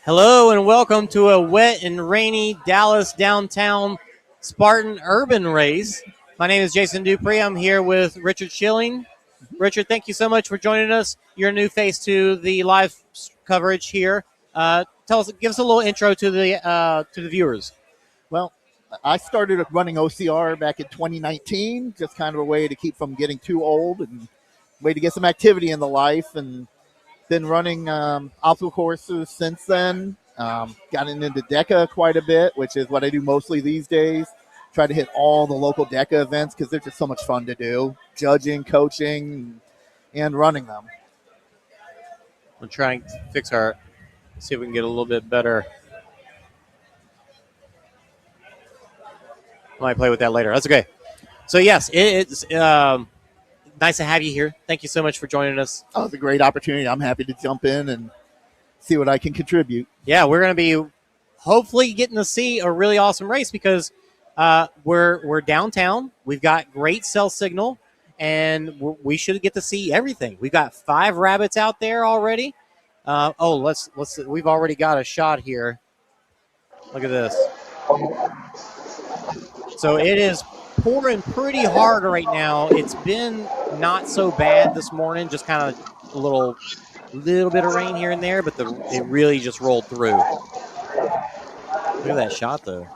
Hello and welcome to a wet and rainy Dallas downtown Spartan urban race. My name is Jason Dupree. I'm here with Richard Schilling. Richard, thank you so much for joining us. You're a new face to the live coverage here. Give us a little intro to the viewers. Well, I started running OCR back in 2019, just kind of a way to keep from getting too old and way to get some activity in the life. And been running obstacle courses since then. Gotten into DECA quite a bit, which is what I do mostly these days. Try to hit all the local DECA events because they're just so much fun to do. Judging, coaching, and running them. We're trying to see if we can get a little bit better. I might play with that later. That's okay. So yes, it's nice to have you here. Thank you so much for joining us. Oh, it's a great opportunity. I'm happy to jump in and see what I can contribute. Yeah, we're going to be hopefully getting to see a really awesome race because we're downtown. We've got great cell signal, and we should get to see everything. We've got 5 rabbits out there already. Let's we've already got a shot here. Look at this. So it is pouring pretty hard right now. It's been not so bad this morning, just kind of a little bit of rain here and there, but it really just rolled through. Look at that shot, though.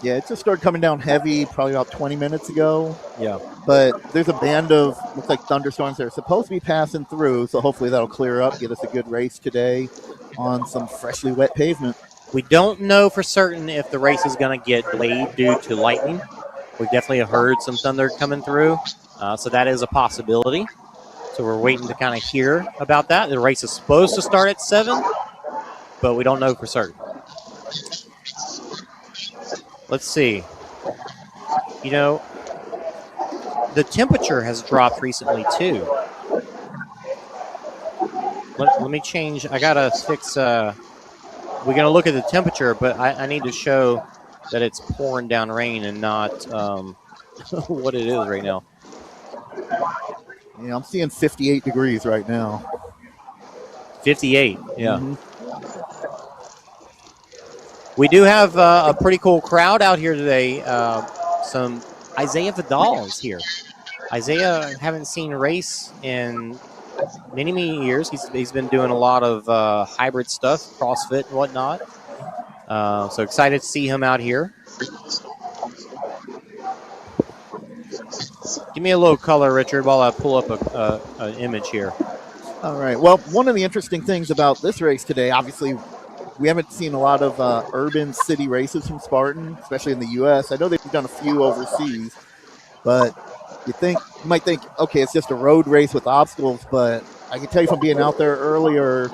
Yeah, it just started coming down heavy probably about 20 minutes ago. Yeah. But there's a band of, looks like thunderstorms that are supposed to be passing through, so hopefully that'll clear up, get us a good race today on some freshly wet pavement. We don't know for certain if the race is going to get delayed due to lightning. We've definitely heard some thunder coming through, so that is a possibility. So we're waiting to kind of hear about that. The race is supposed to start at 7, but we don't know for certain. Let's see. You know, the temperature has dropped recently, too. Let me change. I got to fix. We're going to look at the temperature, but I need to show that it's pouring down rain and not what it is right now. Yeah, I'm seeing 58 degrees right now. 58, yeah. Mm-hmm. We do have a pretty cool crowd out here today. Some Isaiah Vidal's here. Isaiah, haven't seen race in many, many years. He's been doing a lot of hybrid stuff, CrossFit and whatnot. So excited to see him out here. Give me a little color, Richard, while I pull up an image here. All right. Well, one of the interesting things about this race today, obviously, we haven't seen a lot of urban city races from Spartan, especially in the U.S. I know they've done a few overseas, but you might think, okay, it's just a road race with obstacles, but I can tell you from being out there earlier,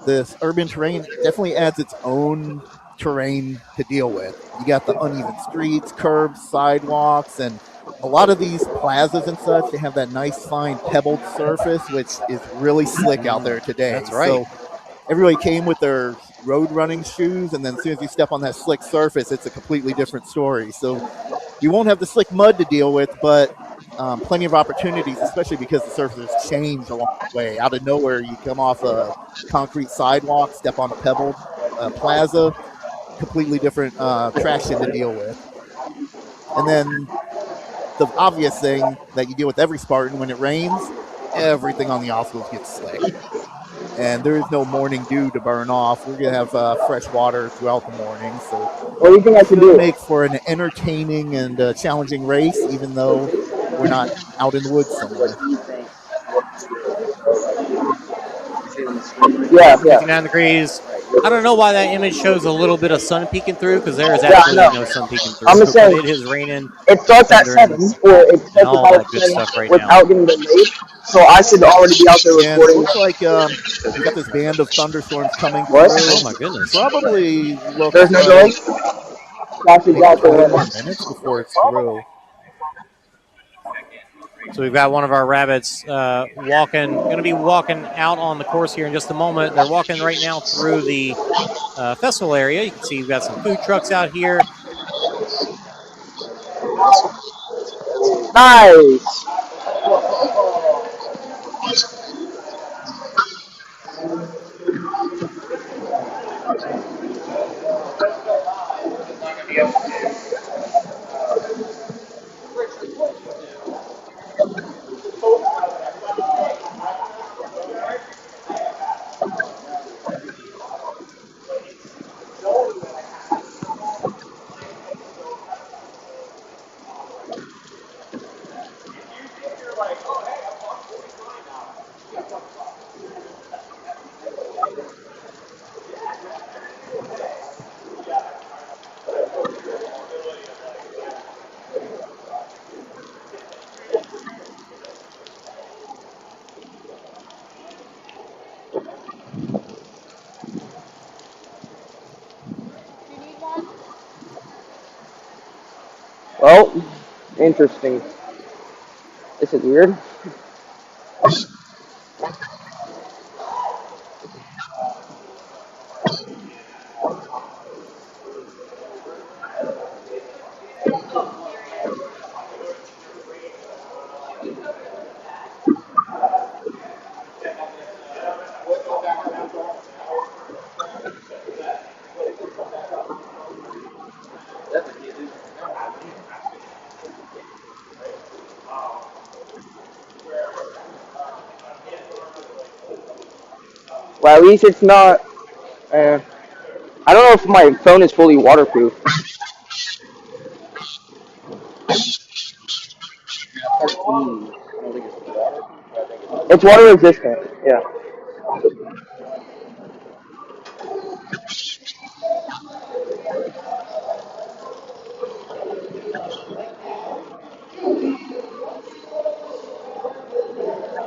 this urban terrain definitely adds its own terrain to deal with. You got the uneven streets, curbs, sidewalks, and a lot of these plazas and such, they have that nice fine pebbled surface, which is really slick out there today. That's right. So everybody came with their road running shoes, and then as soon as you step on that slick surface, it's a completely different story. So you won't have the slick mud to deal with, but plenty of opportunities, especially because the surfaces change along the way. Out of nowhere, you come off a concrete sidewalk, step on a pebbled plaza, completely different traction to deal with. And then the obvious thing that you deal with every Spartan, when it rains, everything on the obstacles gets slick. And there is no morning dew to burn off. We're going to have fresh water throughout the morning. So what do you think I should do? Make for an entertaining and challenging race, even though we're not out in the woods somewhere. Yeah. 59 degrees. I don't know why that image shows a little bit of sun peeking through, because there is absolutely no sun peeking through. I'm just saying, it is raining. It starts at 7, or it starts about 7 without getting delayed. So I should already be out there recording. It looks like we've got this band of thunderstorms coming through. Oh my goodness! Probably looks there's no delay. Maybe 20 more minutes before it's through. So we've got one of our rabbits going to be walking out on the course here in just a moment. They're walking right now through the festival area. You can see we've got some food trucks out here. Nice. Well, interesting. This is weird. Well, at least it's not. I don't know if my phone is fully waterproof. It's water resistant. Yeah.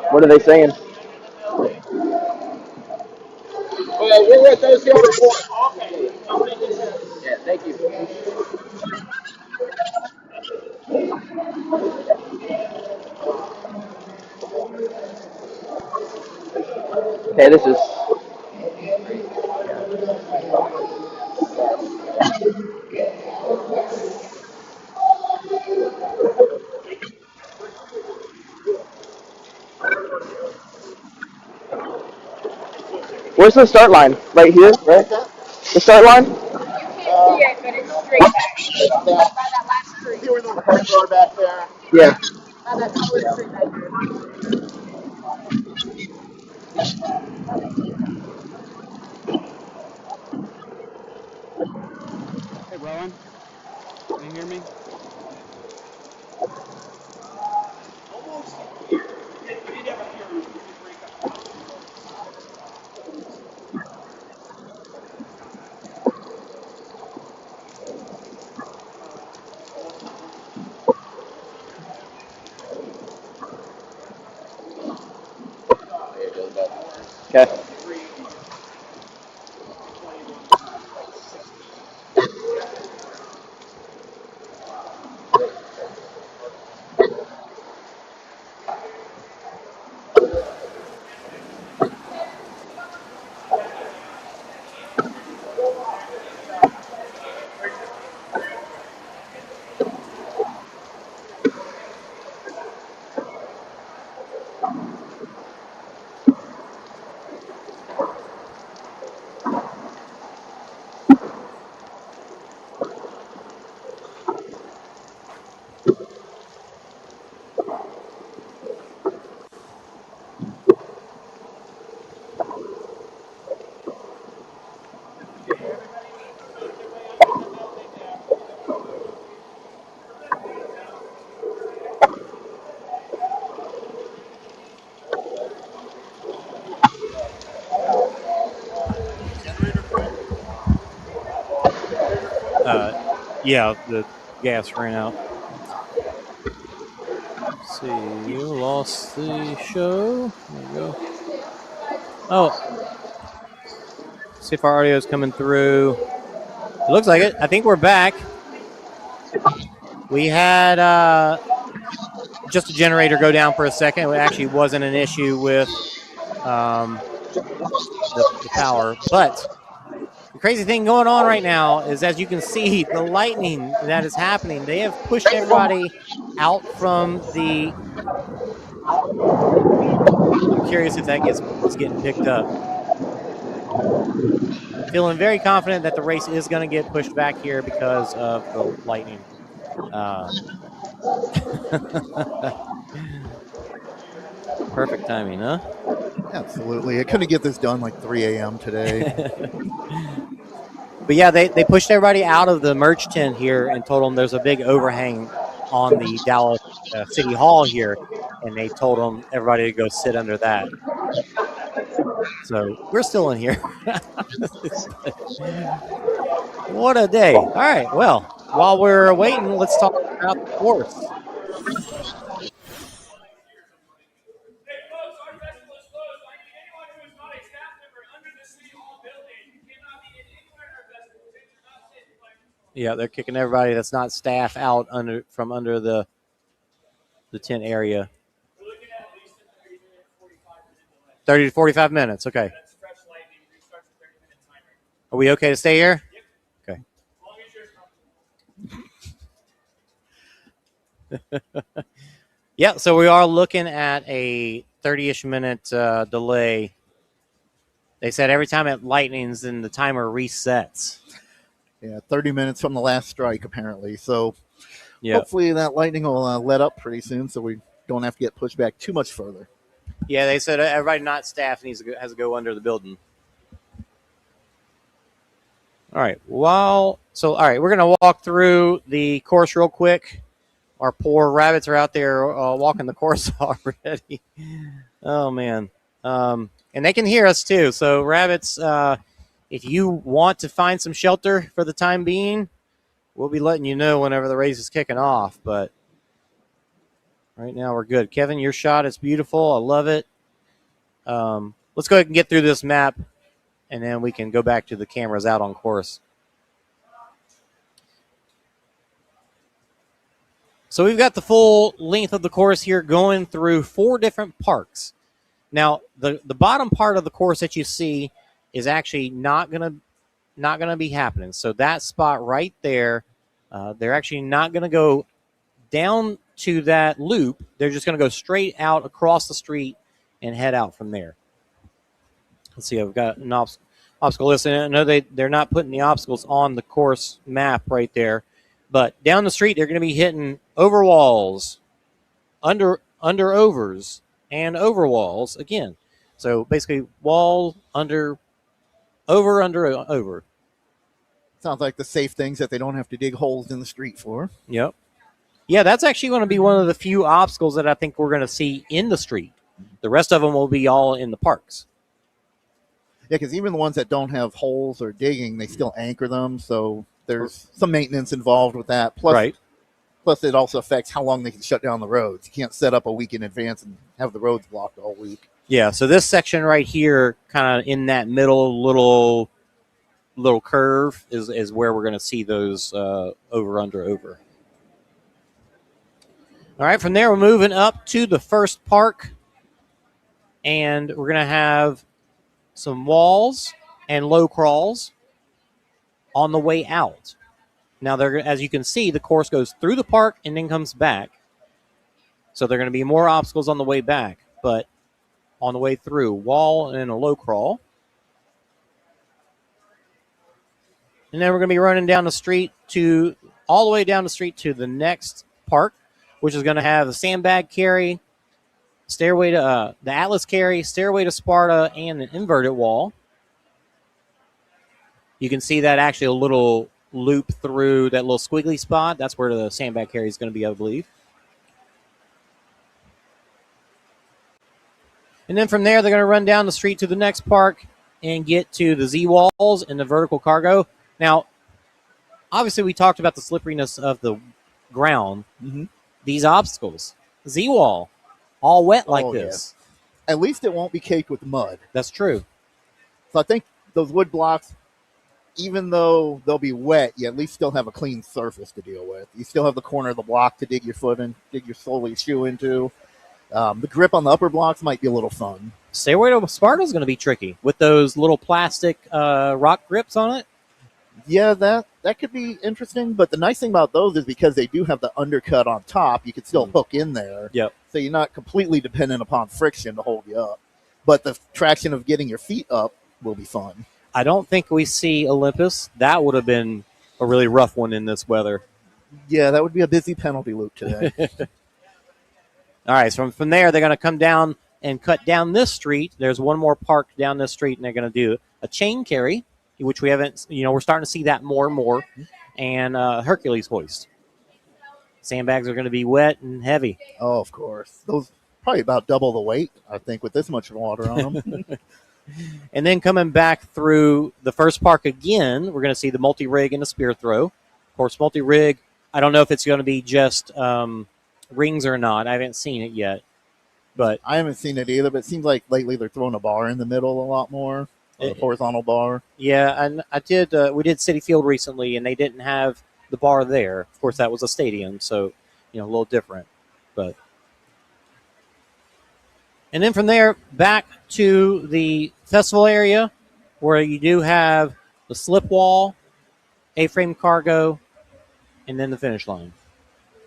What are they saying? We're with those here before. Yeah, thank you. Okay, this is. Where's the start line? Right here, right? The start line? Yeah, but it's straight back. By that last tree. See where the cars are back there? Yeah. By that solid tree back there. Hey, Rowan, can you hear me? Okay. Yeah, the gas ran out. Let's see, you lost the show. There we go. Oh, see if our audio is coming through. It looks like it. I think we're back. We had just a generator go down for a second. It actually wasn't an issue with the power. But the crazy thing going on right now is, as you can see, the lightning that is happening. They have pushed everybody out from the. I'm curious if that is getting picked up. Feeling very confident that the race is going to get pushed back here because of the lightning. Perfect timing, huh? Absolutely. I couldn't get this done like 3 a.m. today. But yeah, they pushed everybody out of the merch tent here and told them there's a big overhang on the Dallas City Hall here, and they told them everybody to go sit under that. So we're still in here. What a day. All right, well, while we're waiting, let's talk about the course. Yeah, they're kicking everybody that's not staff out from under the tent area. 30 to 45 minutes. Okay. Are we okay to stay here? Okay. Yeah, so we are looking at a 30-ish minute delay. They said every time it lightnings, then the timer resets. Yeah, 30 minutes from the last strike, apparently. So Yep. hopefully that lightning will let up pretty soon so we don't have to get pushed back too much further. Yeah, they said everybody not staff has to go under the building. All right. All right, we're going to walk through the course real quick. Our poor rabbits are out there walking the course already. Oh, man. And they can hear us, too. So, rabbits, if you want to find some shelter for the time being, we'll be letting you know whenever the race is kicking off. But right now we're good. Kevin, your shot is beautiful. I love it. Let's go ahead and get through this map, and then we can go back to the cameras out on course. So we've got the full length of the course here going through 4 different parks. Now, the bottom part of the course that you see is actually not gonna be happening. So that spot right there, they're actually not gonna go down to that loop. They're just gonna go straight out across the street and head out from there. Let's see, I've got an obstacle list. I know they're not putting the obstacles on the course map right there, but down the street they're going to be hitting over walls, under overs, and over walls again. So basically, wall, under, over. Sounds like the safe things that they don't have to dig holes in the street for. Yep. Yeah, that's actually going to be one of the few obstacles that I think we're going to see in the street. The rest of them will be all in the parks. Yeah, because even the ones that don't have holes or digging, they still anchor them. So there's some maintenance involved with that. Plus, it also affects how long they can shut down the roads. You can't set up a week in advance and have the roads blocked all week. Yeah, so this section right here, kind of in that middle little curve, is where we're going to see those over. All right, from there we're moving up to the first park, and we're going to have some walls and low crawls on the way out. Now, as you can see, the course goes through the park and then comes back. So there are going to be more obstacles on the way back, but on the way through, wall and a low crawl. And then we're going to be running down the street all the way down the street to the next park, which is going to have a sandbag carry, stairway to the Atlas carry, stairway to Sparta, and an inverted wall. You can see that actually a little loop through that little squiggly spot. That's where the sandbag carry is going to be, I believe. And then from there, they're going to run down the street to the next park and get to the Z-walls and the vertical cargo. Now, obviously, we talked about the slipperiness of the ground. Mm-hmm. These obstacles, Z-wall, all wet like this. Yeah. At least it won't be caked with mud. That's true. So I think those wood blocks, even though they'll be wet, you at least still have a clean surface to deal with. You still have the corner of the block to dig your foot in, dig your sole of your shoe into. The grip on the upper blocks might be a little fun. Stairway to Sparta is going to be tricky with those little plastic rock grips on it. Yeah, that could be interesting. But the nice thing about those is because they do have the undercut on top, you can still hook in there. Yep. So you're not completely dependent upon friction to hold you up. But the traction of getting your feet up will be fun. I don't think we see Olympus. That would have been a really rough one in this weather. Yeah, that would be a busy penalty loop today. All right, so from there, they're going to come down and cut down this street. There's one more park down this street, and they're going to do a chain carry, which we haven't, we're starting to see that more and more, and Hercules hoist. Sandbags are going to be wet and heavy. Oh, of course. Those probably about double the weight, I think, with this much water on them. And then coming back through the first park again, we're going to see the multi-rig and the spear throw. Of course, multi-rig, I don't know if it's going to be just rings or not. I haven't seen it yet. But I haven't seen it either, but it seems like lately they're throwing a bar in the middle a lot more, a horizontal bar. Yeah, and we did City Field recently, and they didn't have the bar there. Of course, that was a stadium, so, a little different. But and then from there, back to the festival area, where you do have the slip wall, A-frame cargo, and then the finish line.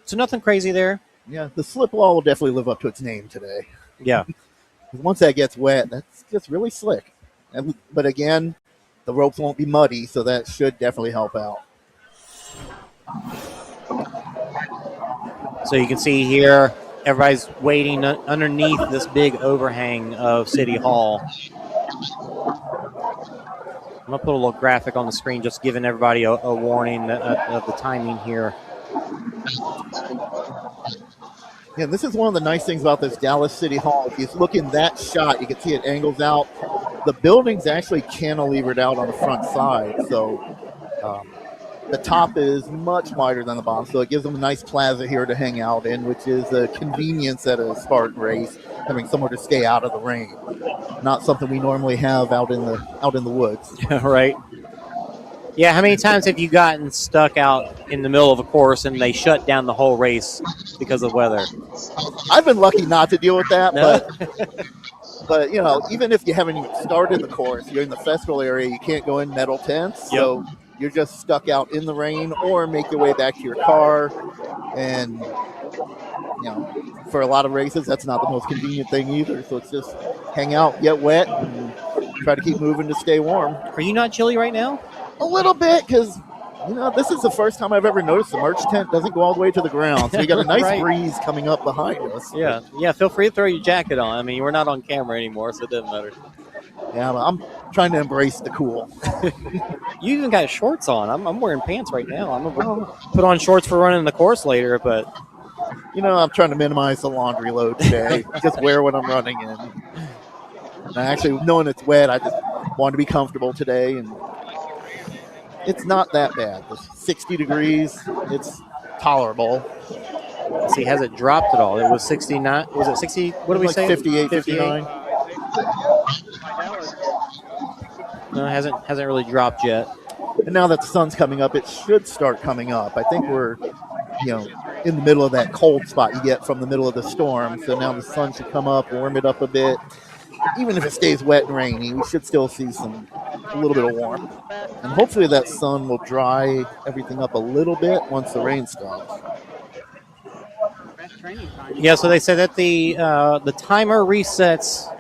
So nothing crazy there. Yeah, the slip wall will definitely live up to its name today. Yeah. Once that gets wet, that's just really slick. But again, the ropes won't be muddy, so that should definitely help out. So you can see here, everybody's waiting underneath this big overhang of City Hall. I'm going to put a little graphic on the screen, just giving everybody a warning of the timing here. Yeah, this is one of the nice things about this Dallas City Hall. If you look in that shot, you can see it angles out. The building's actually cantilevered out on the front side, so the top is much wider than the bottom, so it gives them a nice plaza here to hang out in, which is a convenience at a Spartan race, having somewhere to stay out of the rain. Not something we normally have out in the woods. Right. Yeah, how many times have you gotten stuck out in the middle of a course and they shut down the whole race because of weather? I've been lucky not to deal with that, No? but even if you haven't even started the course, you're in the festival area, you can't go in metal tents, so you're just stuck out in the rain, or make your way back to your car. And for a lot of races, that's not the most convenient thing either. So it's just hang out, get wet, and try to keep moving to stay warm. Are you not chilly right now? A little bit, because this is the first time I've ever noticed the merch tent doesn't go all the way to the ground. So we got a nice Right. breeze coming up behind us. Yeah. Feel free to throw your jacket on. I mean, we're not on camera anymore, so it doesn't matter. Yeah, but I'm trying to embrace the cool. You even got shorts on. I'm wearing pants right now. I'm going to put on shorts for running the course later, but I'm trying to minimize the laundry load today. Just wear what I'm running in. And actually, knowing it's wet, I just want to be comfortable today, and it's not that bad. It's 60 degrees. It's tolerable. See, has it dropped at all? It was 69. Was it 60? What do we say? 58, 59. No, it hasn't really dropped yet. And now that the sun's coming up, it should start coming up. I think we're, in the middle of that cold spot you get from the middle of the storm. So now the sun should come up, warm it up a bit. Even if it stays wet and rainy, we should still see a little bit of warmth. And hopefully that sun will dry everything up a little bit once the rain stops. Yeah, so they said that the timer resets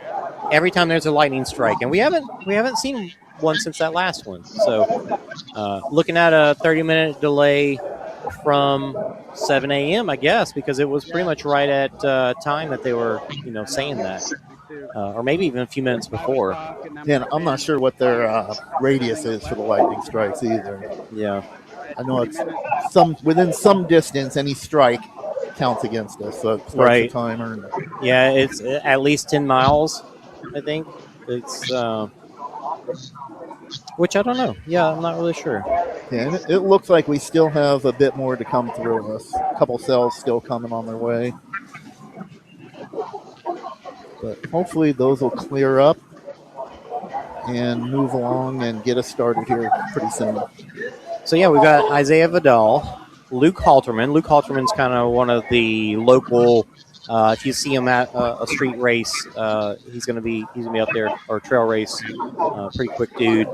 every time there's a lightning strike, and we haven't seen one since that last one. So looking at a 30-minute delay from 7 a.m., I guess, because it was pretty much right at time that they were saying that. Or maybe even a few minutes before. Yeah, I'm not sure what their radius is for the lightning strikes either. Yeah. I know it's within some distance, any strike counts against us. So it starts Right. the timer. Yeah, it's at least 10 miles, I think. It's, which I don't know. Yeah, I'm not really sure. Yeah, and it looks like we still have a bit more to come through us. A couple cells still coming on their way. But hopefully those will clear up and move along and get us started here pretty soon. So, yeah, we've got Isaiah Vidal, Luke Halterman. Luke Halterman's kind of one of the local, if you see him at a street race, he's going to be up there, or trail race, pretty quick dude.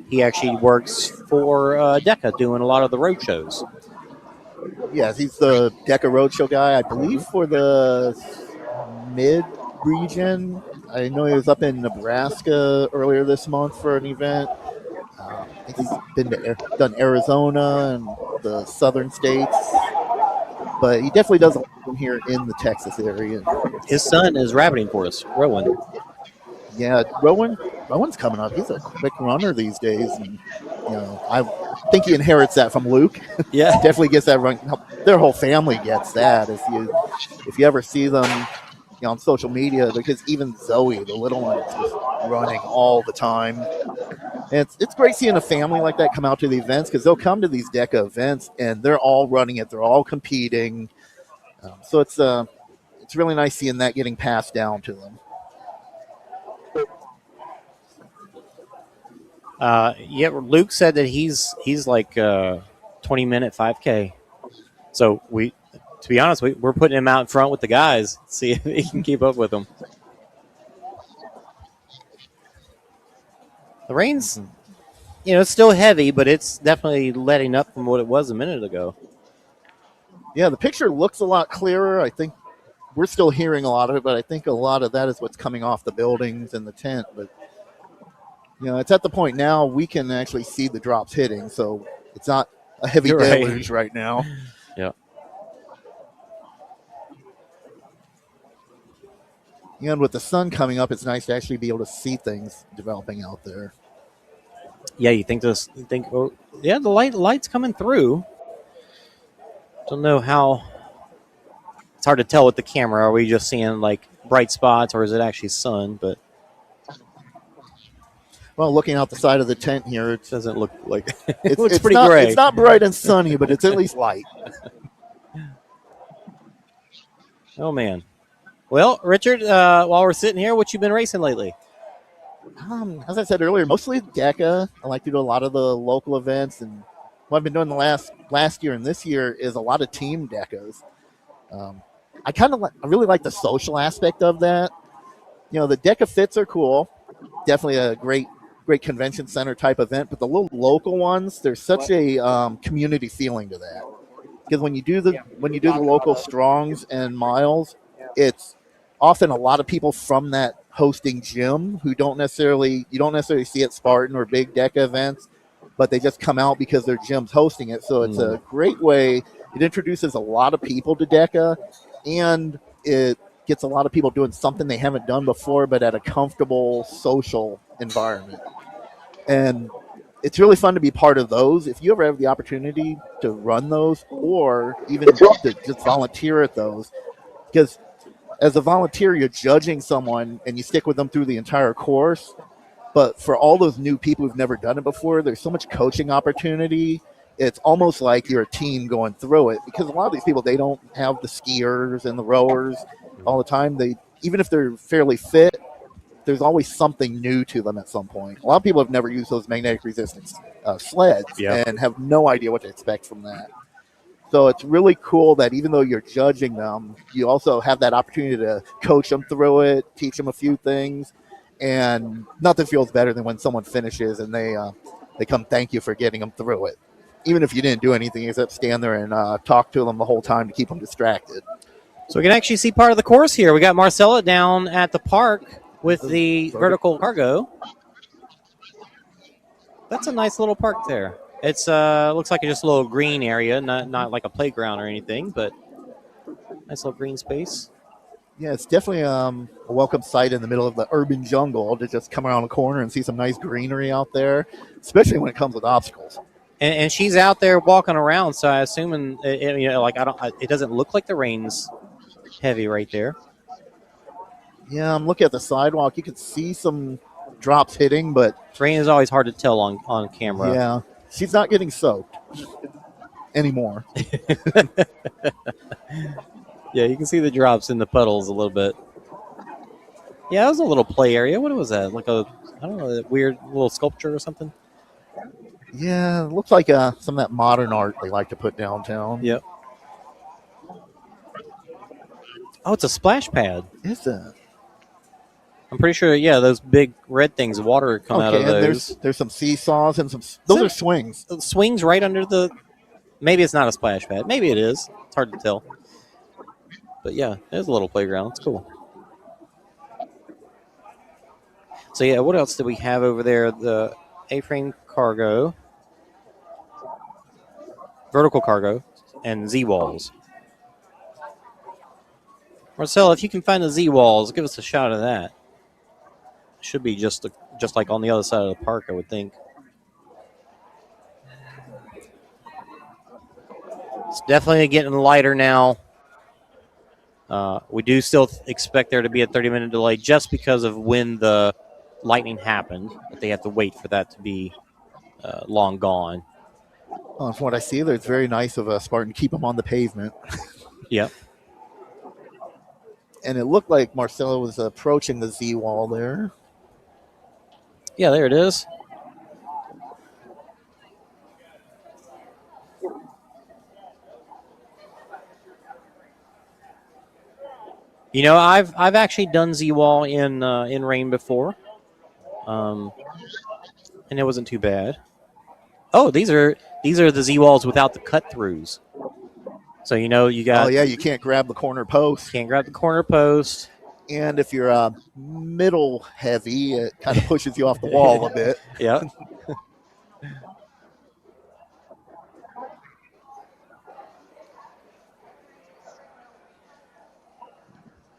He actually works for DECA doing a lot of the road shows. Yes, he's the DECA Roadshow guy, I believe, for the mid-region I know he was up in Nebraska earlier this month for an event. I think he's done Arizona and the southern states, but he definitely does a lot here in the Texas area. His son is rabbiting for us, Rowan. Yeah, Rowan's coming up. He's a quick runner these days, and I think he inherits that from Luke. Yeah, Definitely gets that run. Their whole family gets that. If you ever see them, on social media, because even Zoe, the little one, is just running all the time. And it's great seeing a family like that come out to the events, because they'll come to these DECA events and they're all running it. They're all competing. So it's really nice seeing that getting passed down to them. Yeah, Luke said that he's like 20-minute 5K. So to be honest, we're putting him out in front with the guys. See if he can keep up with them. The rain's, it's still heavy, but it's definitely letting up from what it was a minute ago. Yeah, the picture looks a lot clearer. I think we're still hearing a lot of it, but I think a lot of that is what's coming off the buildings and the tent. But it's at the point now we can actually see the drops hitting, so it's not a heavy deluge right now. Yeah. And with the sun coming up, it's nice to actually be able to see things developing out there. Yeah, the light's coming through. Don't know how. It's hard to tell with the camera. Are we just seeing like bright spots, or is it actually sun? But looking out the side of the tent here, it doesn't look like it looks it's pretty not, gray. It's not bright and sunny, but it's at least light. Oh man. Well, Richard, while we're sitting here, what you been racing lately? As I said earlier, mostly DECA. I like to do a lot of the local events, and what I've been doing the last year and this year is a lot of team DECAs. I really like the social aspect of that. The DECA fits are cool. Definitely a great convention center type event, but the little local ones, there's such a community feeling to that. Because when you do the local strongs and miles, it's often a lot of people from that hosting gym who you don't necessarily see at Spartan or big DECA events, but they just come out because their gym's hosting it. So it's a great way. It introduces a lot of people to DECA, and it gets a lot of people doing something they haven't done before, but at a comfortable social environment. And it's really fun to be part of those. If you ever have the opportunity to run those, or even to just volunteer at those, because as a volunteer, you're judging someone and you stick with them through the entire course. But for all those new people who've never done it before, there's so much coaching opportunity. It's almost like you're a team going through it, because a lot of these people, they don't have the skiers and the rowers all the time. Even if they're fairly fit, there's always something new to them at some point. A lot of people have never used those magnetic resistance sleds and have no idea what to expect from that. So it's really cool that even though you're judging them, you also have that opportunity to coach them through it, teach them a few things, and nothing feels better than when someone finishes and they come thank you for getting them through it, even if you didn't do anything except stand there and talk to them the whole time to keep them distracted. So we can actually see part of the course here. We got Marcella down at the park with the vertical cargo. That's a nice little park there. It's looks like just a little green area, not like a playground or anything, but nice little green space. Yeah, it's definitely a welcome sight in the middle of the urban jungle to just come around the corner and see some nice greenery out there, especially when it comes with obstacles. And she's out there walking around, so I assume, it doesn't look like the rain's heavy right there. Yeah, I'm looking at the sidewalk. You can see some drops hitting, but rain is always hard to tell on camera. Yeah, she's not getting soaked anymore. Yeah, you can see the drops in the puddles a little bit. Yeah, it was a little play area. What was that? Like a weird little sculpture or something? Yeah, it looks like some of that modern art they like to put downtown. Yep. Oh, it's a splash pad. Is it? I'm pretty sure, those big red things, water come out of those. There's some seesaws and those are swings. Swings right under the, maybe it's not a splash pad. Maybe it is. It's hard to tell. But yeah, there's a little playground. It's cool. So yeah, what else do we have over there? The A-frame cargo, vertical cargo, and Z-walls. Marcel, if you can find the Z-walls, give us a shot of that. Should be just like on the other side of the park, I would think. It's definitely getting lighter now. We do still expect there to be a 30-minute delay just because of when the lightning happened. But they have to wait for that to be long gone. Well, from what I see, it's very nice of Spartan to keep them on the pavement. Yep. And it looked like Marcelo was approaching the Z wall there. Yeah, there it is. You know, I've actually done Z-wall in rain before, and it wasn't too bad. Oh, these are the Z-walls without the cut throughs. So you know you got. Oh yeah, you can't grab the corner post. Can't grab the corner post. And if you're middle heavy, it kind of pushes you off the wall a bit. Yeah.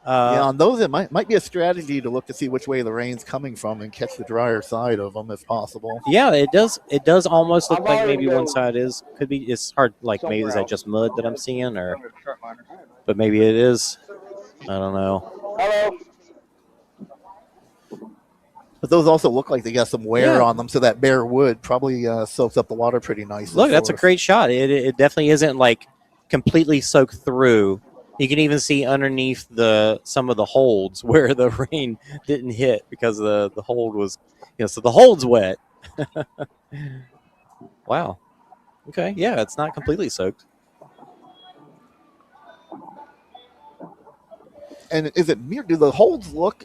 Yeah, on those it might be a strategy to look to see which way the rain's coming from and catch the drier side of them if possible. Yeah, it does. It does almost look like maybe one side could be. It's hard. Like maybe is that just mud that I'm seeing, but maybe it is. I don't know. Hello. But those also look like they got some wear on them, so that bare wood probably soaks up the water pretty nicely. Look, that's a great shot. It definitely isn't like completely soaked through. You can even see underneath some of the holds where the rain didn't hit because the hold was, so the hold's wet. Wow. Okay, yeah, it's not completely soaked. And is it mirrored? Do the holds look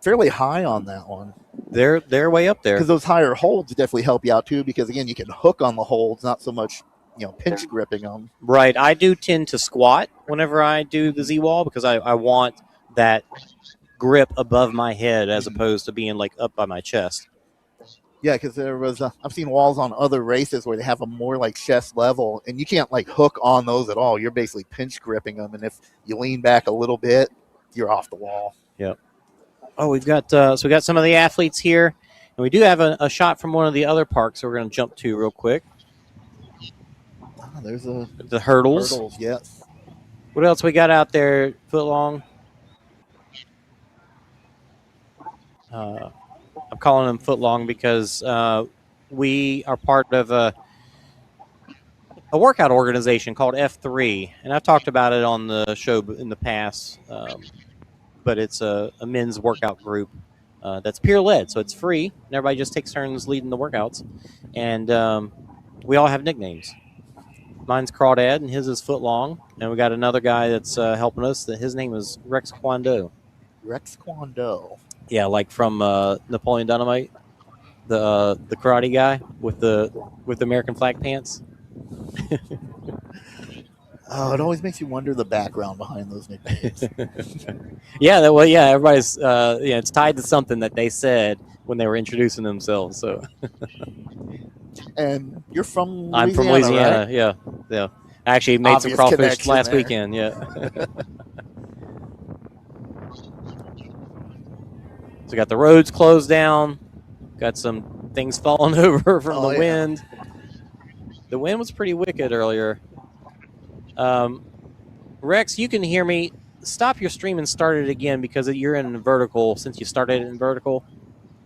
fairly high on that one? They're way up there. Because those higher holds definitely help you out too. Because again, you can hook on the holds, not so much pinch gripping them. Right. I do tend to squat whenever I do the Z-wall because I want that grip above my head as opposed to being like up by my chest. Yeah, because there was I've seen walls on other races where they have them more like chest level, and you can't like hook on those at all. You're basically pinch gripping them, and if you lean back a little bit, you're off the wall. Yep. Oh, we got some of the athletes here, and we do have a shot from one of the other parks. So we're going to jump to real quick. There's the hurdles. Hurdles, yes. What else we got out there? Footlong. I'm calling them footlong because we are part of a workout organization called F3, and I've talked about it on the show in the past. But it's a men's workout group that's peer-led, so it's free, and everybody just takes turns leading the workouts. And we all have nicknames. Mine's Crawdad, and his is Footlong. And we got another guy that's helping us. His name is Rex Kwando. Rex Kwando. Yeah, like from Napoleon Dynamite, the karate guy with the American flag pants. Oh, it always makes you wonder the background behind those nicknames. Yeah, everybody's it's tied to something that they said when they were introducing themselves. So. And you're from Louisiana, I'm from Louisiana, right? yeah. I actually made Obvious some crawfish last there. weekend, yeah. So we got the roads closed down, got some things falling over from the wind. The wind was pretty wicked earlier. Rex, you can hear me. Stop your stream and start it again because you're in vertical. Since you started it in vertical,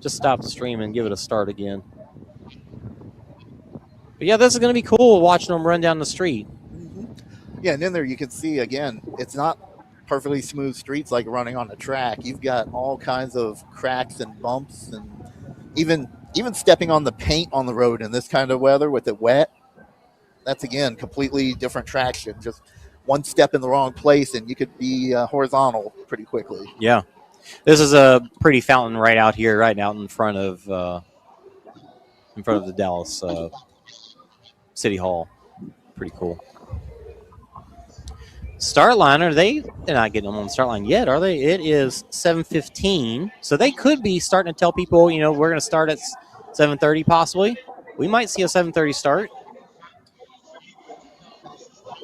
just stop the stream and give it a start again. But yeah, this is going to be cool watching them run down the street. Mm-hmm. Yeah, and in there you can see, again, it's not perfectly smooth streets like running on a track. You've got all kinds of cracks and bumps, and even stepping on the paint on the road in this kind of weather with it wet, that's, again, completely different traction. Just one step in the wrong place, and you could be horizontal pretty quickly. Yeah. This is a pretty fountain right out here, right out in front of the Dallas City Hall. Pretty cool. start line, they're not getting them on the start line yet, are they? It is 7:15, so they could be starting to tell people, we're going to start at 7:30 possibly. We might see a 7:30 start.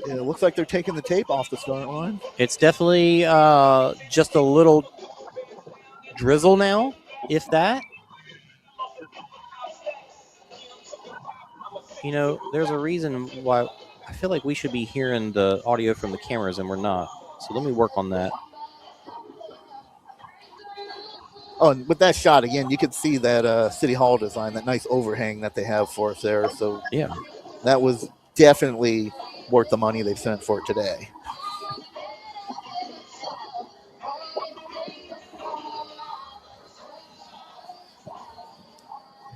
Yeah, it looks like they're taking the tape off the start line. It's definitely just a little drizzle now, if that. There's a reason why I feel like we should be hearing the audio from the cameras and we're not. So let me work on that. Oh, and with that shot, again, you could see that City Hall design, that nice overhang that they have for us there. So yeah, that was definitely worth the money they've spent for it today.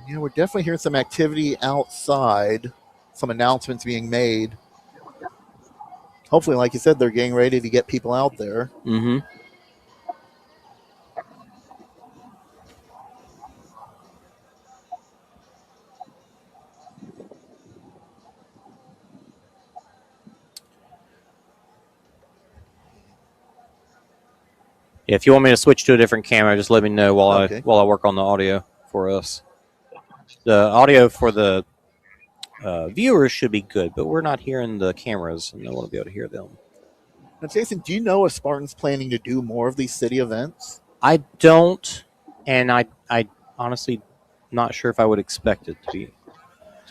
Yeah, we're definitely hearing some activity outside, some announcements being made. Hopefully, like you said, they're getting ready to get people out there. Mm-hmm. If you want me to switch to a different camera, just let me know while I work on the audio for us. The audio for the viewers should be good, but we're not hearing the cameras, and I want to be able to hear them. Now, Jason, do you know if Spartan's planning to do more of these city events? I don't, and I honestly not sure if I would expect it to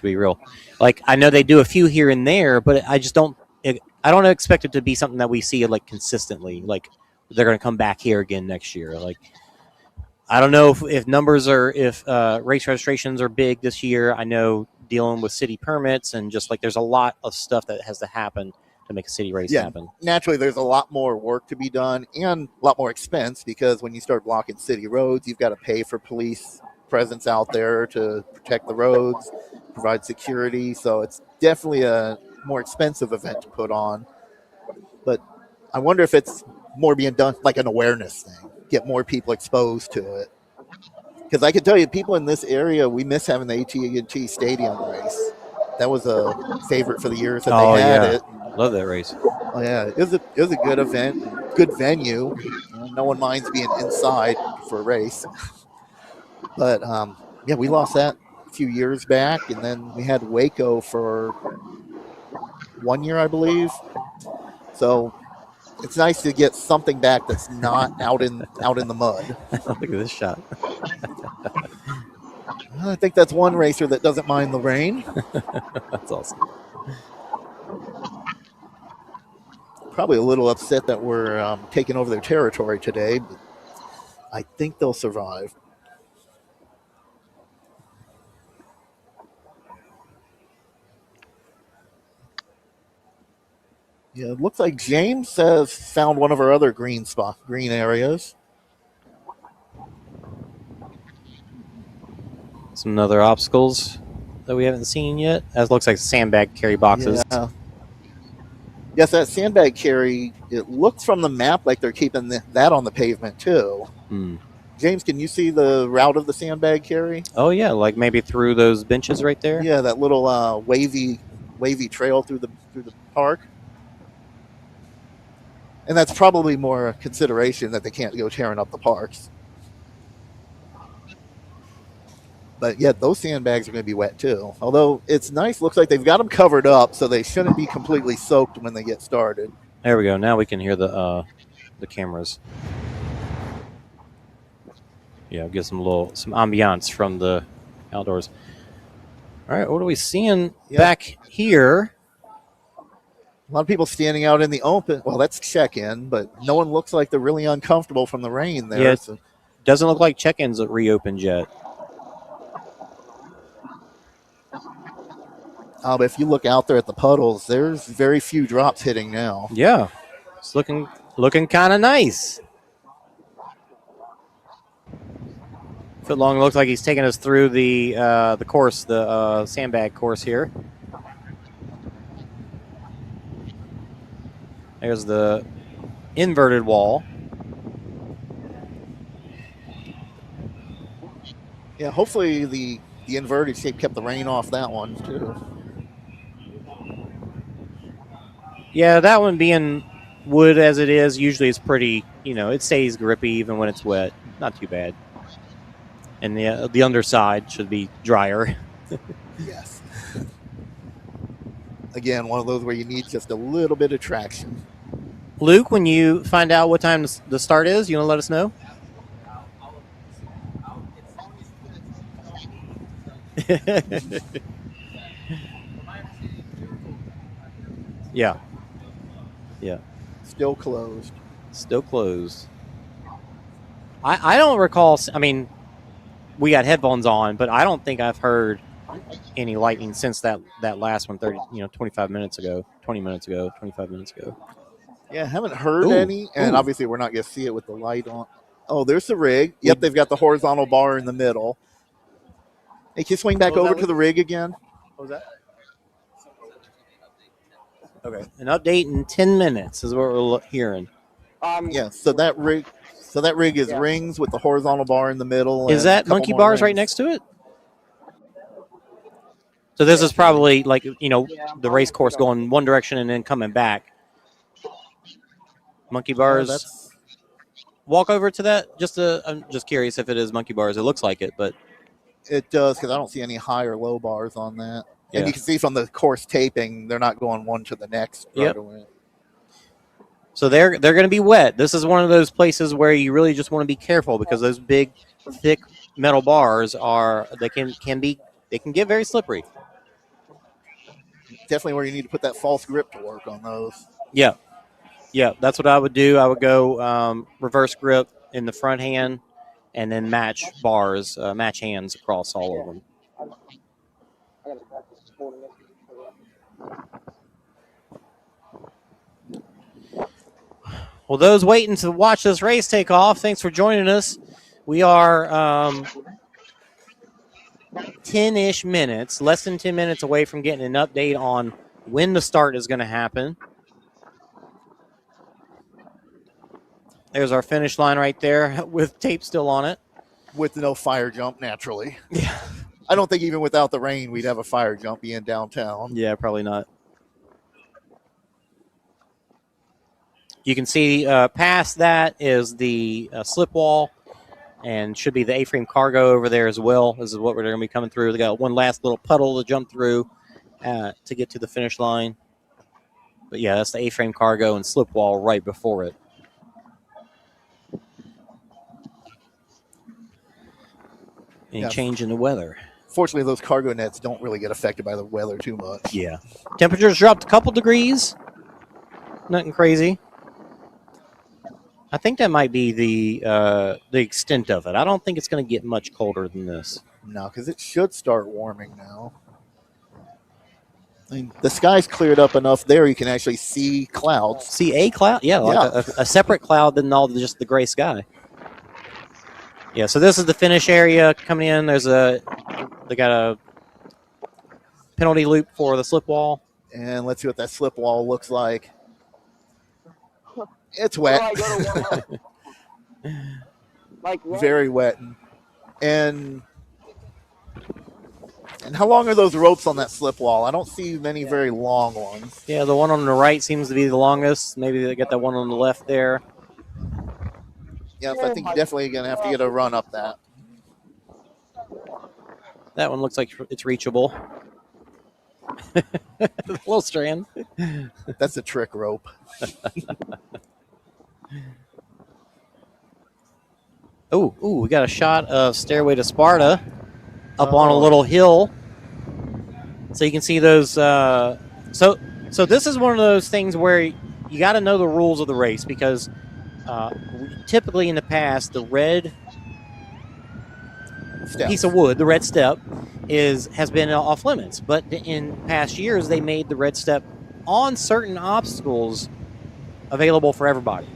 be real. Like, I know they do a few here and there, but I just don't. I don't expect it to be something that we see like consistently. Like, they're going to come back here again next year. Like, I don't know if numbers are if race registrations are big this year. I know dealing with city permits and just like there's a lot of stuff that has to happen to make a city race happen. Naturally, there's a lot more work to be done and a lot more expense because when you start blocking city roads, you've got to pay for police presence out there to protect the roads, provide security. So it's definitely a more expensive event to put on. But I wonder if it's more being done like an awareness thing, get more people exposed to it. Because I can tell you, people in this area, we miss having the AT&T Stadium race. That was a favorite for the years that they had it. Love that race. Oh yeah, it was a good event, good venue. No one minds being inside for a race. But yeah, we lost that a few years back, and then we had Waco for 1 year, I believe. So it's nice to get something back that's not out in the mud. Look at this shot. I think that's one racer that doesn't mind the rain. That's awesome. Probably a little upset that we're taking over their territory today, but I think they'll survive. Yeah, it looks like James has found one of our other green areas. Some other obstacles that we haven't seen yet. That looks like sandbag carry boxes. Yeah. Yes, that sandbag carry, it looks from the map like they're keeping that on the pavement too. James, can you see the route of the sandbag carry? Oh, yeah, like maybe through those benches right there? Yeah, that little wavy trail through the park. And that's probably more consideration that they can't go tearing up the parks. But yeah, those sandbags are going to be wet too. Although it's nice, looks like they've got them covered up, so they shouldn't be completely soaked when they get started. There we go. Now we can hear the cameras. Yeah, get some ambiance from the outdoors. All right, what are we seeing back here? A lot of people standing out in the open. Well, that's check-in, but no one looks like they're really uncomfortable from the rain there. Yeah, so. Doesn't look like check-ins reopened yet. But if you look out there at the puddles, there's very few drops hitting now. Yeah, it's looking kind of nice. Footlong looks like he's taking us through the course, the sandbag course here. There's the inverted wall. Yeah, hopefully the inverted shape kept the rain off that one too. Yeah, that one being wood as it is, usually it's pretty, it stays grippy even when it's wet. Not too bad. And the underside should be drier. Yes. Again, one of those where you need just a little bit of traction. Luke, when you find out what time the start is, you want to let us know? Yeah. Still closed. Still closed. I don't recall. I mean, we got headphones on, but I don't think I've heard any lightning since that last one 25 minutes ago, 20 minutes ago, 25 minutes ago. Yeah, haven't heard any, and obviously we're not going to see it with the light on. Oh, there's the rig. Yep, they've got the horizontal bar in the middle. Hey, can you swing back over to the rig again? What was that? Okay, an update in 10 minutes is what we're hearing. Yeah, so that rig is rings with the horizontal bar in the middle. Is that monkey bars right next to it? So this is probably like, the race course going one direction and then coming back. Monkey bars. Walk over to that. I'm just curious if it is monkey bars. It looks like it, but it does, because I don't see any high or low bars on that. Yeah. And you can see from the course taping, they're not going one to the next right away. So they're going to be wet. This is one of those places where you really just want to be careful, because those big, thick metal bars can get very slippery. Definitely where you need to put that false grip to work on those. Yeah, that's what I would do. I would go reverse grip in the front hand, and then match hands across all of them. Well, those waiting to watch this race take off, thanks for joining us. We are 10-ish minutes, less than 10 minutes away from getting an update on when the start is going to happen. There's our finish line right there with tape still on it. With no fire jump, naturally. Yeah. I don't think even without the rain we'd have a fire jump being downtown. Yeah, probably not. You can see past that is the slip wall, and should be the A-frame cargo over there as well. This is what we're going to be coming through. They got one last little puddle to jump through to get to the finish line. But yeah, that's the A-frame cargo and slip wall right before it. Any change in the weather. Fortunately, those cargo nets don't really get affected by the weather too much. Yeah. Temperatures dropped a couple degrees. Nothing crazy. I think that might be the extent of it. I don't think it's going to get much colder than this. No, because it should start warming now. I mean, the sky's cleared up enough there you can actually see clouds. See a cloud? Yeah, like a separate cloud than just the gray sky. Yeah, so this is the finish area coming in. They got a penalty loop for the slip wall. And let's see what that slip wall looks like. It's wet. Very wet. And how long are those ropes on that slip wall? I don't see many very long ones. Yeah, the one on the right seems to be the longest. Maybe they got that one on the left there. Yeah, I think you're definitely going to have to get a run up that. That one looks like it's reachable. A little strand. That's a trick rope. Oh, we got a shot of Stairway to Sparta up on a little hill. So you can see those. So this is one of those things where you got to know the rules of the race, because typically in the past, the red piece of wood, the red step, has been off limits. But in past years, they made the red step on certain obstacles available for everybody.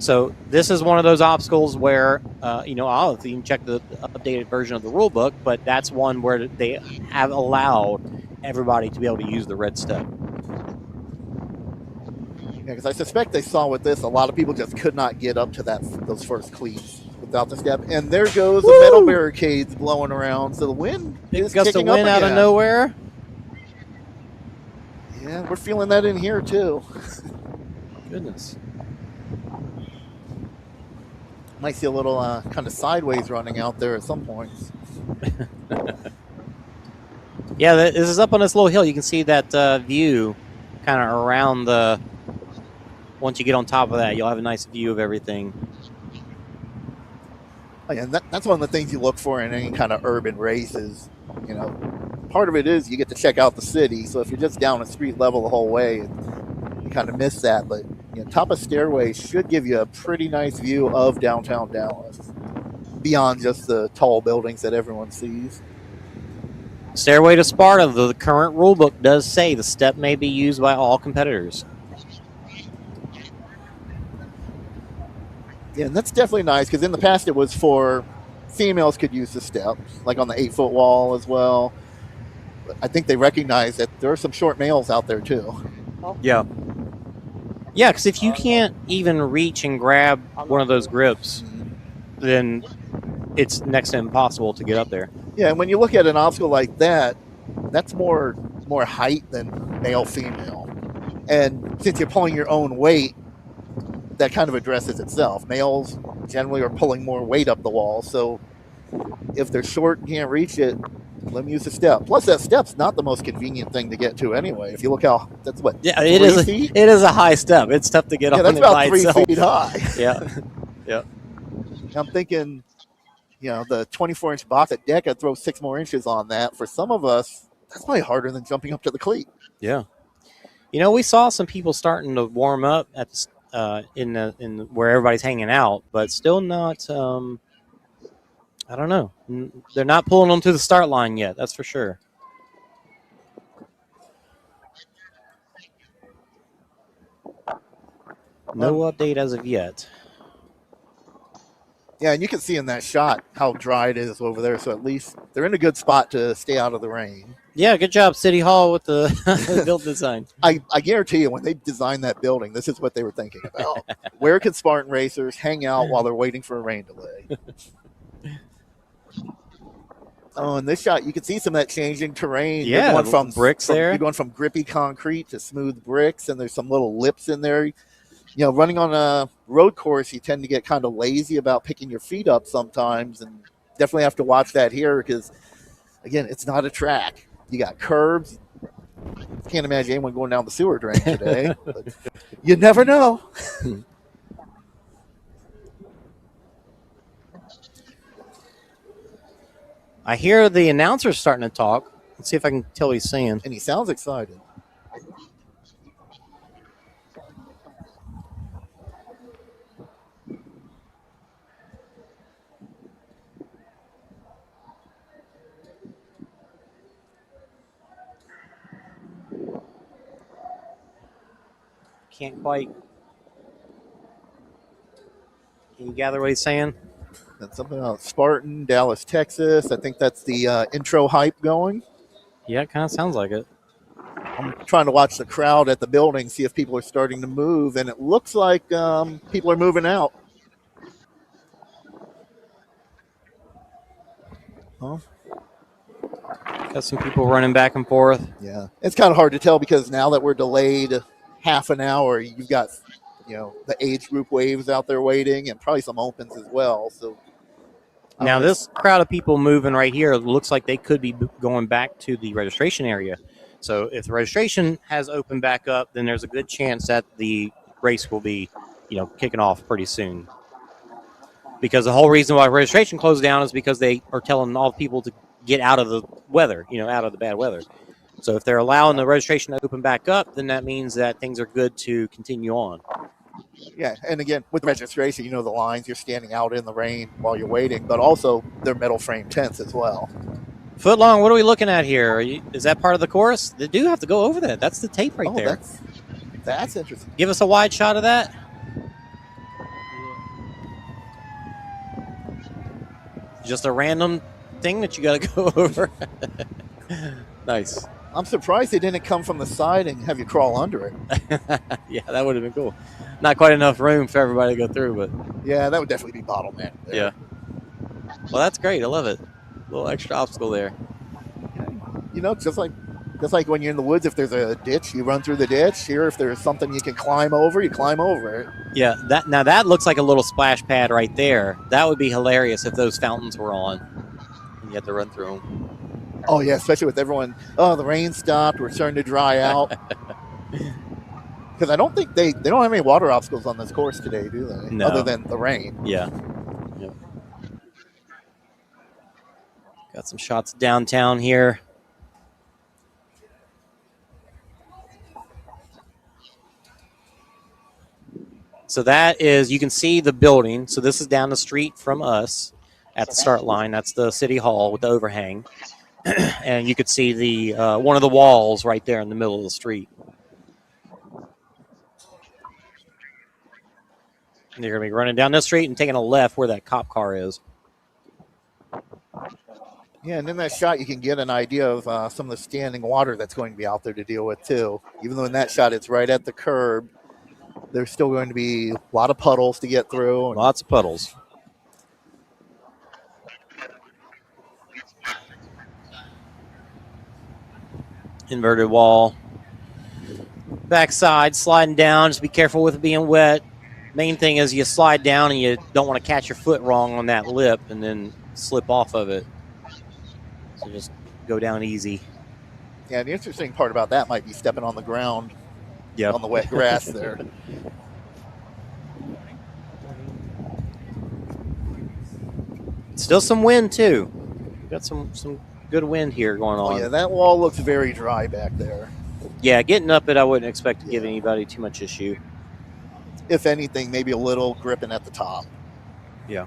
So this is one of those obstacles where, you can check the updated version of the rule book, but that's one where they have allowed everybody to be able to use the red step. Yeah, because I suspect they saw with this, a lot of people just could not get up to those first cleats without the step. And there goes the metal barricades blowing around. So the wind is gust kicking of wind up out of nowhere. Yeah, we're feeling that in here too. Goodness. Might see a little kind of sideways running out there at some points. Yeah, this is up on this little hill. You can see that view kind of around the. Once you get on top of that, you'll have a nice view of everything. And that's one of the things you look for in any kind of urban races. You know, part of it is you get to check out the city. So if you're just down at street level the whole way, you kind of miss that. But top of stairways should give you a pretty nice view of downtown Dallas, beyond just the tall buildings that everyone sees. Stairway to Sparta, the current rule book does say the step may be used by all competitors. Yeah, and that's definitely nice because in the past it was for females could use the steps, like on the 8-foot wall as well. But I think they recognize that there are some short males out there too. Yeah. Yeah, because if you can't even reach and grab one of those grips, then it's next to impossible to get up there. Yeah, and when you look at an obstacle like that, that's more height than male-female. And since you're pulling your own weight, that kind of addresses itself. Males generally are pulling more weight up the wall, so if they're short and can't reach it, let them use the step. Plus, that step's not the most convenient thing to get to anyway. If you look how, that's what, yeah, it is a high step. It's tough to get on. That's about 3 feet high. Yeah, yeah. I'm thinking, the 24-inch box at DECA throws 6 more inches on that. For some of us, that's probably harder than jumping up to the cleat. Yeah. We saw some people starting to warm up at the in where everybody's hanging out, but still not. I don't know. They're not pulling them to the start line yet. That's for sure. No update as of yet. Yeah, and you can see in that shot how dry it is over there. So at least they're in a good spot to stay out of the rain. Yeah, good job, City Hall, with the build design. I guarantee you, when they designed that building, this is what they were thinking about. Where can Spartan racers hang out while they're waiting for a rain delay? Oh, in this shot, you can see some of that changing terrain. Yeah, you're going from bricks there. You're going from grippy concrete to smooth bricks, and there's some little lips in there. Running on a road course, you tend to get kind of lazy about picking your feet up sometimes, and definitely have to watch that here because, again, it's not a track. You got curbs. Can't imagine anyone going down the sewer drain today. But you never know. I hear the announcer starting to talk. Let's see if I can tell what he's saying. And he sounds excited. Can't quite. Can you gather what he's saying? That's something about Spartan, Dallas, Texas. I think that's the intro hype going. Yeah, it kind of sounds like it. I'm trying to watch the crowd at the building, see if people are starting to move, and it looks like people are moving out. Huh? Got some people running back and forth. Yeah, it's kind of hard to tell because now that we're delayed half an hour, you've got the age group waves out there waiting, and probably some opens as well. So now this crowd of people moving right here looks like they could be going back to the registration area. So if the registration has opened back up, then there's a good chance that the race will be, kicking off pretty soon. Because the whole reason why registration closed down is because they are telling all people to get out of the weather, out of the bad weather. So if they're allowing the registration to open back up, then that means that things are good to continue on. Yeah, and again, with registration, the lines, you're standing out in the rain while you're waiting, but also they're metal frame tents as well. Footlong, what are we looking at here? Is that part of the course? They do have to go over that. That's the tape right there. That's interesting. Give us a wide shot of that. Just a random thing that you got to go over. Nice. I'm surprised they didn't come from the side and have you crawl under it. Yeah, that would have been cool. Not quite enough room for everybody to go through, but yeah, that would definitely be bottleneck there. Yeah. Well, that's great. I love it. A little extra obstacle there. Just like Just like when you're in the woods, if there's a ditch, you run through the ditch. Here, if there's something you can climb over, you climb over it. Yeah, that looks like a little splash pad right there. That would be hilarious if those fountains were on and you had to run through them. Oh, yeah, especially with everyone. Oh, the rain stopped. We're starting to dry out. Because I don't think they don't have any water obstacles on this course today, do they? No. Other than the rain. Yeah. Yep. Got some shots downtown here. So that is, you can see the building. So this is down the street from us at the start line. That's the city hall with the overhang. And you could see the one of the walls right there in the middle of the street. And you're going to be running down this street and taking a left where that cop car is. Yeah, and in that shot, you can get an idea of some of the standing water that's going to be out there to deal with, too. Even though in that shot it's right at the curb, there's still going to be a lot of puddles to get through. Lots of puddles. Inverted wall. Backside, sliding down. Just be careful with it being wet. Main thing is you slide down and you don't want to catch your foot wrong on that lip and then slip off of it. So just go down easy. Yeah, the interesting part about that might be stepping on the ground on the wet grass there. Still some wind, too. Got some good wind here going on. Oh, yeah, that wall looks very dry back there. Yeah, getting up it, I wouldn't expect to give anybody too much issue. If anything, maybe a little gripping at the top. Yeah.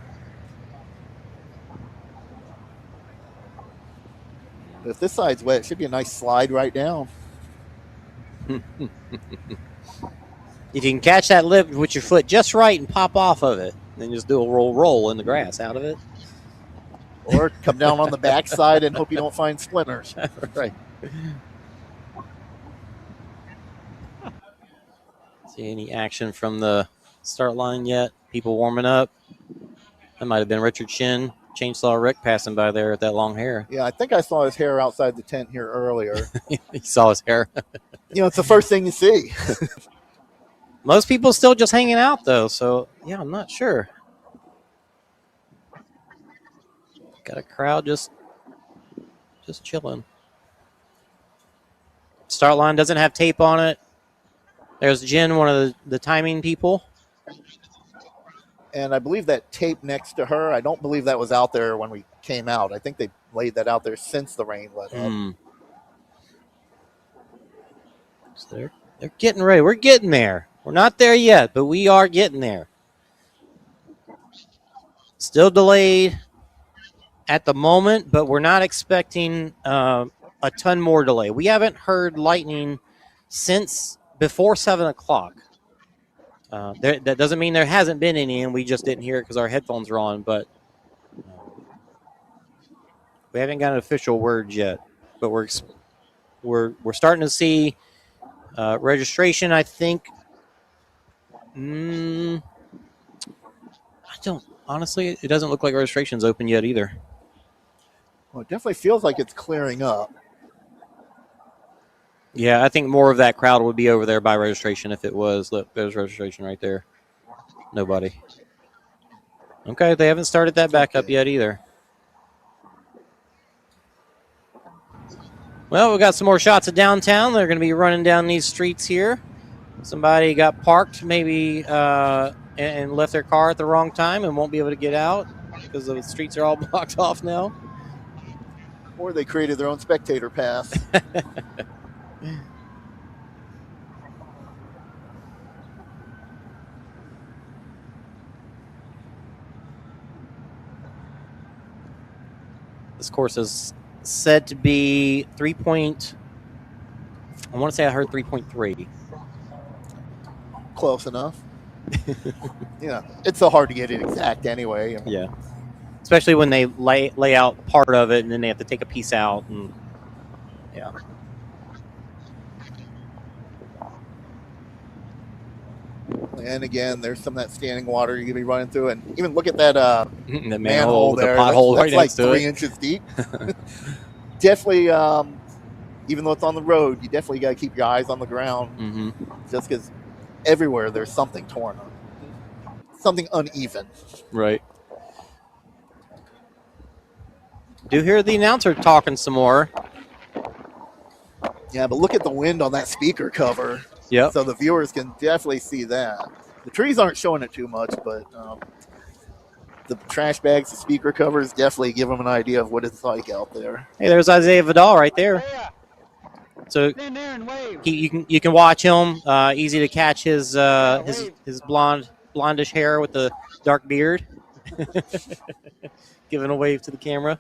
But if this side's wet, it should be a nice slide right down. If you can catch that lip with your foot just right and pop off of it, then just do a roll in the grass out of it. Or come down on the backside and hope you don't find splinters. Right. See any action from the start line yet? People warming up. That might have been Richard Shin, Chainsaw Rick passing by there with that long hair. Yeah, I think I saw his hair outside the tent here earlier. You saw his hair. It's the first thing you see. Most people still just hanging out, though, so, yeah, I'm not sure. Got a crowd just chilling. Start line doesn't have tape on it. There's Jen, one of the timing people. And I believe that tape next to her, I don't believe that was out there when we came out. I think they laid that out there since the rain let up. So they're getting ready. We're getting there. We're not there yet, but we are getting there. Still delayed at the moment, but we're not expecting a ton more delay. We haven't heard lightning since before 7 o'clock. That doesn't mean there hasn't been any, and we just didn't hear it because our headphones are on, but we haven't got an official word yet. But we're starting to see registration, I think. I don't. Honestly, it doesn't look like registration's open yet either. Well, it definitely feels like it's clearing up. Yeah, I think more of that crowd would be over there by registration if it was. Look, there's registration right there. Nobody. Okay, they haven't started that back up yet either. Well, we got some more shots of downtown. They're going to be running down these streets here. Somebody got parked maybe and left their car at the wrong time and won't be able to get out because the streets are all blocked off now. Or they created their own spectator pass. This course is said to be I want to say I heard 3.3. Close enough. Yeah, it's so hard to get it exact anyway. Yeah. Especially when they lay out part of it and then they have to take a piece out. And yeah. And again, there's some of that standing water you're going to be running through. And even look at that the manhole there. The pothole that's right like next to 3 inches deep. Definitely even though it's on the road, you definitely got to keep your eyes on the ground, just because everywhere there's something torn up, something uneven. Right. Do hear the announcer talking some more. Yeah, but look at the wind on that speaker cover. Yep. So the viewers can definitely see that. The trees aren't showing it too much, but the trash bags, the speaker covers definitely give them an idea of what it's like out there. Hey, there's Isaiah Vidal right there. So you can watch him. Easy to catch his blondish hair with the dark beard. Giving a wave to the camera.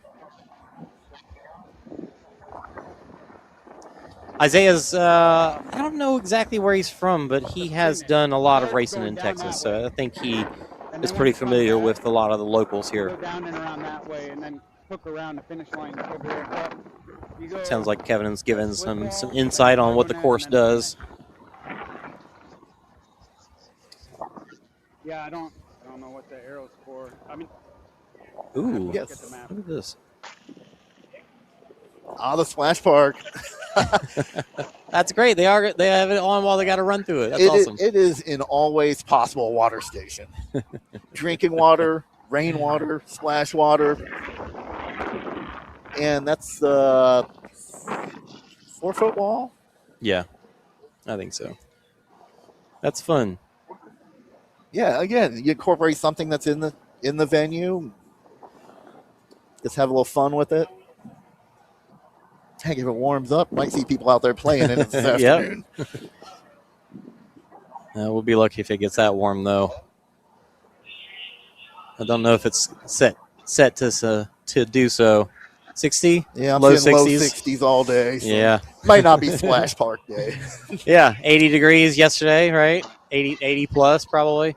Isaiah's, I don't know exactly where he's from, but he has done a lot of racing in Texas, so I think he is pretty familiar with a lot of the locals here. Go down and around that way, and then hook around the finish line over there. Sounds like Kevin's given some insight on what the course does. Yeah, I don't know what the arrow's for. I mean, ooh, look at this. The splash park. That's great. They have it on while they got to run through it. That's awesome. It is in all ways possible water station. Drinking water, rainwater, splash water. And that's the 4-foot wall? Yeah, I think so. That's fun. Yeah, again, you incorporate something that's in the venue. Just have a little fun with it. Heck, if it warms up, might see people out there playing in it this afternoon. We'll be lucky if it gets that warm, though. I don't know if it's set to do so. 60? Yeah, I'm low seeing 60s. Low 60s all day. So yeah. Might not be splash park day. Yeah, 80 degrees yesterday, right? 80 plus probably.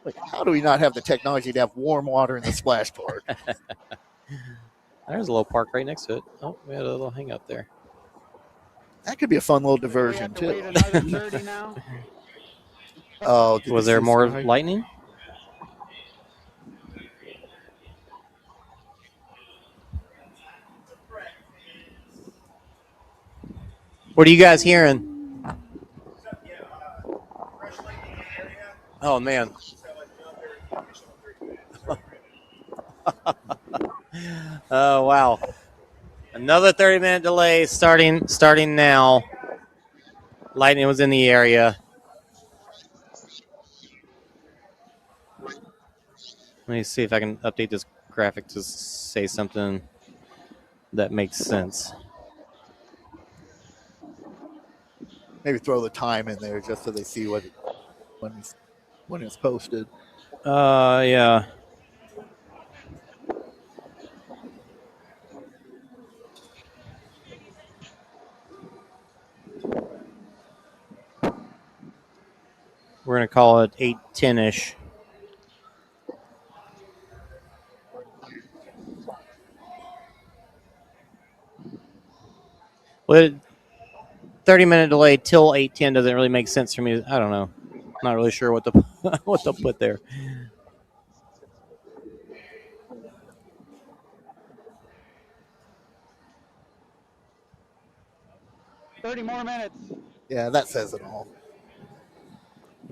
Like, how do we not have the technology to have warm water in the splash park? There's a little park right next to it. Oh, we had a little hang up there. That could be a fun little diversion, too. Wait another 30 now? Oh, was there more lightning? What are you guys hearing? Oh, man. Oh, wow. Another 30-minute delay starting now. Lightning was in the area. Let me see if I can update this graphic to say something that makes sense. Maybe throw the time in there just so they see when it's posted. Yeah. We're going to call it 8:10-ish. Well, 30-minute delay till 8:10 doesn't really make sense for me. I don't know. Not really sure what to put there. $30 more minutes. Yeah, that says it all.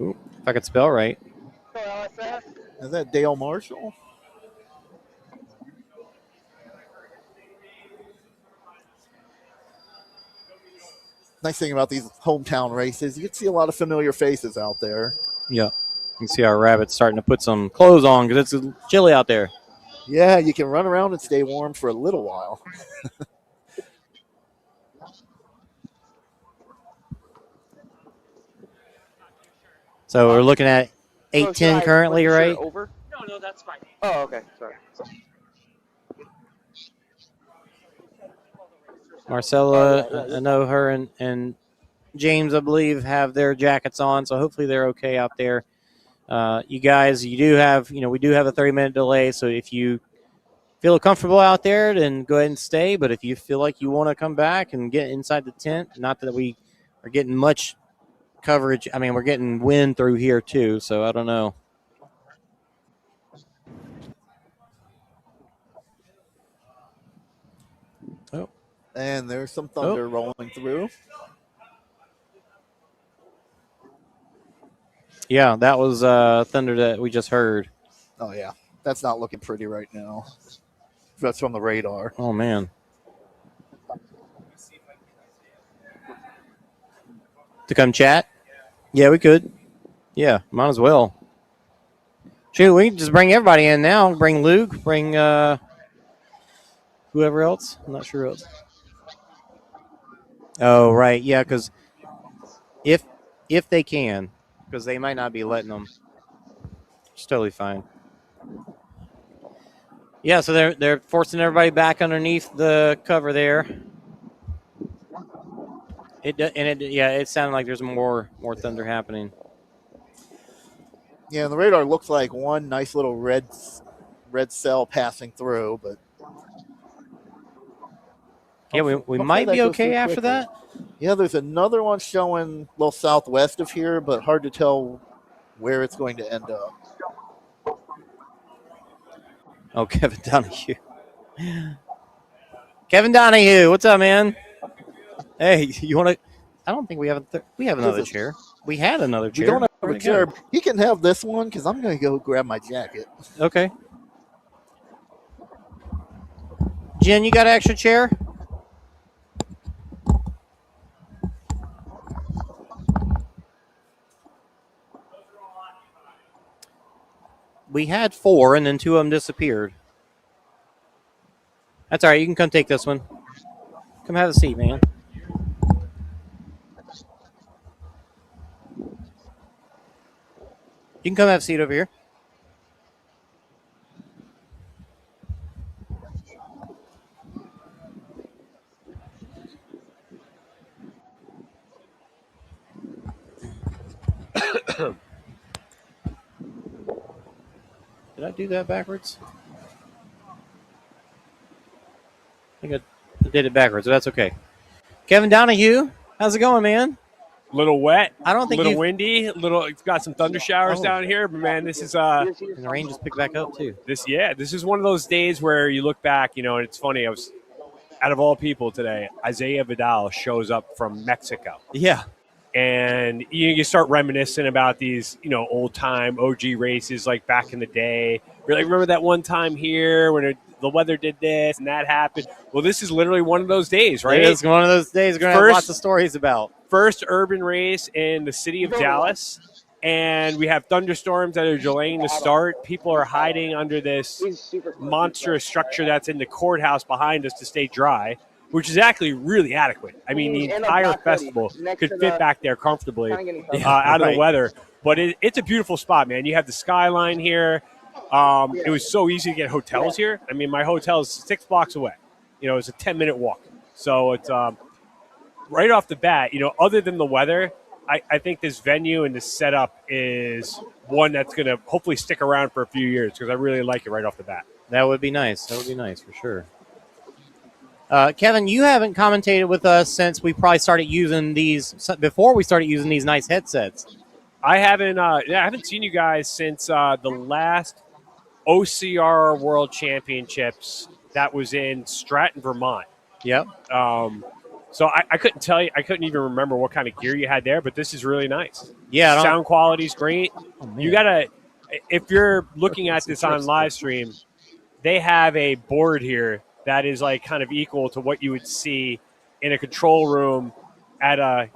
Ooh, if I could spell right. So LSS. Is that Dale Marshall? Nice thing about these hometown races, you can see a lot of familiar faces out there. Yeah. You can see our rabbit's starting to put some clothes on because it's chilly out there. Yeah, you can run around and stay warm for a little while. So we're looking at 8:10 currently, right? Over? No, that's fine. Oh, okay. Sorry. Marcella, I know her and James, I believe, have their jackets on, so hopefully they're okay out there. You guys, we do have a 30-minute delay, so if you feel comfortable out there, then go ahead and stay. But if you feel like you want to come back and get inside the tent, not that we are getting much coverage. I mean, we're getting wind through here too, so I don't know. Oh, And there's some thunder rolling through. Yeah, that was thunder that we just heard. Oh, yeah. That's not looking pretty right now. That's from the radar. Oh, man. To come chat? Yeah, we could. Yeah, might as well. Shoot, we can just bring everybody in now. Bring Luke, bring whoever else. I'm not sure who else. Oh, right. Yeah, because if they can, because they might not be letting them. It's totally fine. Yeah, so they're forcing everybody back underneath the cover there. It sounded like there's more thunder happening. Yeah, the radar looks like one nice little red cell passing through, but yeah, we might be okay after that. Yeah, there's another one showing a little southwest of here, but hard to tell where it's going to end up. Oh, Kevin Donoghue. Kevin Donoghue, what's up, man? Hey, you want to? I don't think we have we have another chair. We had another chair. We don't have a chair. He can have this one because I'm going to go grab my jacket. Okay. Jen, you got an extra chair? We had 4, and then 2 of them disappeared. That's all right. You can come take this one. Come have a seat, man. You can come have a seat over here. Did I do that backwards? I think I did it backwards, but that's okay. Kevin Donoghue, how's it going, man? Little wet. I don't think little windy. It's got some thunder showers down here, but man, this is and the rain just picked back up too. This is one of those days where you look back, and it's funny. I was out of all people today, Isaiah Vidal shows up from Mexico. Yeah. And you start reminiscing about these, old time OG races like back in the day. You're like, remember that one time here when the weather did this and that happened? Well, this is literally one of those days, right? It is one of those days we're going to have lots of stories about. First urban race in the city of Dallas. And we have thunderstorms that are delaying the start. People are hiding under this monstrous structure that's in the courthouse behind us to stay dry, which is actually really adequate. I mean, the entire festival could fit back there comfortably out of the weather. But it's a beautiful spot, man. You have the skyline here. It was so easy to get hotels here. I mean, my hotel is 6 blocks away. It's a 10-minute walk. So it's right off the bat, other than the weather, I think this venue and this setup is one that's going to hopefully stick around for a few years because I really like it right off the bat. That would be nice. That would be nice for sure. Kevin, you haven't commentated with us since we probably started using these, before we started using these nice headsets. I haven't seen you guys since the last OCR World Championships that was in Stratton, Vermont. Yep. So I couldn't tell you. I couldn't even remember what kind of gear you had there, but this is really nice. Yeah. Sound quality's great. You gotta, if you're looking at this on live stream, they have a board here that is like kind of equal to what you would see in a control room at a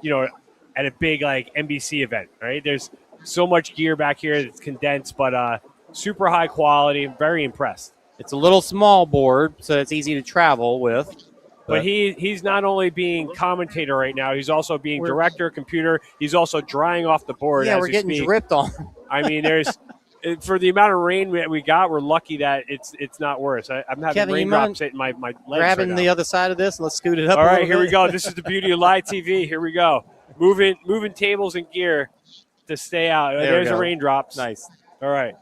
big like NBC event, right? There's so much gear back here that's condensed, but super high quality. I'm very impressed. It's a little small board, so it's easy to travel with. But he's not only being commentator right now, he's also being director, computer. He's also drying off the board. Yeah, as we're we getting speak. dripped on. I mean, for the amount of rain we got, we're lucky that it's not worse. I'm having Kevin, raindrops hitting my legs. Grabbing right the now. other side of this. Let's scoot it up. All right, a here bit. we go. This is the beauty of live TV. Here we go. Moving tables and gear to stay out. There's the raindrops. Nice. All right.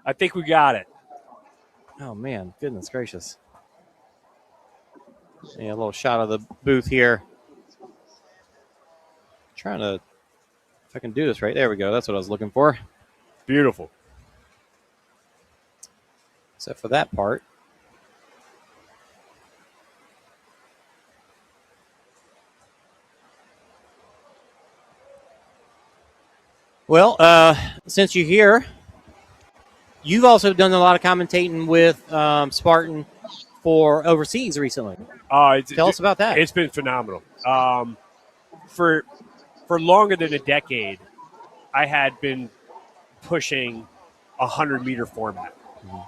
I think we got it. Oh man, goodness gracious. Yeah, a little shot of the booth here. Trying to, if I can do this right. There we go. That's what I was looking for. Beautiful. Except for that part. Well, since you're here, you've also done a lot of commentating with Spartan for overseas recently. Tell us about that. It's been phenomenal. For longer than a decade, I had been pushing a 100-meter format,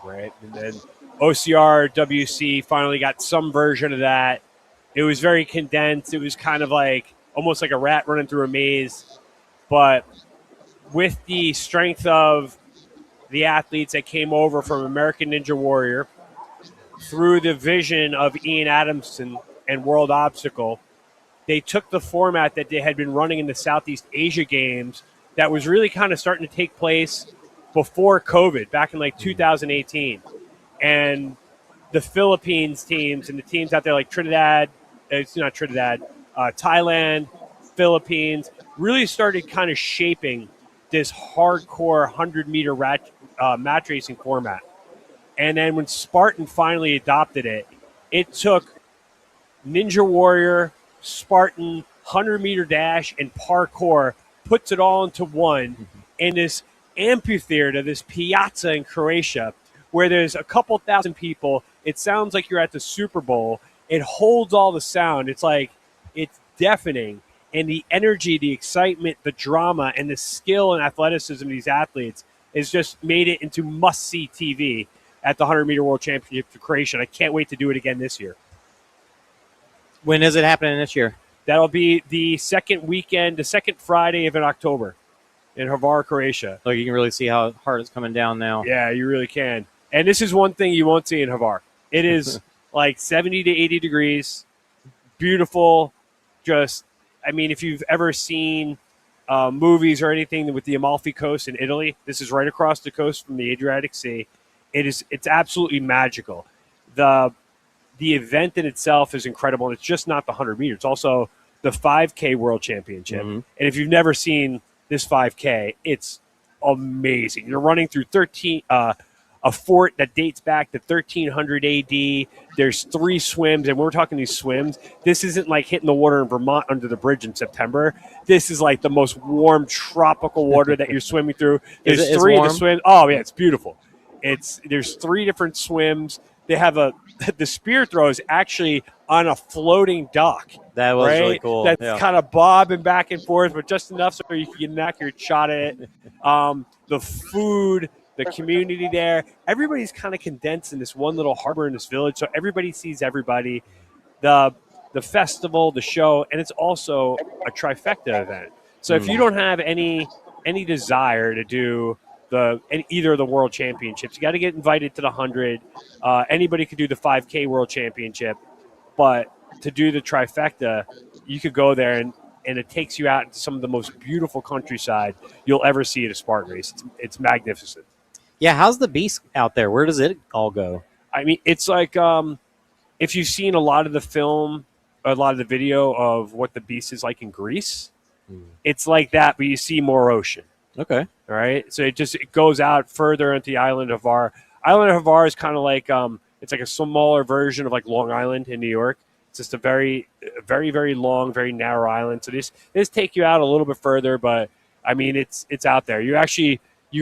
right? And then OCR, WC finally got some version of that. It was very condensed. It was kind of like almost like a rat running through a maze. But with the strength of the athletes that came over from American Ninja Warrior, through the vision of Ian Adamson and World Obstacle, they took the format that they had been running in the Southeast Asia Games that was really kind of starting to take place before COVID, back in like 2018. And the Philippines teams and the teams out there like Thailand, Philippines, really started kind of shaping this hardcore 100-meter match racing format. And then when Spartan finally adopted it, it took Ninja Warrior, Spartan, 100-meter dash, and parkour, puts it all into one in this amphitheater, this piazza in Croatia, where there's a couple thousand people. It sounds like you're at the Super Bowl. It holds all the sound. It's deafening. And the energy, the excitement, the drama, and the skill and athleticism of these athletes has just made it into must-see TV at the 100-meter World Championship for Croatia. I can't wait to do it again this year. When is it happening this year? That'll be the second Friday of October in Hvar, Croatia. So you can really see how hard it's coming down now. Yeah, you really can. And this is one thing you won't see in Hvar. It is like 70 to 80 degrees, beautiful. If you've ever seen movies or anything with the Amalfi Coast in Italy, this is right across the coast from the Adriatic Sea. It's absolutely magical. The event in itself is incredible, and it's just not the 100 meters. It's also the 5K World Championship. Mm-hmm. And if you've never seen this 5K, it's amazing. You're running through a fort that dates back to 1300 AD. There's 3 swims, and when we're talking these swims, this isn't like hitting the water in Vermont under the bridge in September. This is like the most warm tropical water that you're swimming through. There's 3 to swim. Oh, yeah, it's beautiful. There's 3 different swims. They have the spear throw is actually on a floating dock. That was really cool. That's kind of bobbing back and forth, but just enough so you can get an accurate shot at it. The food, the community there, everybody's kind of condensed in this one little harbor in this village, so everybody sees everybody. The festival, the show, and it's also a trifecta event. So if you don't have any desire to do either of the World Championships, you got to get invited to the 100. Anybody could do the 5K World Championship, but to do the trifecta, you could go there and it takes you out into some of the most beautiful countryside you'll ever see at a Spartan race. It's magnificent. Yeah, how's the beast out there? Where does it all go? I mean, it's like if you've seen a lot of the film, a lot of the video of what the beast is like in Greece, it's like that, but you see more ocean. Okay. All right. So it goes out further into the island of Hvar. Island of Hvar is kind of like it's like a smaller version of like Long Island in New York. It's just a very, very, very long, very narrow island. So this take you out a little bit further, but I mean it's out there. You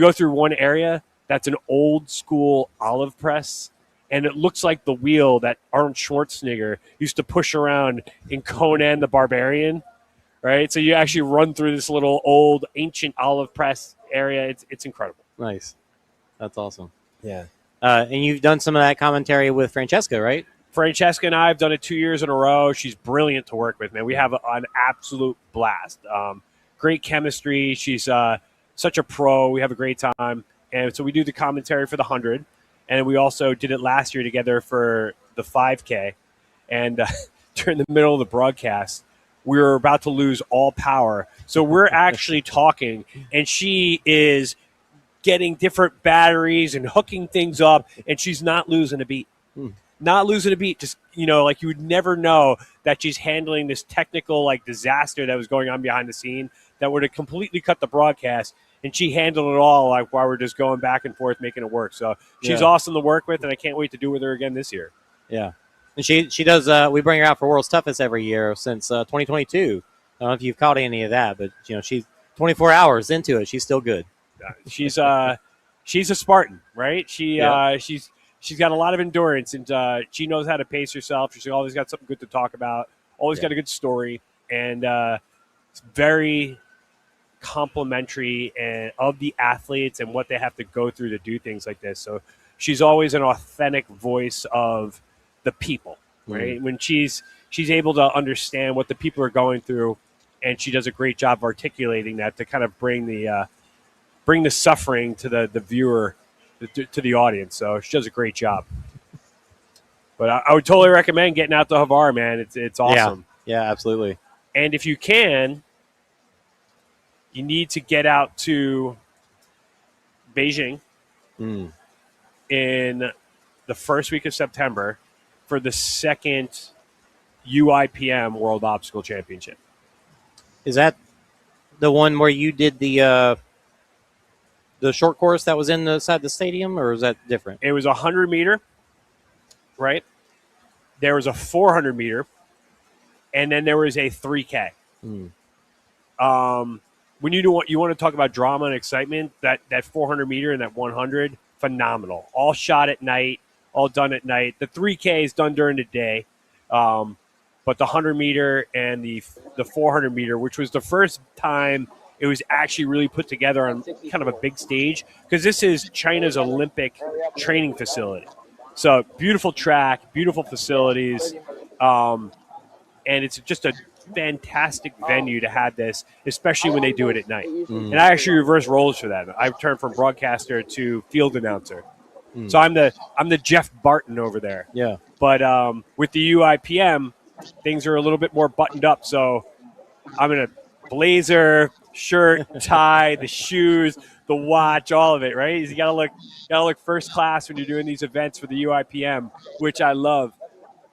go through one area that's an old school olive press, and it looks like the wheel that Arnold Schwarzenegger used to push around in Conan the Barbarian. Right, so you actually run through this little old ancient olive press area. It's incredible. Nice, that's awesome. Yeah, and you've done some of that commentary with Francesca, right? Francesca and I have done it 2 years in a row. She's brilliant to work with, man. We have an absolute blast. Great chemistry. She's such a pro. We have a great time, and so we do the commentary for the 100, and we also did it last year together for the 5K. And during the middle of the broadcast, we were about to lose all power. So we're actually talking, and she is getting different batteries and hooking things up, and she's not losing a beat. Not losing a beat. Just, like you would never know that she's handling this technical like disaster that was going on behind the scene that would have completely cut the broadcast. And she handled it all like while we're just going back and forth making it work. So she's awesome to work with, and I can't wait to do with her again this year. Yeah. And she does. We bring her out for World's Toughest every year since 2022. I don't know if you've caught any of that, but she's 24 hours into it, she's still good. She's a Spartan, right? She's got a lot of endurance, and she knows how to pace herself. She's always got something good to talk about. Always got a good story, and it's very complimentary and of the athletes and what they have to go through to do things like this. So she's always an authentic voice of the people, right? When she's able to understand what the people are going through, and she does a great job of articulating that to kind of bring the suffering to the viewer, to the audience. So she does a great job. But I would totally recommend getting out to Havar, man. It's awesome. Yeah, absolutely. And if you can, you need to get out to Beijing in the first week of September for the second UIPM World Obstacle Championship. Is that the one where you did the short course that was inside the stadium, or is that different? It was a 100-meter, right? There was a 400-meter, and then there was a 3K. When you want to talk about drama and excitement, that 400-meter and that 100, phenomenal. All shot at night, all done at night. The 3K is done during the day, but the 100-meter and the 400-meter, which was the first time it was actually really put together on kind of a big stage, because this is China's Olympic training facility. So beautiful track, beautiful facilities, and it's just a fantastic venue to have this, especially when they do it at night. And I actually reverse roles for that. I turned from broadcaster to field announcer. So I'm the Jeff Barton over there. Yeah. But with the UIPM, things are a little bit more buttoned up. So I'm in a blazer, shirt, tie, the shoes, the watch, all of it, right? You gotta look first class when you're doing these events for the UIPM, which I love.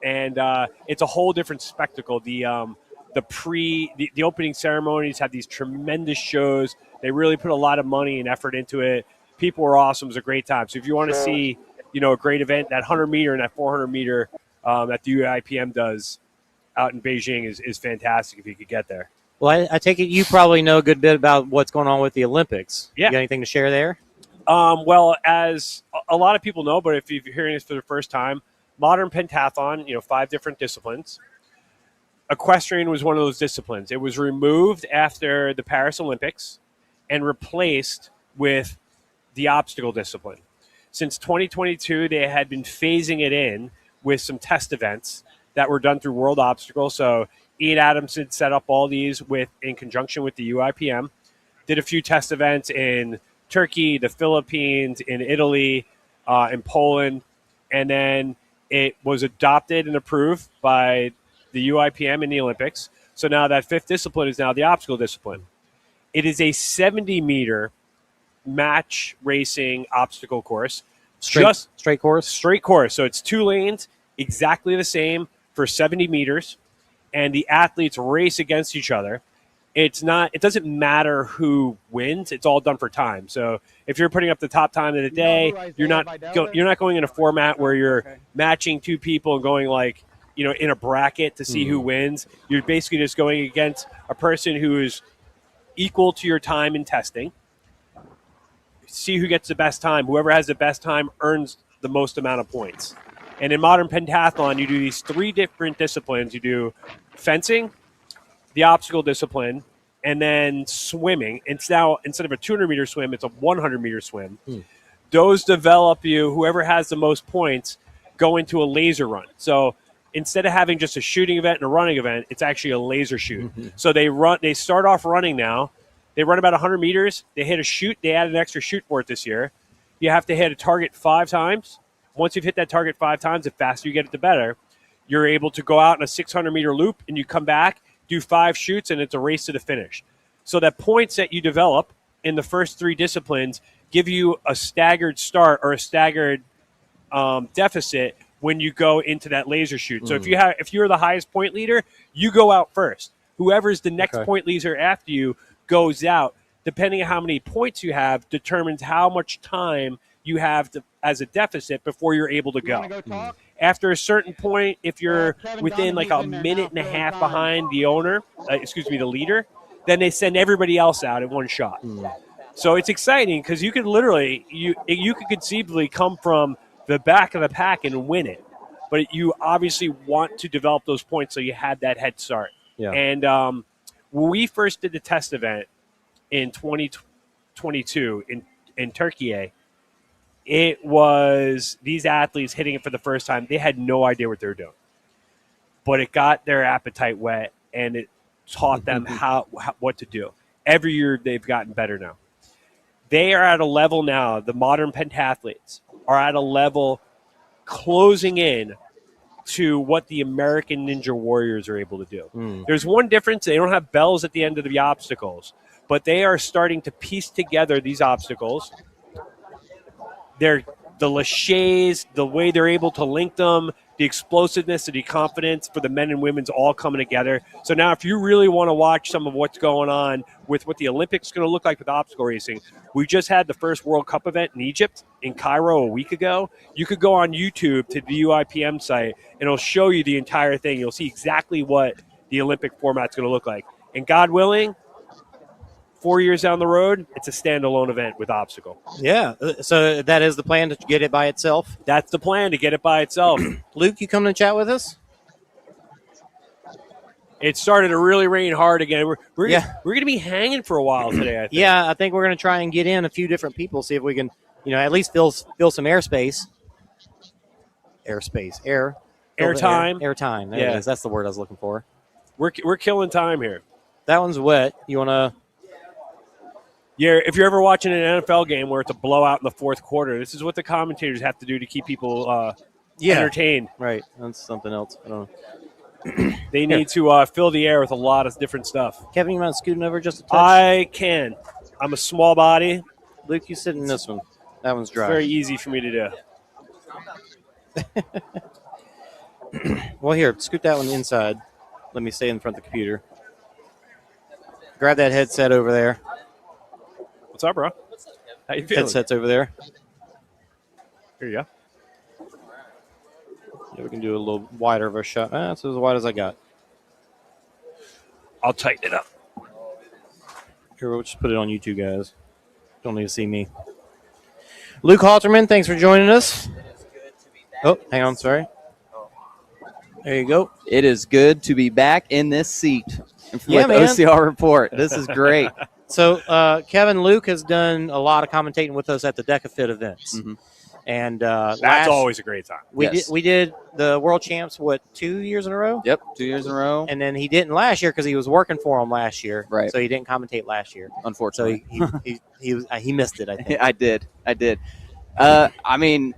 And it's a whole different spectacle. The opening ceremonies have these tremendous shows. They really put a lot of money and effort into it. People were awesome. It was a great time. So if you want to see, a great event, that 100-meter and that 400-meter that the UIPM does out in Beijing is fantastic if you could get there. Well, I take it you probably know a good bit about what's going on with the Olympics. Yeah. You got anything to share there? Well, as a lot of people know, but if you're hearing this for the first time, modern pentathlon, 5 different disciplines. Equestrian was one of those disciplines. It was removed after the Paris Olympics and replaced with the obstacle discipline. Since 2022, they had been phasing it in with some test events that were done through World Obstacle. So Ian Adamson set up all these in conjunction with the UIPM, did a few test events in Turkey, the Philippines, in Italy, in Poland, and then it was adopted and approved by the UIPM in the Olympics. So now that 5th discipline is now the obstacle discipline. It is a 70-meter match racing obstacle course. Straight course? Straight course. So it's 2 lanes, exactly the same for 70 meters, and the athletes race against each other. It doesn't matter who wins. It's all done for time. So if you're putting up the top time of the day, you're not going in a format where you're matching 2 people and going in a bracket to see who wins. You're basically just going against a person who is equal to your time in testing. See who gets the best time. Whoever has the best time earns the most amount of points. And in modern pentathlon, you do these 3 different disciplines. You do fencing, the obstacle discipline, and then swimming. It's now, instead of a 200-meter swim, it's a 100-meter swim. Those develop whoever has the most points go into a laser run. So instead of having just a shooting event and a running event, it's actually a laser shoot. So they start off running now. They run about 100 meters. They hit a shoot. They added an extra shoot for it this year. You have to hit a target 5 times. Once you've hit that target 5 times, the faster you get it, the better. You're able to go out in a 600-meter loop, and you come back, do 5 shoots, and it's a race to the finish. So that points that you develop in the first 3 disciplines give you a staggered start or a staggered deficit when you go into that laser shoot. So if you're the highest point leader, you go out first. Whoever's the next point leader after you goes out. Depending on how many points you have determines how much time you have as a deficit before you're able to go. After a certain point, if you're within a minute and a half behind the leader, then they send everybody else out in one shot. So it's exciting because you could literally you could conceivably come from the back of the pack and win it, but you obviously want to develop those points so you have that head start. Yeah. And when we first did the test event in 2022 in Turkey, it was these athletes hitting it for the first time. They had no idea what they were doing, but it got their appetite wet and it taught them what to do. Every year they've gotten better now. They are at a level now, the modern pentathletes are at a level closing in to what the American Ninja Warriors are able to do. There's one difference. They don't have bells at the end of the obstacles, but they are starting to piece together these obstacles. The laches, the way they're able to link them, the explosiveness and the confidence for the men and women's all coming together. So now if you really want to watch some of what's going on with what the Olympics is going to look like with obstacle racing, we just had the first World Cup event in Egypt, in Cairo a week ago. You could go on YouTube to the UIPM site, and it'll show you the entire thing. You'll see exactly what the Olympic format's going to look like. And God willing, 4 years down the road, it's a standalone event with obstacle. Yeah. So that is the plan, to get it by itself? That's the plan, to get it by itself. Luke, you coming to chat with us? It started to really rain hard again. We're going to be hanging for a while today, I think. Yeah, I think we're going to try and get in a few different people, see if we can, at least fill some airspace. Airtime. Airtime. There it is. That's the word I was looking for. We're killing time here. That one's wet. You want to... Yeah, if you're ever watching an NFL game where it's a blowout in the fourth quarter, this is what the commentators have to do to keep people entertained. Right. That's something else. I don't know. They need to fill the air with a lot of different stuff. Kevin, you mind scooting over just a touch? I can. I'm a small body. Luke, you sit in this one. That one's dry. It's very easy for me to do. Well, here, scoot that one inside. Let me stay in front of the computer. Grab that headset over there. What's up, bro? How you feeling? Headset's over there. Here you go. Yeah, we can do a little wider of a shot. That's as wide as I got. I'll tighten it up. Here, we'll just put it on you two guys. Don't need to see me. Luke Halterman, thanks for joining us. Oh, hang on, sorry. There you go. It is good to be back in this seat with man. OCR Report. This is great. So, Kevin, Luke has done a lot of commentating with us at the DecaFit events. Mm-hmm. And that's always a great time. We did the World Champs, 2 years in a row? Yep, 2 years in a row. And then he didn't last year because he was working for him last year. Right. So he didn't commentate last year. Unfortunately. So he missed it, I think. I did. I mean,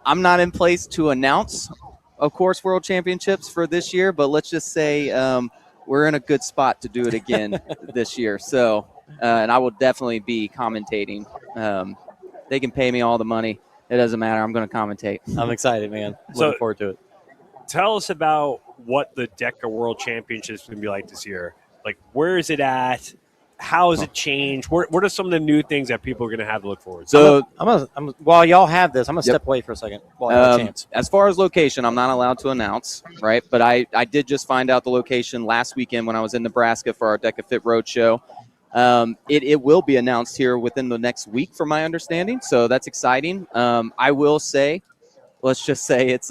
I'm not in place to announce, of course, World Championships for this year, but let's just say we're in a good spot to do it again this year. So, and I will definitely be commentating. They can pay me all the money. It doesn't matter. I'm going to commentate. I'm excited, man. Looking forward to it. Tell us about what the DECA World Championships is going to be like this year. Like, where is it at? How has it changed? What are some of the new things that people are going to have to look forward to? So, while y'all have this, I'm going to step away for a second while I have a chance. As far as location, I'm not allowed to announce, right? But I did just find out the location last weekend when I was in Nebraska for our DecaFit Roadshow. It will be announced here within the next week, from my understanding. So that's exciting. I will say, let's just say it's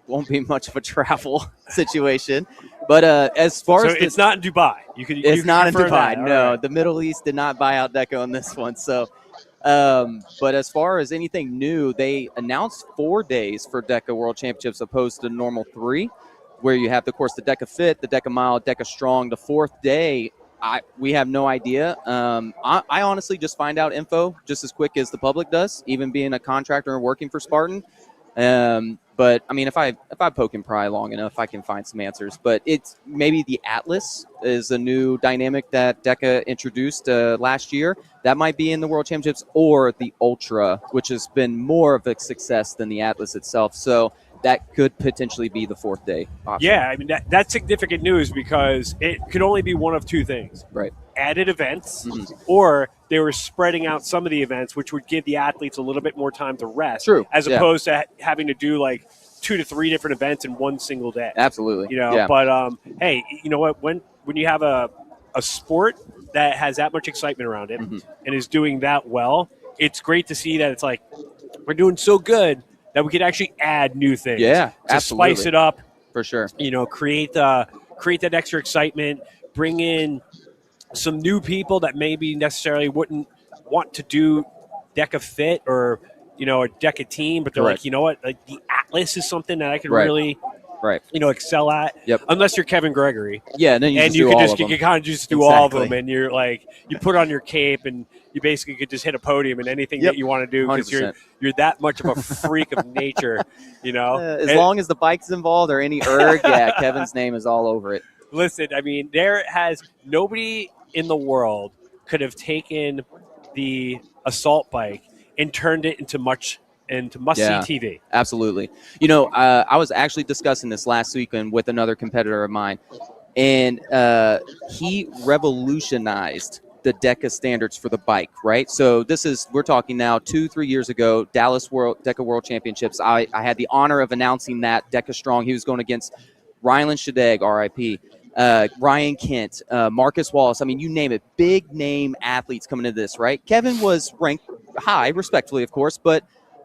won't be much of a travel situation. But as far as it's not in Dubai. It's not in Dubai. That. No, right. The Middle East did not buy out DECA on this one. So, but as far as anything new, they announced 4 days for DECA World Championships opposed to normal 3, where you have, of course, the DECA Fit, the DECA Mile, DECA Strong. The 4th day, we have no idea. I honestly just find out info just as quick as the public does, even being a contractor and working for Spartan. But I mean, if I poke and pry long enough, I can find some answers. But it's maybe the Atlas is a new dynamic that DECA introduced last year. That might be in the World Championships, or the Ultra, which has been more of a success than the Atlas itself. So that could potentially be the 4th day option. Yeah, I mean, that's significant news because it could only be one of 2 things. Right. Added events, or they were spreading out some of the events, which would give the athletes a little bit more time to rest. True. As opposed to having to do like 2 to 3 different events in one single day. Absolutely. But hey, you know what? When you have a a sport that has that much excitement around it and is doing that well, it's great to see that it's like we're doing so good that we could actually add new things. Yeah, to absolutely. spice it up. For sure. Create that extra excitement, bring in some new people that maybe necessarily wouldn't want to do DECA Fit or, a DECA team, but they're Correct. like, you know what, like the Atlas is something that I could Right. really, Right. excel at. Yep. Unless you're Kevin Gregory. Yeah, then you and just you do could all just of them. you kind of just do all of Exactly. them, and you're like you put on your cape and you basically could just hit a podium and anything that you want to do because 100%. you're that much of a freak of nature, As long as the bike's involved or any erg, yeah, Kevin's name is all over it. Listen, I mean, nobody in the world could have taken the assault bike and turned it into must-see TV. Absolutely. I was actually discussing this last weekend with another competitor of mine, and he revolutionized the DECA standards for the bike, right? So we're talking now 2-3 years ago, Dallas DECA World Championships. I had the honor of announcing that DECA Strong. He was going against Rylan Shadegg, RIP, Ryan Kent, Marcus Wallace. I mean, you name it, big name athletes coming into this, right? Kevin was ranked high, respectfully, of course, but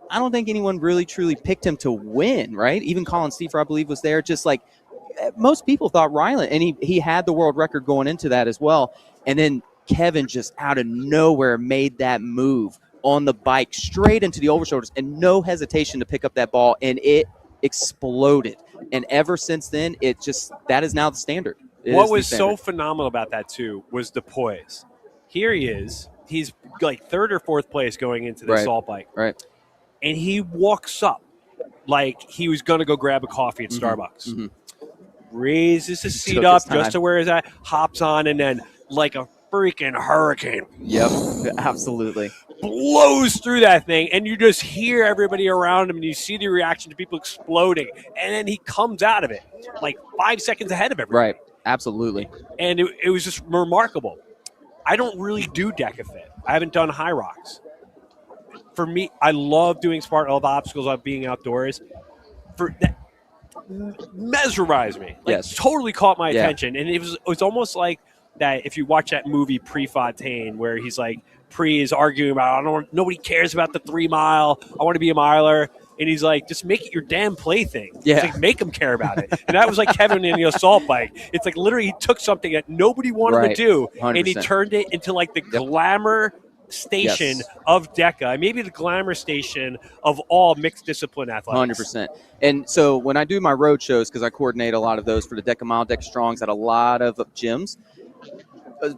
I don't think anyone really truly picked him to win, right? Even Colin Steefer, I believe, was there. Just like most people thought Rylan, and he had the world record going into that as well. And then Kevin just out of nowhere made that move on the bike straight into the overshoulders and no hesitation to pick up that ball, and it exploded. And ever since then, that is now the standard. What was so phenomenal about that too was the poise. Here he is. He's like third or fourth place going into the assault bike. Right. And he walks up like he was going to go grab a coffee at Starbucks. Raises his seat up just to where he's at, hops on, and then like a freaking hurricane. Yep, absolutely. Blows through that thing, and you just hear everybody around him, and you see the reaction to people exploding, and then he comes out of it like 5 seconds ahead of everybody. Right, absolutely. And it was just remarkable. I don't really do DECA Fit. I haven't done high rocks. For me, I love doing Spartan. I love obstacles. I love being outdoors. For that, mesmerized me. Totally caught my attention, and it was almost like that. If you watch that movie Prefontaine, where he's like Pre is arguing about nobody cares about the 3 mile. I want to be a miler, and he's like, just make it your damn plaything. Yeah, it's like make them care about it. And that was like Kevin in the assault bike. It's like literally he took something that nobody wanted to do, 100%. and he turned it into like the glamour station of DECA, maybe the glamour station of all mixed discipline athletics. 100%. And so when I do my road shows, because I coordinate a lot of those for the DECA Mile, DECA Strongs at a lot of gyms,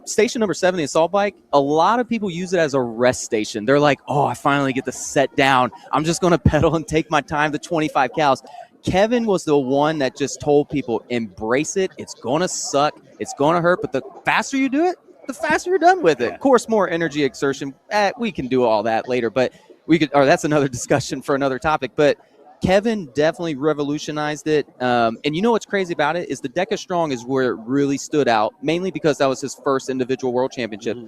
station number 7, the assault bike, a lot of people use it as a rest station. They're like, oh, I finally get to set down. I'm just going to pedal and take my time, the 25 cows. Kevin was the one that just told people, embrace it. It's going to suck. It's going to hurt. But the faster you do it, the faster you're done with it. Of course, more energy exertion. We can do all that later, but that's another discussion for another topic. But Kevin definitely revolutionized it. And you know what's crazy about it is the DECA Strong is where it really stood out, mainly because that was his first individual world championship.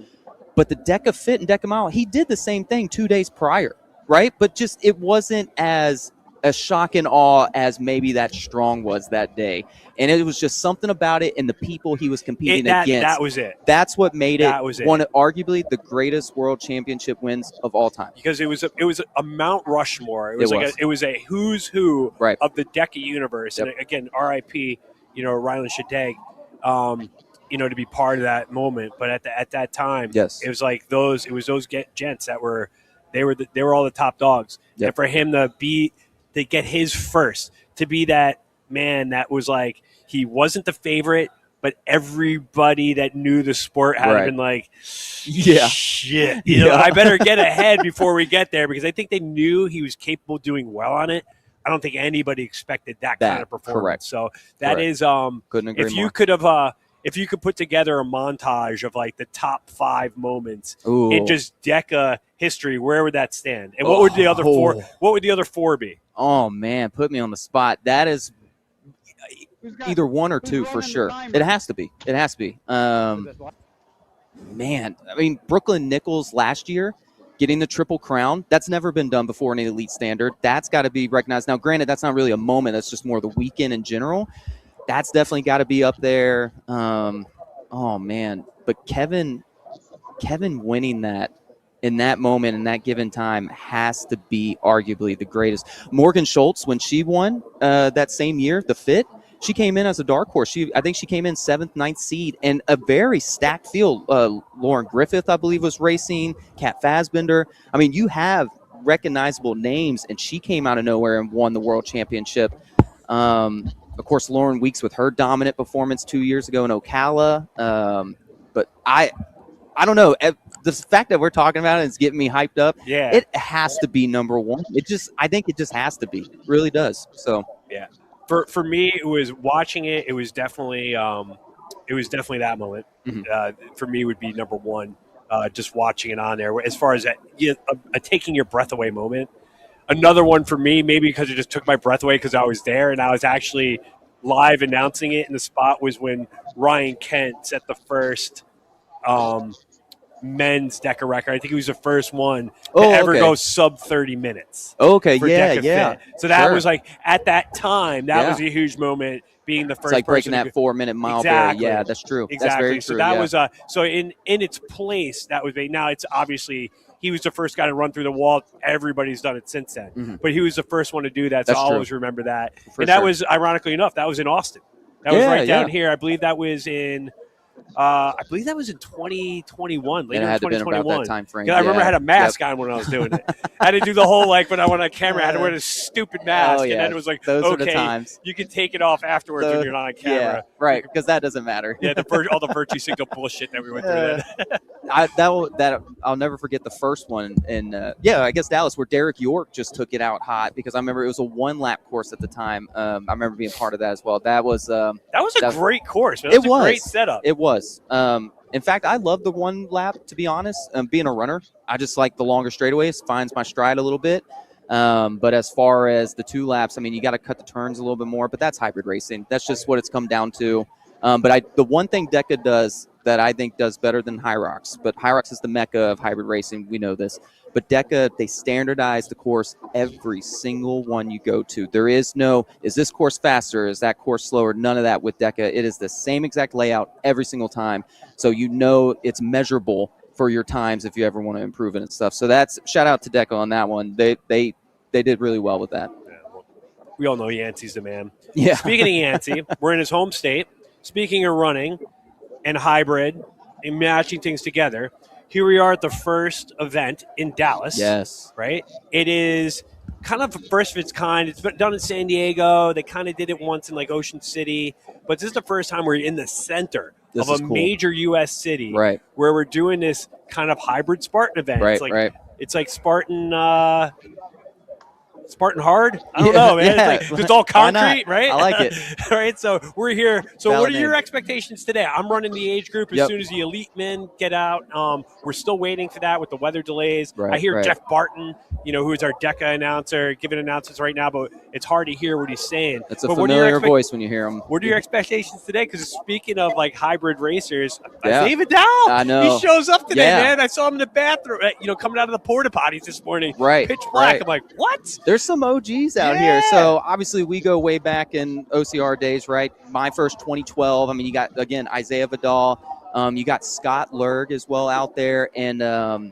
But the DECA Fit and DECA Mile, he did the same thing 2 days prior, right? But just it wasn't as a shock and awe as maybe that Strong was that day. And it was just something about it and the people he was competing against. That was it. That's what made it one of arguably the greatest world championship wins of all time. Because it was a Mount Rushmore. It was a who's who of the DECA universe. Yep. And again, RIP, Rylan Shadegg, to be part of that moment. But at that time, it was like those gents that were all the top dogs. Yep. And for him to get his first, to be that man that was like, he wasn't the favorite, but everybody that knew the sport had been like, shit, I better get ahead before we get there, because I think they knew he was capable of doing well on it. I don't think anybody expected that kind of performance. Correct. So that is, couldn't agree more. If you could put together a montage of like the top 5 moments in just DECA history, where would that stand? And what would the other 4? What would the other 4 be? Oh man, put me on the spot. That is either 1 or 2 for sure. It has to be. Man, I mean, Brooklyn Nichols last year getting the Triple Crown, that's never been done before in an elite standard. That's got to be recognized. Now, granted, that's not really a moment. That's just more the weekend in general. That's definitely got to be up there. Oh, man. but Kevin winning that in that moment, in that given time, has to be arguably the greatest. Morgan Schultz, when she won that same year, the FIT, she came in as a dark horse. I think she came in 7th, 9th seed, and a very stacked field. Lauren Griffith, I believe, was racing. Kat Fassbender. I mean, you have recognizable names, and she came out of nowhere and won the world championship. Of course, Lauren Weeks with her dominant performance 2 years ago in Ocala. But I don't know. The fact that we're talking about it is getting me hyped up. Yeah, it has to be number one. I think it just has to be. It really does. So yeah, for me, it was watching it. It was definitely that moment. Mm-hmm. For me, would be number one. Just watching it on there. As far as a taking your breath away moment. Another one for me, maybe because it just took my breath away because I was there and I was actually live announcing it in the spot, was when Ryan Kent set the first men's DECA record. I think he was the first one to ever go sub 30 minutes. Okay, for yeah. Fit. So that was like, at that time, that was a huge moment, being the first. It's like breaking that 4-minute mile barrier. Yeah, that's true. Exactly. That's very true. So that was so in its place, that was big. Now it's obviously he was the first guy to run through the wall. Everybody's done it since then. Mm-hmm. But he was the first one to do that, so I'll always remember that. And that was, ironically enough, that was in Austin. That was right down here. I believe that was in 2021, later in 2021. About that time frame. I remember I had a mask on when I was doing it. I had to do the whole, like, when I went on camera, I had to wear this stupid mask. And then it was like, those were the times. You can take it off afterwards when you're not on camera. Yeah, right, because that doesn't matter. Yeah, all the virtue signal bullshit that we went through that I'll never forget the first one. And I guess Dallas, where Derek York just took it out hot, because I remember it was a 1-lap course at the time. I remember being part of that as well. That was a great course. It was a great setup. It was. In fact, I love the 1 lap, to be honest. Being a runner, I just like the longer straightaways. Finds my stride a little bit. But as far as the 2 laps, I mean, you got to cut the turns a little bit more, but that's hybrid racing. That's just what it's come down to. But the one thing DECA does that I think does better than Hyrox, but Hyrox is the mecca of hybrid racing. We know this. But DECA, they standardize the course every single one you go to. There is no, is this course faster? Is that course slower? None of that with DECA. It is the same exact layout every single time. So you know it's measurable for your times if you ever want to improve it and stuff. So that's, shout out to DECA on that one. They did really well with that. Yeah, well, we all know Yancey's the man. Yeah. Speaking of Yancey, we're in his home state. Speaking of running and hybrid and matching things together, here we are at the first event in Dallas. Yes. Right? It is kind of the first of its kind. It's been done in San Diego. They kind of did it once in like Ocean City. But this is the first time we're in the center of a major U.S. city, right, where we're doing this kind of hybrid Spartan event. Right, it's like Spartan hard? I don't know, man. Yeah. It's like, it's all concrete, right? I like it. Right, so we're here. So Valid what are name. your expectations today? I'm running the age group as soon as the elite men get out. We're still waiting for that with the weather delays. I hear Jeff Barton, who is our DECA announcer, giving announcements right now, but it's hard to hear what he's saying. It's a familiar voice when you hear him. What are your expectations today? Because speaking of like hybrid racers, David Dow, I know. He shows up today, man. I saw him in the bathroom, coming out of the porta potties this morning. Right. Pitch black. I'm like, what? There's some OGs out here. So obviously we go way back in OCR days, right? My first 2012. I mean, you got, again, Isaiah Vidal. You got Scott Lerg as well out there. And, Matt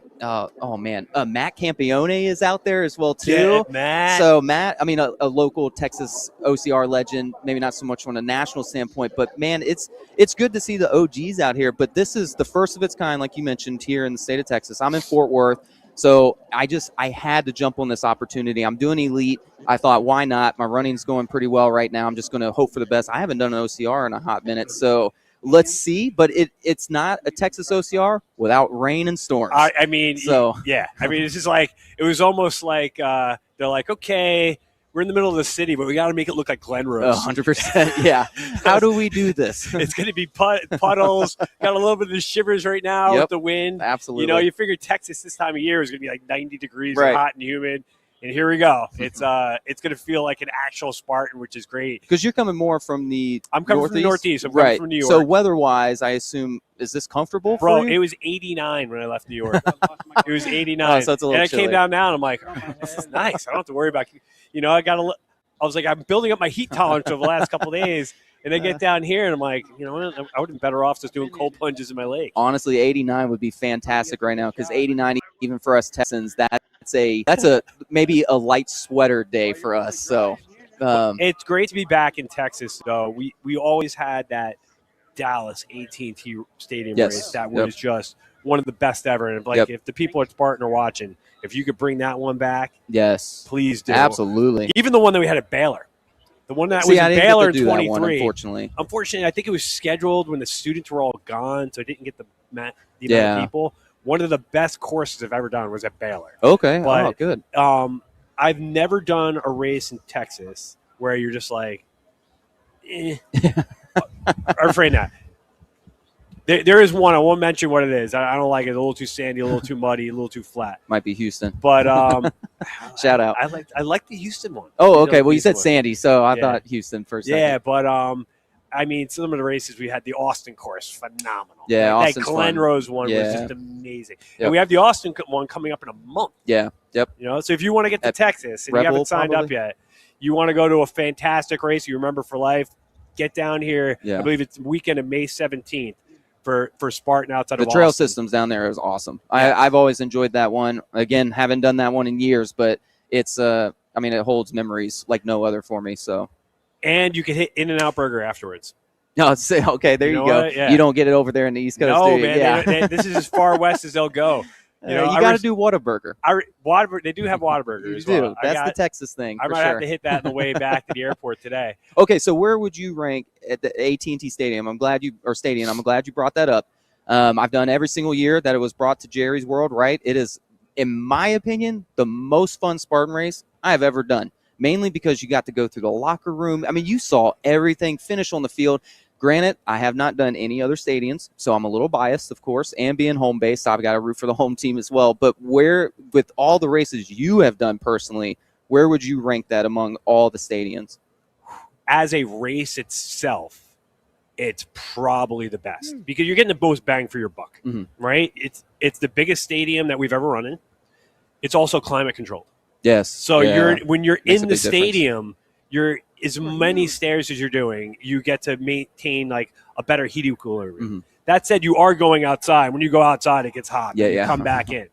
Campione is out there as well, too. Yeah, Matt. So, Matt, I mean, a local Texas OCR legend, maybe not so much from a national standpoint, but, man, it's good to see the OGs out here. But this is the first of its kind, like you mentioned, here in the state of Texas. I'm in Fort Worth. So I had to jump on this opportunity. I'm doing elite. I thought, why not? My running's going pretty well right now. I'm just going to hope for the best. I haven't done an OCR in a hot minute, so let's see. But it's not a Texas OCR without rain and storms. It's just like, it was almost like they're like, okay, we're in the middle of the city, but we got to make it look like Glen Rose. 100%, yeah. How do we do this? It's going to be puddles. Got a little bit of the shivers right now with the wind. Absolutely. You figure Texas this time of year is going to be like 90 degrees and hot and humid. And here we go. It's going to feel like an actual Spartan, which is great. Because you're coming more from the I'm coming northeast? from the Northeast. I'm coming from New York. So weather-wise, I assume, is this comfortable for you? Bro, it was 89 when I left New York. It was 89. So it's a little and I chilly. came down now, and I'm like, oh, this is nice. I don't have to worry about, I was like, I'm building up my heat tolerance over the last couple of days. And I get down here, and I'm like, you know what? I would have been better off just doing cold plunges in my lake. Honestly, 89 would be fantastic right now because 89, even for us Texans, that's a maybe a light sweater day for us. So it's great to be back in Texas, though. We always had that Dallas AT&T Stadium race that was just one of the best ever. And if the people at Spartan are watching, if you could bring that one back, please do. Absolutely. Even the one that we had at Baylor. The one that was in Baylor in 23. One, unfortunately, I think it was scheduled when the students were all gone, so I didn't get the amount of people. One of the best courses I've ever done was at Baylor. Okay. But, good. I've never done a race in Texas where you're just like, I'm afraid not. There is one. I won't mention what it is. I don't like it. It's a little too sandy, a little too muddy, a little too flat. Might be Houston. But shout out. I like the Houston one. Oh, okay. Well, you said sandy, so I thought Houston for a second. Yeah, but I mean, some of the races we had, the Austin course, phenomenal. Yeah, that Glen Rose one was just amazing. Yep. And we have the Austin one coming up in a month. Yeah. Yep. You know, so if you want to get to Texas and you haven't signed up yet, you want to go to a fantastic race you remember for life, get down here. Yeah. I believe it's the weekend of May 17th for Spartan outside of the Austin. trail systems down there is awesome. Yeah. I've always enjoyed that one. Again, haven't done that one in years, but it's it holds memories like no other for me. So, and you can hit In-N-Out Burger afterwards. No, okay, there you go. Yeah. You don't get it over there in the East Coast. No, man. This is as far west as they'll go. You got to do Whataburger. They do have Whataburger as well. That's the Texas thing. I might have to hit that on the way back to the airport today. Okay, so where would you rank at the AT&T Stadium? I'm glad you brought that up. I've done every single year that it was brought to Jerry's World. Right, it is, in my opinion, the most fun Spartan race I have ever done. Mainly because you got to go through the locker room. I mean, you saw everything finish on the field. Granted, I have not done any other stadiums, so I'm a little biased, of course, and being home-based, I've got to root for the home team as well. But with all the races you have done personally, where would you rank that among all the stadiums? As a race itself, it's probably the best because you're getting the most bang for your buck, right? It's the biggest stadium that we've ever run in. It's also climate controlled. Yes. So when you're in the stadium, you're as many stairs as you're doing, you get to maintain like a better heat equilibrium. That said, you are going outside. When you go outside, it gets hot. You come back in.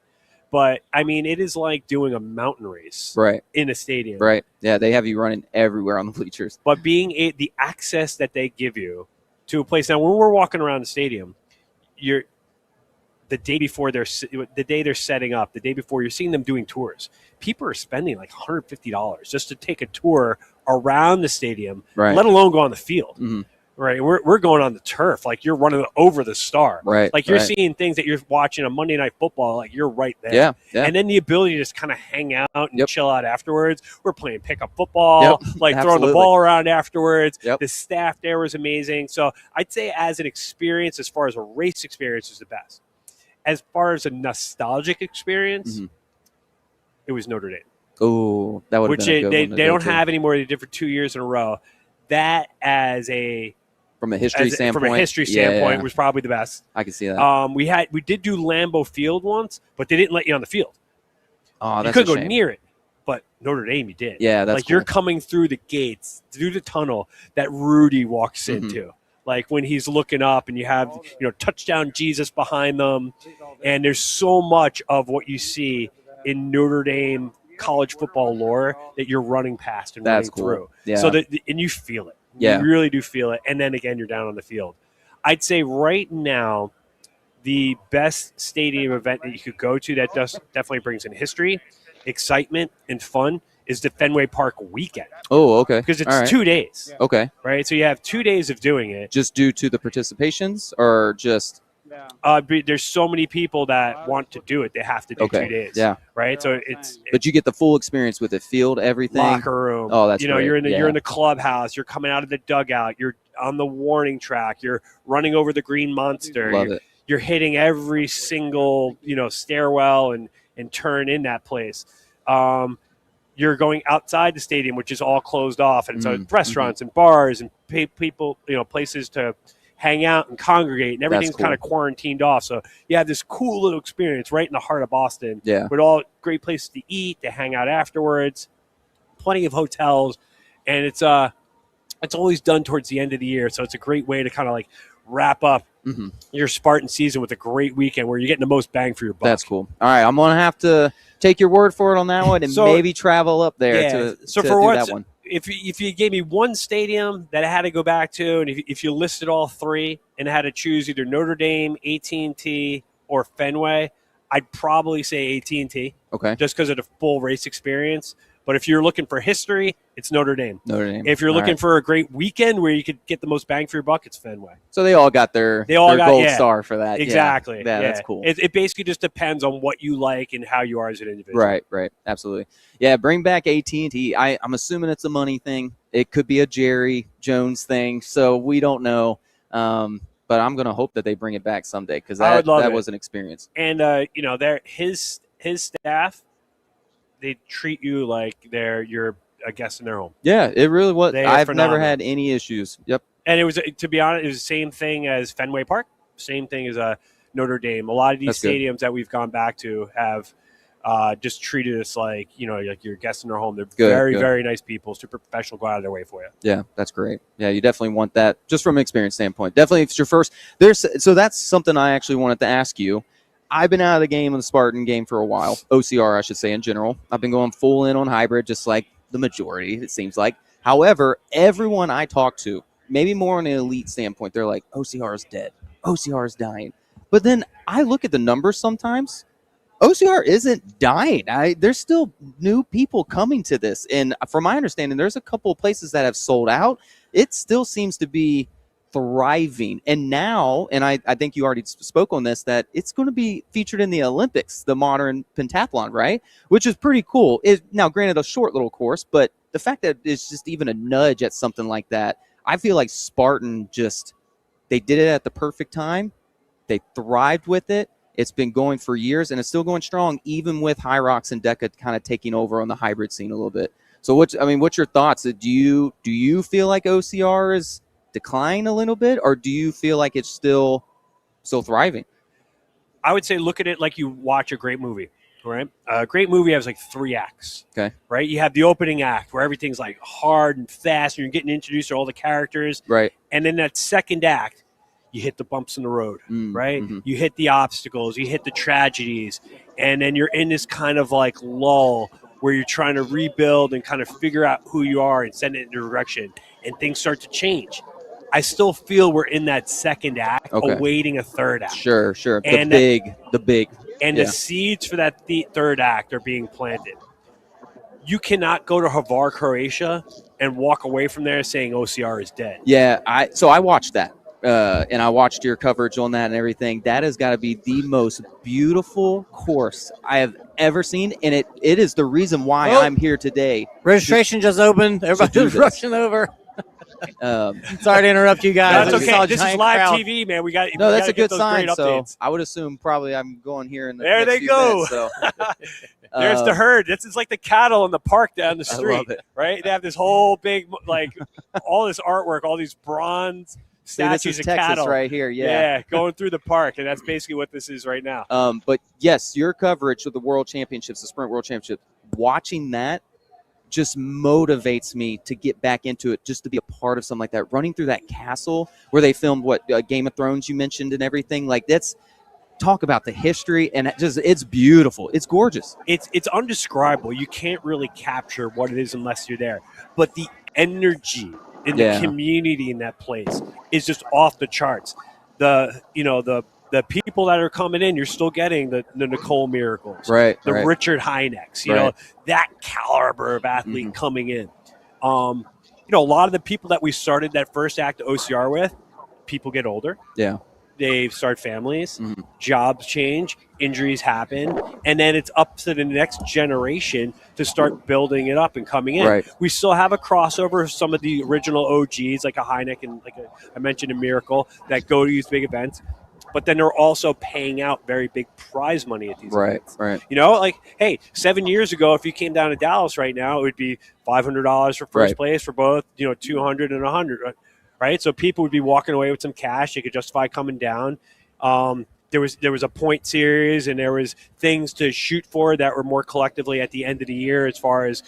But, I mean, it is like doing a mountain race in a stadium. Right. Yeah, they have you running everywhere on the bleachers. But being the access that they give you to a place. Now, when we're walking around the stadium, the day they're setting up, the day before, you're seeing them doing tours. People are spending like $150 just to take a tour around the stadium, let alone go on the field. Right, we're going on the turf, like you're running over the star. Right, like you're seeing things that you're watching on Monday Night Football, like you're right there. Yeah. And then the ability to just kind of hang out and chill out afterwards. We're playing pickup football, like throwing the ball around afterwards. The staff there was amazing. So I'd say as an experience, as far as a race experience, is the best. As far as a nostalgic experience, it was Notre Dame. Oh, that would have been a good one. They don't have anymore. They did for 2 years in a row. That from a history standpoint, was probably the best. I can see that. We did do Lambeau Field once, but they didn't let you on the field. Oh, that's you couldn't go near it, but Notre Dame you did. Yeah, that's like you're coming through the gates, through the tunnel that Rudy walks into. Like when he's looking up and you have, touchdown Jesus behind them. And there's so much of what you see in Notre Dame college football lore that you're running past and running through. Yeah. So and you feel it. You really do feel it. And then again, you're down on the field. I'd say right now, the best stadium event that you could go to that definitely brings in history, excitement, and fun is the Fenway Park weekend. Oh, okay. Because it's 2 days. Okay. Right? So you have 2 days of doing it. Just due to the participations or just... There's so many people that want to do it. They have to do 2 days. Yeah. Right? So but you get the full experience with the field, everything. Locker room. Oh, that's great. You're in the clubhouse. You're coming out of the dugout. You're on the warning track. You're running over the green monster. Love it. You're hitting every single, stairwell and turn in that place. You're going outside the stadium, which is all closed off, and so restaurants and bars and people, places to hang out and congregate, and everything's kind of quarantined off. So you have this cool little experience right in the heart of Boston. Yeah. With all great places to eat, to hang out afterwards, plenty of hotels, and it's it's always done towards the end of the year. So it's a great way to kind of like wrap up your Spartan season with a great weekend where you're getting the most bang for your buck. That's cool. All right, I'm going to have to take your word for it on that one and maybe travel up there to for do that one. If you gave me one stadium that I had to go back to, and if you listed all three and had to choose either Notre Dame, AT&T, or Fenway, I'd probably say AT&T. Okay. Just because of the full race experience. But if you're looking for history, it's Notre Dame. Notre Dame. If you're looking for a great weekend where you could get the most bang for your buck, it's Fenway. So they all got their gold star for that. Exactly. Yeah, that's cool. It basically just depends on what you like and how you are as an individual. Right. Absolutely. Yeah, bring back AT&T. I'm assuming it's a money thing. It could be a Jerry Jones thing, so we don't know. But I'm going to hope that they bring it back someday because that was an experience. And, his staff, they treat you like you're a guest in their home. Yeah, it really was. I've phenomenal. never had any issues. Yep. And it was, to be honest, it was the same thing as Fenway Park, same thing as Notre Dame. A lot of these stadiums that we've gone back to have just treated us like you're guests in their home. They're very nice people, super professional, go out of their way for you. Yeah, that's great. Yeah, you definitely want that just from an experience standpoint. Definitely if it's your first. So that's something I actually wanted to ask you. I've been out of the game of the Spartan game for a while. OCR, I should say, in general. I've been going full in on hybrid, just like the majority, it seems like. However, everyone I talk to, maybe more on an elite standpoint, they're like, OCR is dead. OCR is dying. But then I look at the numbers sometimes. OCR isn't dying. There's still new people coming to this. And from my understanding, there's a couple of places that have sold out. It still seems to be thriving. And now, and I think you already spoke on this, that it's going to be featured in the Olympics, the modern pentathlon, right? Which is pretty cool. Now, granted, a short little course, but the fact that it's just even a nudge at something like that, I feel like Spartan they did it at the perfect time. They thrived with it. It's been going for years, and it's still going strong, even with Hyrox and DECA kind of taking over on the hybrid scene a little bit. So, what's your thoughts? Do you feel like OCR is decline a little bit, or do you feel like it's still thriving? I would say look at it like you watch a great movie, right? A great movie has like 3 acts. Okay. Right? You have the opening act where everything's like hard and fast and you're getting introduced to all the characters. Right. And then that second act, you hit the bumps in the road, right? Mm-hmm. You hit the obstacles, you hit the tragedies, and then you're in this kind of like lull where you're trying to rebuild and kind of figure out who you are and send it in a direction, and things start to change. I still feel we're in that second act, awaiting a third act. Sure. And the big. And the seeds for that third act are being planted. You cannot go to Hvar, Croatia, and walk away from there saying OCR is dead. Yeah, I watched that. And I watched your coverage on that and everything. That has got to be the most beautiful course I have ever seen, and it is the reason why I'm here today. Registration just opened. Everybody's rushing over. Sorry to interrupt you guys. That's okay. This is live TV, man. That's a good sign. So I would assume probably I'm going here in the there next they few go. Minutes, so. There's the herd. This is like the cattle in the park down the street, I love it. right? They have this whole big, like, all this artwork, all these bronze statues this is of Texas cattle right here. Yeah, going through the park, and that's basically what this is right now. But yes, your coverage of the World Championships, the Sprint World Championship, watching that just motivates me to get back into it, just to be a part of something like that. Running through that castle where they filmed Game of Thrones you mentioned and everything, like that's talk about the history, and it's beautiful. It's gorgeous. It's undescribable. You can't really capture what it is unless you're there. But the energy in the community in that place is just off the charts. The people that are coming in, you're still getting the Nicole Miracles, right? Richard Hyneks, you know, that caliber of athlete coming in. A lot of the people that we started that first act of OCR with, people get older. Yeah. They start families, jobs change, injuries happen, and then it's up to the next generation to start building it up and coming in. Right. We still have a crossover of some of the original OGs, like a Hynek and I mentioned a Miracle, that go to these big events. But then they're also paying out very big prize money at these events. Right. Hey, 7 years ago, if you came down to Dallas right now, it would be $500 for first place for both, $200 and $100. Right, so people would be walking away with some cash. They could justify coming down. There was a point series, and there was things to shoot for that were more collectively at the end of the year, as far as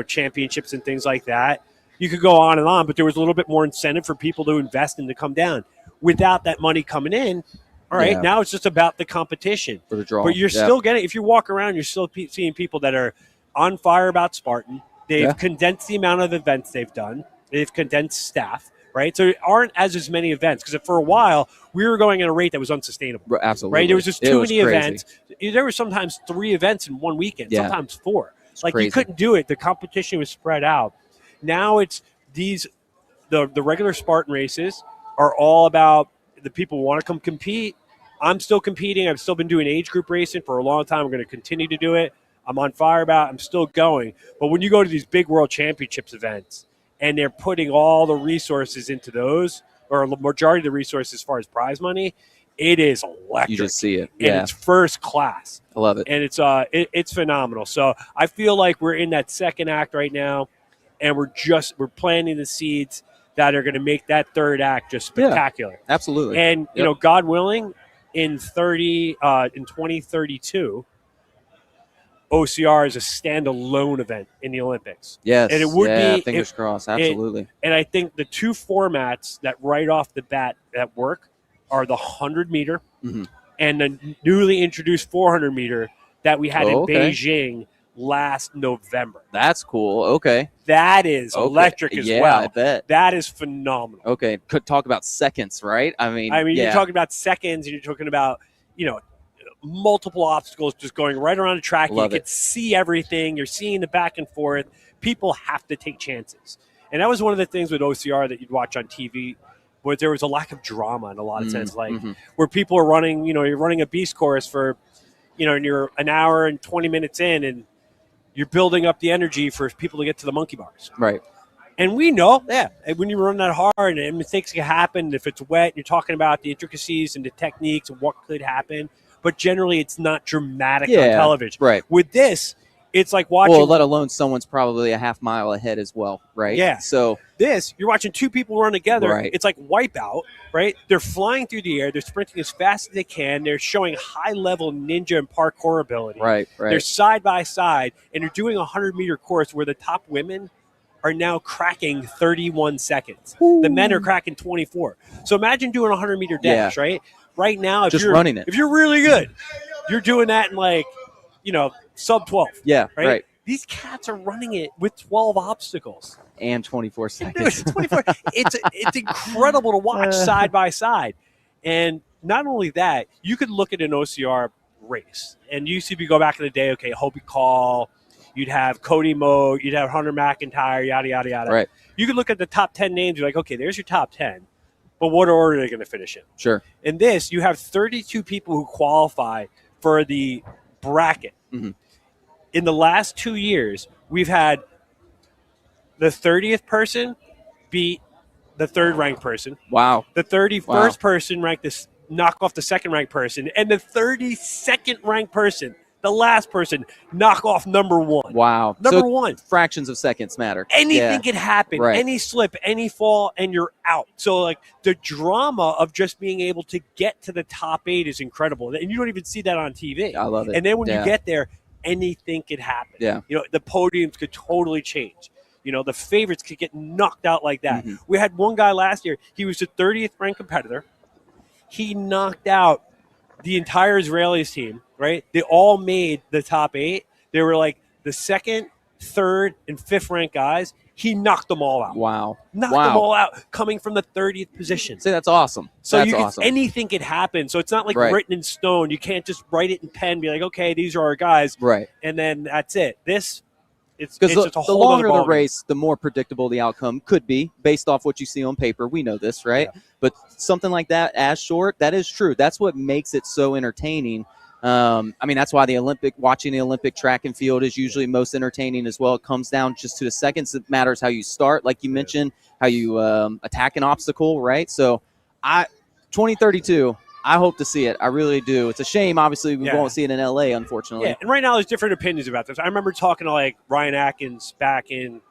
championships and things like that. You could go on and on, but there was a little bit more incentive for people to invest and to come down. Without that money coming in, all right, now it's just about the competition. For the draw. But you're still getting, if you walk around, you're still seeing people that are on fire about Spartan. They've condensed the amount of events they've done. They've condensed staff, right? So there aren't as many events because for a while we were going at a rate that was unsustainable. Absolutely. Right? There was just too many events. There were sometimes 3 events in one weekend, sometimes 4. Like crazy. You couldn't do it. The competition was spread out. Now it's the regular Spartan races are all about the people who want to come compete. I'm still competing. I've still been doing age group racing for a long time. I'm going to continue to do it. I'm on fire about it. I'm still going. But when you go to these big world championships events and they're putting all the resources into those, or a majority of the resources as far as prize money, it is electric. You just see it. And it's first class. I love it. And it's phenomenal. So I feel like we're in that second act right now, and we're planting the seeds that are going to make that third act just spectacular. Absolutely. And you know, God willing, in 2032, OCR is a standalone event in the Olympics. Yes. And it would be fingers crossed. Absolutely. And I think the 2 formats that right off the bat that work are the 100-meter and the newly introduced 400-meter that we had in Beijing last November. That's cool. Okay. That is electric as well. I bet. That is phenomenal. Okay. Could talk about seconds, right? I mean, you're talking about seconds, and you're talking about, multiple obstacles just going right around the track. You can see everything. You're seeing the back and forth. People have to take chances. And that was one of the things with OCR that you'd watch on TV, where there was a lack of drama in a lot of sense. Like where people are running, you're running a beast course for, and you're an hour and 20 minutes in, and you're building up the energy for people to get to the monkey bars. Right. And we know, when you run that hard and mistakes can happen, if it's wet, you're talking about the intricacies and the techniques and what could happen. But generally, it's not dramatic on television. Right. With this, it's like watching. Well, let alone someone's probably a half mile ahead as well, right? Yeah. So you're watching 2 people run together. Right. It's like Wipeout, right? They're flying through the air. They're sprinting as fast as they can. They're showing high-level ninja and parkour ability. Right. They're side by side, and they're doing a 100-meter course where the top women are now cracking 31 seconds. Ooh. The men are cracking 24. So imagine doing a 100-meter dash, right? Right now, if you're really good, you're doing that in sub 12. Yeah, right. These cats are running it with 12 obstacles and 24 seconds. 24. It's incredible to watch side by side. And not only that, you could look at an OCR race, and you see, if you go back in the day, Hobie Call, you'd have Cody Moe, you'd have Hunter McIntyre, yada yada yada. Right. You could look at the top 10 names. You're like, okay, there's your top 10. But what order are they going to finish in? Sure. In this, you have 32 people who qualify for the bracket. In the last 2 years, we've had the 30th person beat the 3rd ranked person. Wow. The 31st person ranked this, knock off the 2nd ranked person, and the 32nd ranked person, the last person, knock off number 1. Wow. Number 1. Fractions of seconds matter. Anything can happen. Right. Any slip, any fall, and you're out. So, the drama of just being able to get to the top 8 is incredible. And you don't even see that on TV. I love it. And then when you get there, anything could happen. Yeah. The podiums could totally change. The favorites could get knocked out like that. We had one guy last year. He was the 30th ranked competitor. He knocked out the entire Israelis team, right? They all made the top 8. They were like the 2nd, 3rd, and 5th ranked guys. He knocked them all out. Wow. Knocked them all out coming from the 30th position. See, that's awesome. So that's awesome. Anything could happen. So it's not like written in stone. You can't just write it in pen and be like, okay, these are our guys. Right. And then that's it. It's because just a whole the longer other the race, the more predictable the outcome could be based off what you see on paper. We know this, right? Yeah. But something like that, as short, that is true. That's what makes it so entertaining. That's why watching the Olympic track and field is usually most entertaining as well. It comes down just to the seconds. It matters how you start, like you mentioned, how you attack an obstacle, right? So 2032, I hope to see it. I really do. It's a shame, obviously, we won't see it in LA, unfortunately. Yeah, and right now there's different opinions about this. I remember talking to Ryan Atkins back in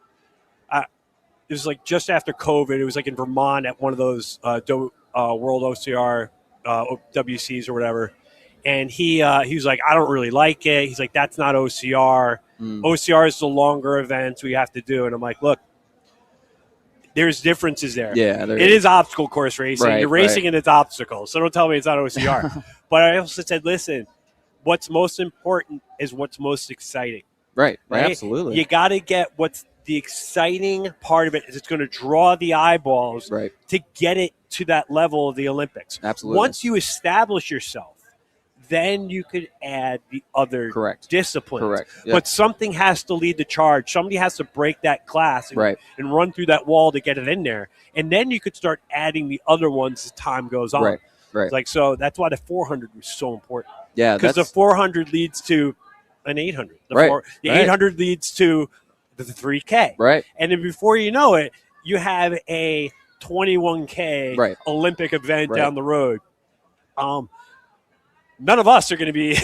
it was just after COVID. It was in Vermont at one of those World OCR WCs or whatever. And he was like, I don't really like it. He's like, that's not OCR. OCR is the longer events we have to do. And I'm like, look, there's differences there. Yeah, it is obstacle course racing. Right, You're racing right. and it's obstacles. So don't tell me it's not OCR. But I also said, listen, what's most important is what's most exciting. Right, Right? absolutely. You got to get what's the exciting part of it is it's going to draw the eyeballs Right. to get it to that level of the Olympics. Absolutely. Once you establish yourself, then you could add the other disciplines. Correct. Yep. But something has to lead the charge. Somebody has to break that glass and run through that wall to get it in there. And then you could start adding the other ones as time goes on. Right. Like, so that's why the 400 was so important. Yeah. Because the 400 leads to an 800. The 800 leads to the 3K. Right. And then before you know it, you have a 21K Olympic event down the road. None of us are going to be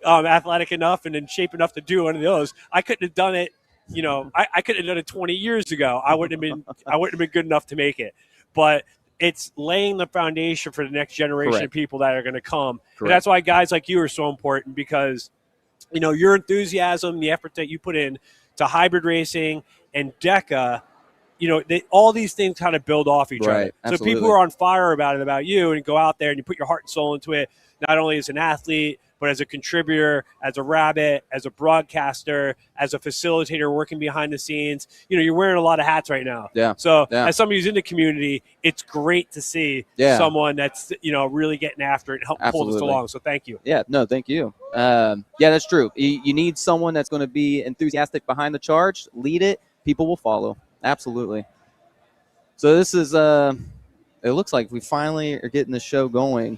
athletic enough and in shape enough to do one of those. I couldn't have done it. I couldn't have done it 20 years ago. I wouldn't have been good enough to make it. But it's laying the foundation for the next generation of people that are going to come. And that's why guys like you are so important, because your enthusiasm, the effort that you put in to hybrid racing and DECA. All these things kind of build off each other. Absolutely. So people are on fire about you, and go out there and you put your heart and soul into it, not only as an athlete, but as a contributor, as a rabbit, as a broadcaster, as a facilitator working behind the scenes. You're wearing a lot of hats right now. Yeah. So as somebody who's in the community, it's great to see someone that's, really getting after it and help pull this along. So thank you. Yeah, no, thank you. That's true. You need someone that's going to be enthusiastic behind the charge, lead it, people will follow. Absolutely. So this is it looks like we finally are getting the show going.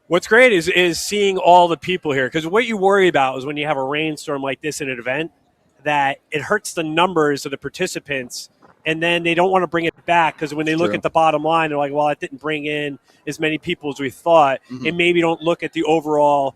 What's great is seeing all the people here, because what you worry about is when you have a rainstorm like this in an event, that it hurts the numbers of the participants, and then they don't want to bring it back, because when they look at the bottom line, they're like, well, it didn't bring in as many people as we thought, and maybe don't look at the overall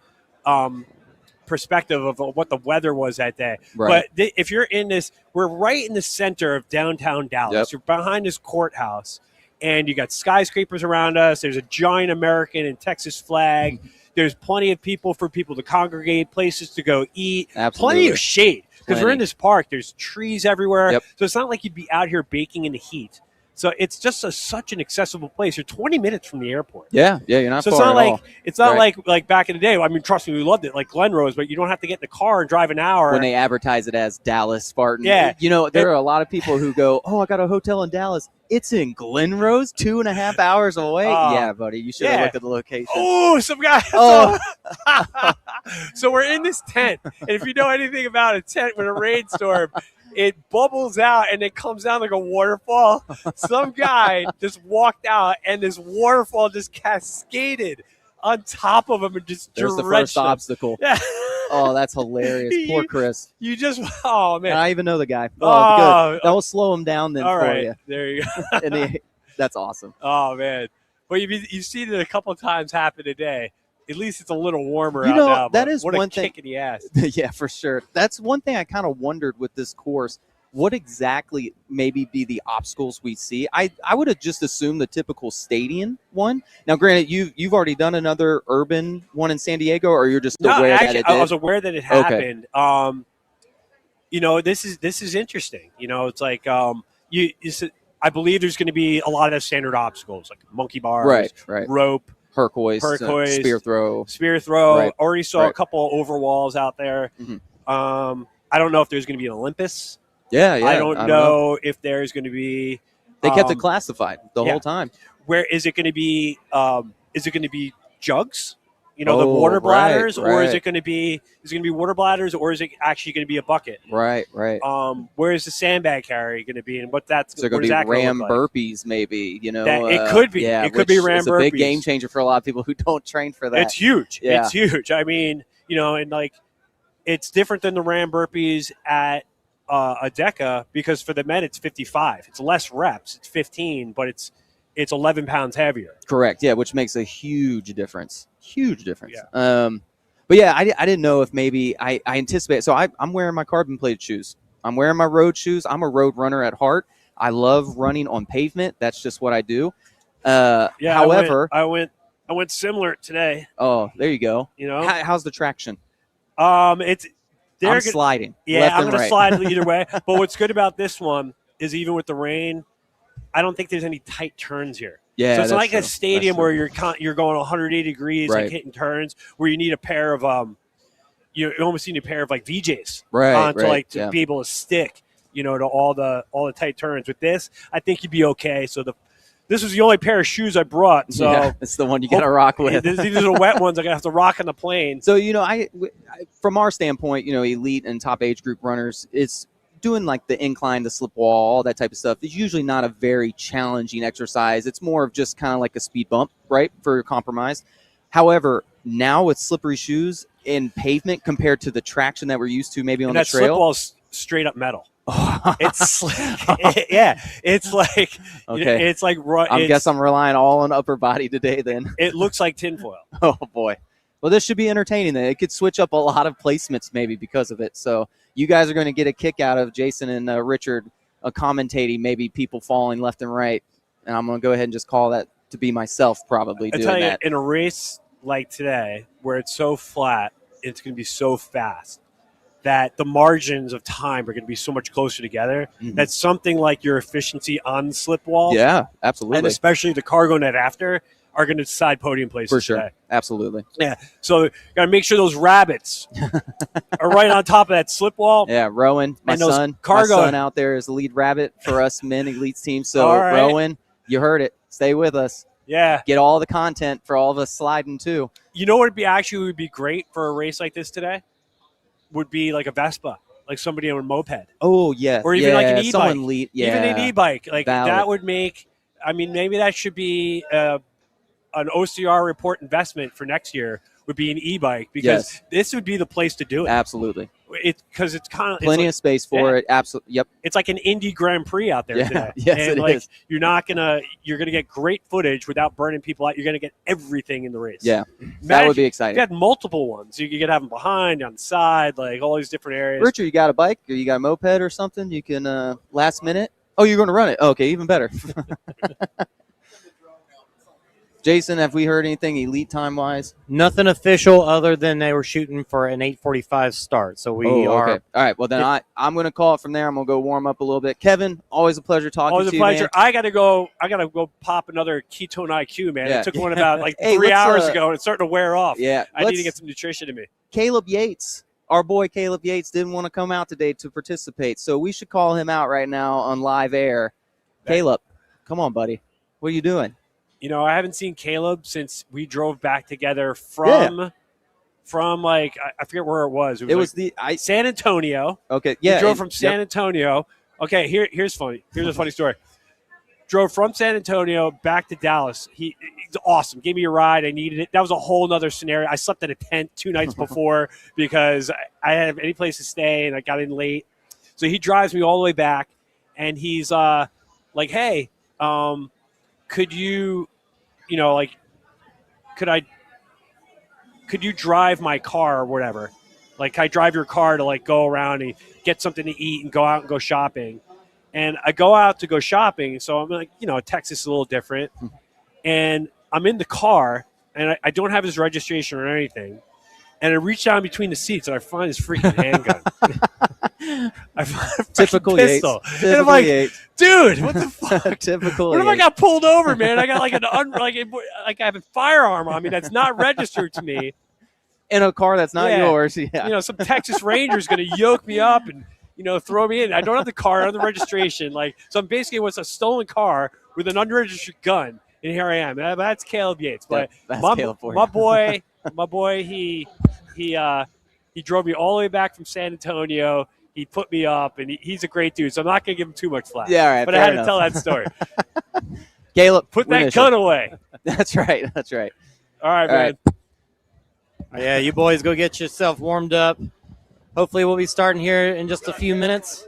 perspective of what the weather was that day. Right. But if you're in this, we're right in the center of downtown Dallas. Yep. You're behind this courthouse, and you got skyscrapers around us. There's a giant American and Texas flag. There's plenty of people for people to congregate, places to go eat. Absolutely. Plenty of shade, because we're in this park. There's trees everywhere. Yep. So it's not like you'd be out here baking in the heat. So it's just such an accessible place. You're 20 minutes from the airport. Yeah, you're not so far at all. It's not like back in the day. I mean, trust me, we loved it, like Glen Rose, but you don't have to get in the car and drive an hour. When they advertise it as Dallas Spartan. Yeah. There are a lot of people who go, oh, I got a hotel in Dallas. It's in Glen Rose, 2.5 hours away. Yeah, buddy, you should have looked at the location. Oh, some guys. Oh. So we're in this tent, and if you know anything about a tent with a rainstorm, it bubbles out and it comes down like a waterfall. Some guy just walked out, and this waterfall just cascaded on top of him and just There's the drenched first him. obstacle. Yeah. Oh, that's hilarious. Poor Chris. You just, oh, man. And I even know the guy. Oh, good. That will slow him down then all for right. you. There you go. That's awesome. Oh, man. But you've seen it a couple of times happen today. At least it's a little warmer out now. That is what one a thing. kick in the ass. Yeah, for sure. That's one thing I kind of wondered with this course. What exactly maybe be the obstacles we see? I would have just assumed the typical stadium one. Now, granted, you've already done another urban one in San Diego, or you're just aware that it did? I was aware that it happened. This is interesting. It's like I believe there's going to be a lot of standard obstacles like monkey bars, right. rope, Turquoise, spear throw. Right. Already saw a couple of overwalls out there. Mm-hmm. I don't know if there's going to be an Olympus. Yeah. I don't know if there's going to be. They kept it classified the whole time. Where is it going to be? Is it going to be jugs? The water bladders, or is it going to be? Is it going to be water bladders, or is it actually going to be a bucket? Right. Where is the sandbag carry going to be, and what that's? So going to be ram burpees, maybe. It could be. Yeah, it could be ram burpees. It's a big game changer for a lot of people who don't train for that. It's huge. Yeah. It's huge. I mean, and like, it's different than the ram burpees at a DECA, because for the men it's 55. It's less reps. It's 15, but it's 11 pounds heavier. Correct. Yeah, which makes a huge difference. Huge difference. Yeah. But yeah, I didn't know if maybe I anticipate. So I'm wearing my carbon plate shoes. I'm wearing my road shoes. I'm a road runner at heart. I love running on pavement. That's just what I do. However, I went similar today. Oh, there you go. How's the traction? I'm sliding. Yeah, left I'm and going right. to slide either way. But what's good about this one is even with the rain, I don't think there's any tight turns here. Yeah, so it's that's like true. a stadium where you're going 180 degrees, Right. like hitting turns, where you need a pair of you almost need a pair of like VJs Right, to be able to stick, to all the tight turns. With this, I think you'd be okay. So this was the only pair of shoes I brought. So yeah, it's the one you got to rock with. These are the wet ones I'm gonna have to rock on the plane. So I from our standpoint, elite and top age group runners, it's doing like the incline, the slip wall, all that type of stuff. It's usually not a very challenging exercise. It's more of just kind of like a speed bump, right, for compromise. However, now with slippery shoes and pavement compared to the traction that we're used to, maybe on the trail, slip wall's straight up metal. It's it's like okay. It's like I guess I'm relying all on upper body today. Then it looks like tinfoil. Oh boy. Well, this should be entertaining. Then it could switch up a lot of placements maybe because of it. So you guys are going to get a kick out of Jason and Richard commentating maybe people falling left and right, and I'm going to go ahead and just call that to be myself probably doing that. In a race like today where it's so flat, it's going to be so fast that the margins of time are going to be so much closer together. Mm-hmm. That's something like your efficiency on the slip wall. Yeah, absolutely. And especially the cargo net after are going to decide podium places for sure. today. Absolutely. Yeah. So got to make sure those rabbits are right on top of that slip wall. Yeah, Rowan, my son out there is the lead rabbit for us men elite team. So right. Rowan, you heard it. Stay with us. Yeah. Get all the content for all of us sliding too. You know what would be great for a race like this today? Would be like a Vespa, like somebody on a moped. Oh, yeah. Or even like an e-bike. Someone lead, even an e-bike. Like that would make, maybe that should be an OCR report investment for next year would be an e-bike because this would be the place to do it. Absolutely. Because it's kind of plenty of space for it. Absolutely. Yep. It's like an Indy Grand Prix out there today. Yes, and it is. You're gonna get great footage without burning people out. You're gonna get everything in the race. Yeah, that would be exciting. If you had multiple ones, you could have them behind, on the side, like all these different areas. Richard, you got a bike or you got a moped or something? You can last minute. Oh, you're going to run it. Okay, even better. Jason, have we heard anything elite time-wise? Nothing official other than they were shooting for an 8:45 start. So we are. Okay. All right. Well, then I'm going to call it from there. I'm going to go warm up a little bit. Kevin, always a pleasure talking to you, Always a pleasure. man. I got to go pop another ketone IQ, man. Yeah. It took one about 3 hours ago, and it's starting to wear off. Yeah. I need to get some nutrition in me. Caleb Yates, our boy Caleb Yates, didn't want to come out today to participate, so we should call him out right now on live air. Caleb, come on, buddy. What are you doing? I haven't seen Caleb since we drove back together from I forget where it was. It was San Antonio. Okay, yeah. We drove from San Antonio. Okay, here's funny. Here's a funny story. Drove from San Antonio back to Dallas. He's awesome. Gave me a ride. I needed it. That was a whole other scenario. I slept in a tent 2 nights before because I didn't have any place to stay, and I got in late. So he drives me all the way back, and he's like, hey, could you – could you drive my car or whatever? Like, I drive your car to go around and get something to eat and go out and go shopping. And I go out to go shopping. So I'm like, Texas is a little different. And I'm in the car and I don't have his registration or anything. And I reach down between the seats and I find his freaking handgun. I find a Typical pistol. Yates. And I'm like, Yates. dude, what the fuck? Typical What if I Yates. got pulled over, man? I got like I have a firearm on me that's not registered to me. In a car that's not yours. Yeah. Some Texas Ranger's going to yoke me up and, throw me in. I don't have the car, I don't have the registration. So I'm basically with a stolen car with an unregistered gun. And here I am. That's Caleb Yates. But Caleb for you. my boy, he drove me all the way back from San Antonio. He put me up, and he's a great dude. So I'm not going to give him too much flack. Yeah, all right. But I had to tell that story. Caleb, put that gun away. That's right. All right, man. Yeah, you boys go get yourself warmed up. Hopefully we'll be starting here in just a few minutes.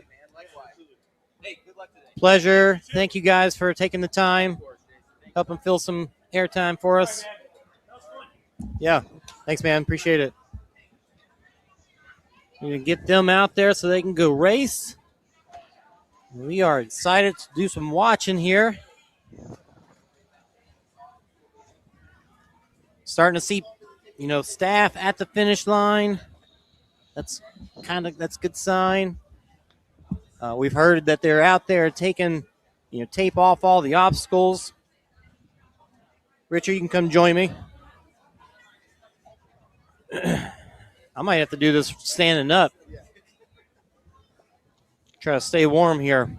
Pleasure. Thank you guys for taking the time, helping fill some airtime for us. Yeah, thanks, man. Appreciate it. We're going to get them out there so they can go race. We are excited to do some watching here. Starting to see, staff at the finish line. That's a good sign. We've heard that they're out there taking, tape off all the obstacles. Richard, you can come join me. I might have to do this standing up. Try to stay warm here.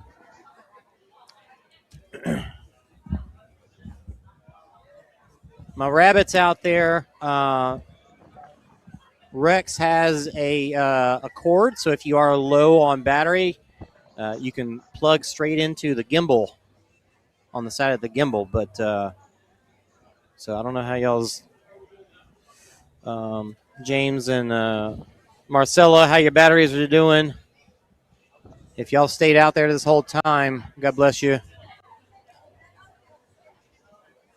My rabbits out there. Rex has a cord, so if you are low on battery, you can plug straight into the gimbal on the side of the gimbal. But so I don't know how y'all's James and Marcella, how your batteries are doing. If y'all stayed out there this whole time, God bless you.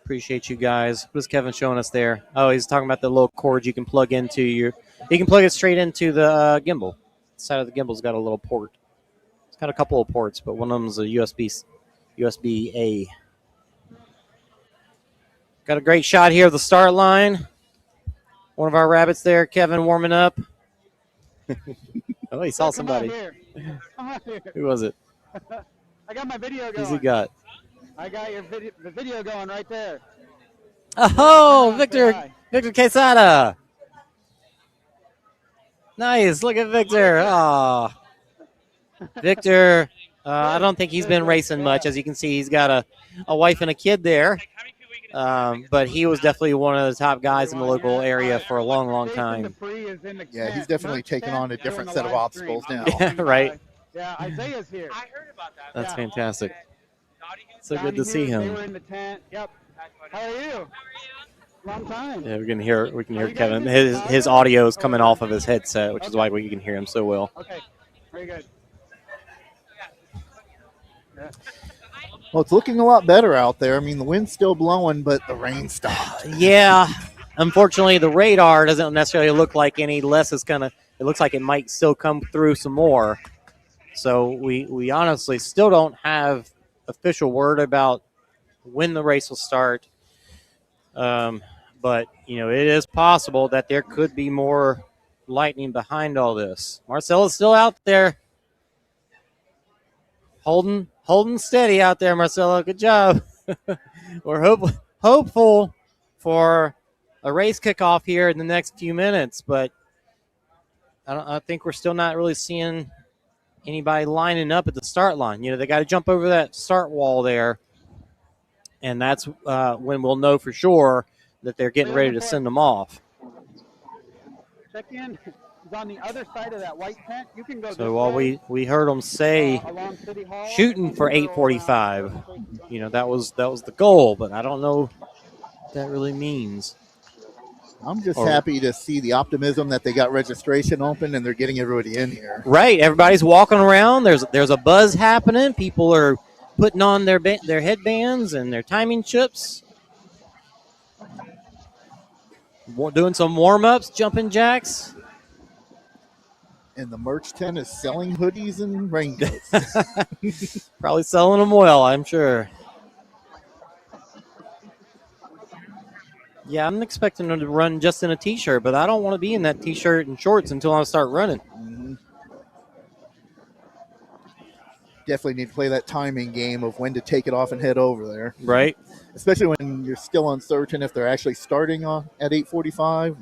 Appreciate you guys. What is Kevin showing us there? Oh, he's talking about the little cord you can plug into your. You can plug it straight into the gimbal. The side of the gimbal's got a little port. It's got a couple of ports, but one of them's a USB-A. Got a great shot here of the start line. One of our rabbits there, Kevin, warming up. Oh, he saw somebody. Who was it? I got my video going. Who's he got? I got the video going right there. Oh, Victor Quesada. Nice. Look at Victor. Oh. Victor, I don't think he's been racing much. As you can see, he's got a wife and a kid there. But he was definitely one of the top guys in the local area for a long, long time. Yeah, he's definitely taken on a different set of obstacles now. Yeah, right. Yeah, Isaiah's here. I heard about that. That's fantastic. So good to see him. They were in the tent. Yep. How are you? Long time. Yeah, we can hear Kevin. His audio is coming off of his headset, which is why we can hear him so well. Okay. Very good. Yeah. Well, it's looking a lot better out there. I mean, the wind's still blowing, but the rain stopped. Yeah. Unfortunately, the radar doesn't necessarily look like any less. It looks like it might still come through some more. So we honestly still don't have official word about when the race will start. But, it is possible that there could be more lightning behind all this. Marcella's still out there. Holding steady out there, Marcella. Good job. We're hopeful for a race kickoff here in the next few minutes, but I think we're still not really seeing anybody lining up at the start line. They got to jump over that start wall there, and that's when we'll know for sure that they're getting ready to send them off. Check in. He's on the other side of that white tent. You can go. So while we heard them say shooting for 8:45, that was the goal, but I don't know what that really means. I'm just happy to see the optimism that they got registration open and they're getting everybody in here. Right, everybody's walking around. There's a buzz happening. People are putting on their headbands and their timing chips, doing some warm-ups, jumping jacks. And the merch tent is selling hoodies and raincoats. Probably selling them well, I'm sure. Yeah, I'm expecting them to run just in a T-shirt, but I don't want to be in that T-shirt and shorts until I start running. Mm-hmm. Definitely need to play that timing game of when to take it off and head over there. Right. Especially when you're still uncertain if they're actually starting at 8:45.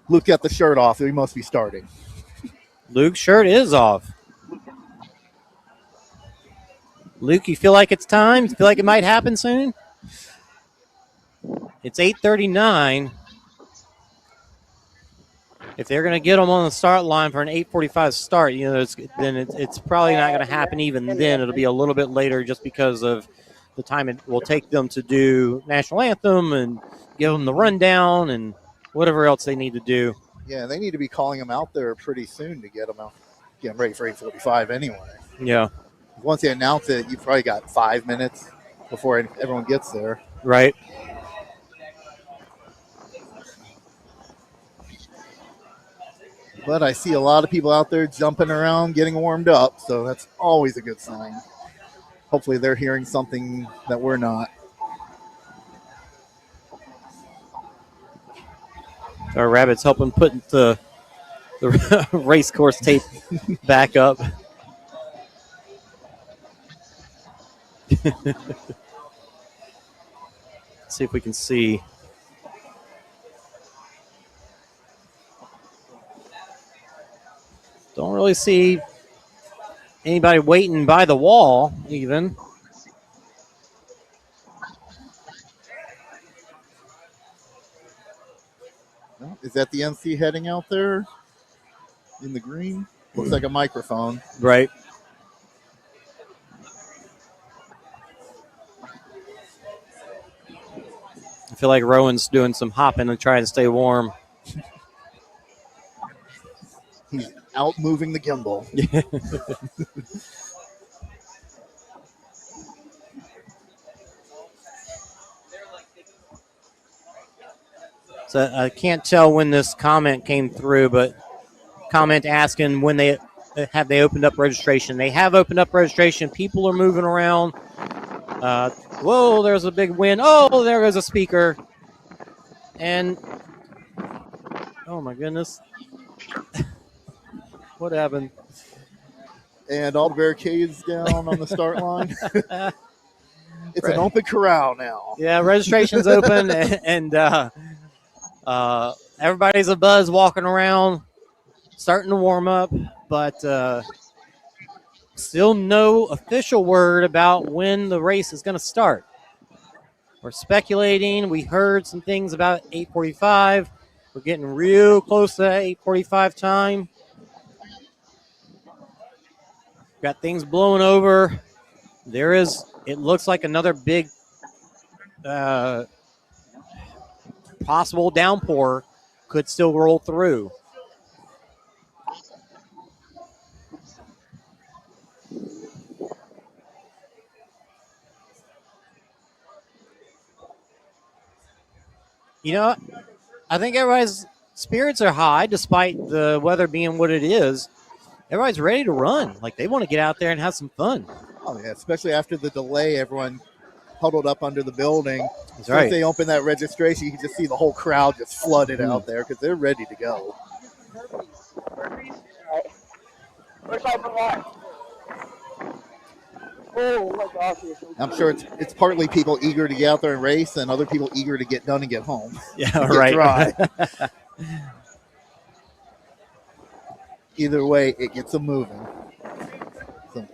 Luke got the shirt off. He must be starting. Luke's shirt is off. Luke, you feel like it's time? You feel like it might happen soon? It's 8:39. If they're going to get them on the start line for an 8:45 start, then it's probably not going to happen even then. It'll be a little bit later just because of the time it will take them to do national anthem and give them the rundown and whatever else they need to do. Yeah, they need to be calling them out there pretty soon to get them ready for 8:45 anyway. Yeah. Once they announce it, you've probably got 5 minutes before everyone gets there. Right. But I see a lot of people out there jumping around, getting warmed up, so that's always a good sign. Hopefully they're hearing something that we're not. Our rabbits helping put the the race course tape back up. See if we can see. Don't really see anybody waiting by the wall, even. Is that the NC heading out there in the green? Looks like a microphone. Right. I feel like Rowan's doing some hopping and trying to stay warm. He's out moving the gimbal. So I can't tell when this comment came through, but comment asking when they opened up registration. They have opened up registration. People are moving around. Whoa, there's a big win. Oh, there goes a speaker. And, oh my goodness. What happened? And all the barricades down on the start line. It's an open corral now. Yeah, registration's open, and everybody's a buzz walking around, starting to warm up, but still no official word about when the race is going to start. We're speculating. We heard some things about 8:45. We're getting real close to that 8:45 time. Got things blowing over. It looks like another big possible downpour could still roll through. You know, I think everybody's spirits are high despite the weather being what it is. Everybody's ready to run. Like, they want to get out there and have some fun. Oh, yeah, especially after the delay, everyone huddled up under the building. That's right. If they open that registration, you can just see the whole crowd just flooded out there because they're ready to go. Oh my gosh. I'm sure it's partly people eager to get out there and race and other people eager to get done and get home. Yeah, right. Dry. Either way, it gets them moving. So.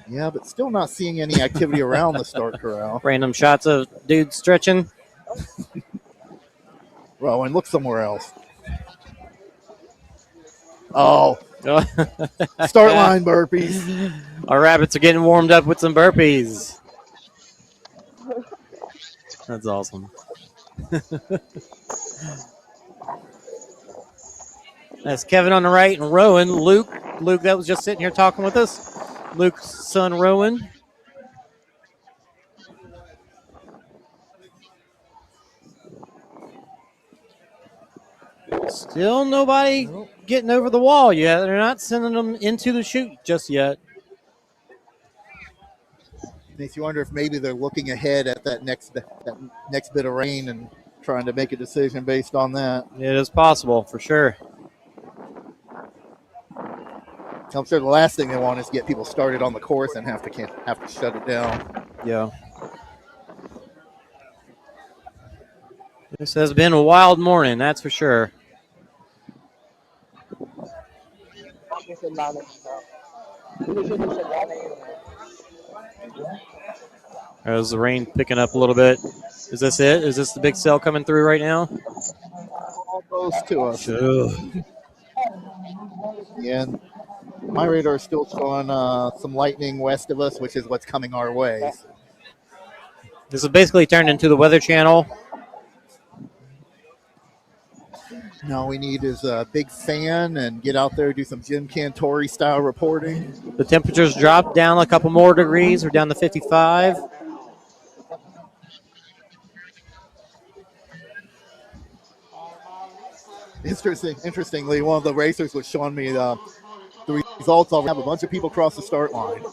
Yeah, but still not seeing any activity around the start corral. Random shots of dudes stretching. Well, and look somewhere else. Oh. Start line burpees. Our rabbits are getting warmed up with some burpees. That's awesome. That's Kevin on the right and Rowan. Luke that was just sitting here talking with us. Luke's son, Rowan. Still nobody getting over the wall yet. They're not sending them into the chute just yet. Makes you wonder if maybe they're looking ahead at that next bit of rain and trying to make a decision based on that. It is possible, for sure. I'm sure the last thing they want is get people started on the course and have to shut it down. Yeah. This has been a wild morning, that's for sure. There's the rain picking up a little bit. Is this it? Is this the big cell coming through right now? Almost to us. Sure. Yeah. My radar is still showing some lightning west of us, which is what's coming our way. This is basically turned into the Weather Channel. Now we need is a big fan and get out there, do some Jim Cantori style reporting. The temperatures dropped down a couple more degrees. We're down to 55. Interestingly, one of the racers was showing me the results. I'll have a bunch of people cross the start line.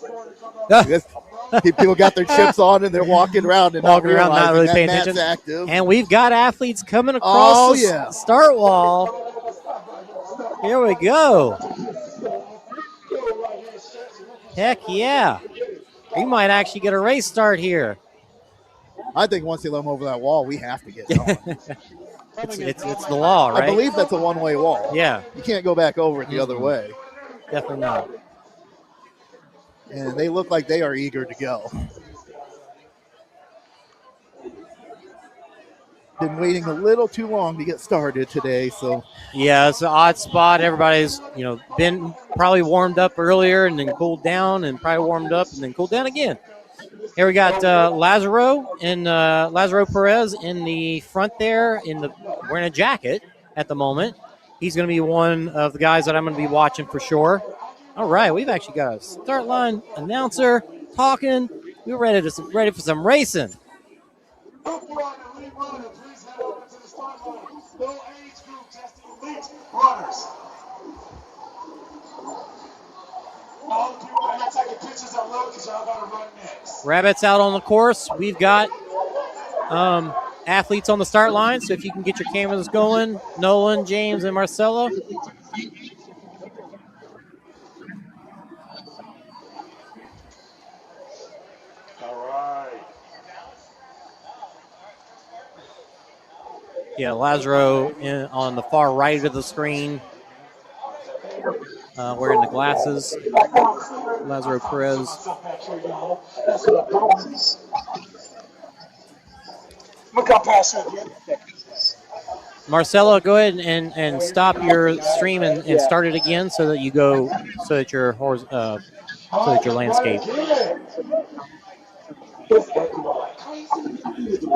People got their chips on and they're walking around and walking around, not really paying Matt's attention. Active. And we've got athletes coming across the start wall. Here we go. Heck yeah. We might actually get a race start here. I think once they let them over that wall, we have to get going. It's the law, right? I believe that's a one-way wall. Yeah. You can't go back over it the other way. Definitely not. And they look like they are eager to go. Been waiting a little too long to get started today, so yeah, it's an odd spot. Everybody's been probably warmed up earlier and then cooled down, and probably warmed up and then cooled down again. Here we got Lazaro and Lazaro Perez in the front there, wearing a jacket at the moment. He's going to be one of the guys that I'm going to be watching for sure. All right, we've actually got a start line announcer talking. We're ready for some racing. Rabbits out on the course. We've got athletes on the start line, so if you can get your cameras going, Nolan, James, and Marcella. Yeah, Lazaro on the far right of the screen, wearing the glasses. Lazaro Perez. Marcella, go ahead and stop your stream and start it again so that your landscape.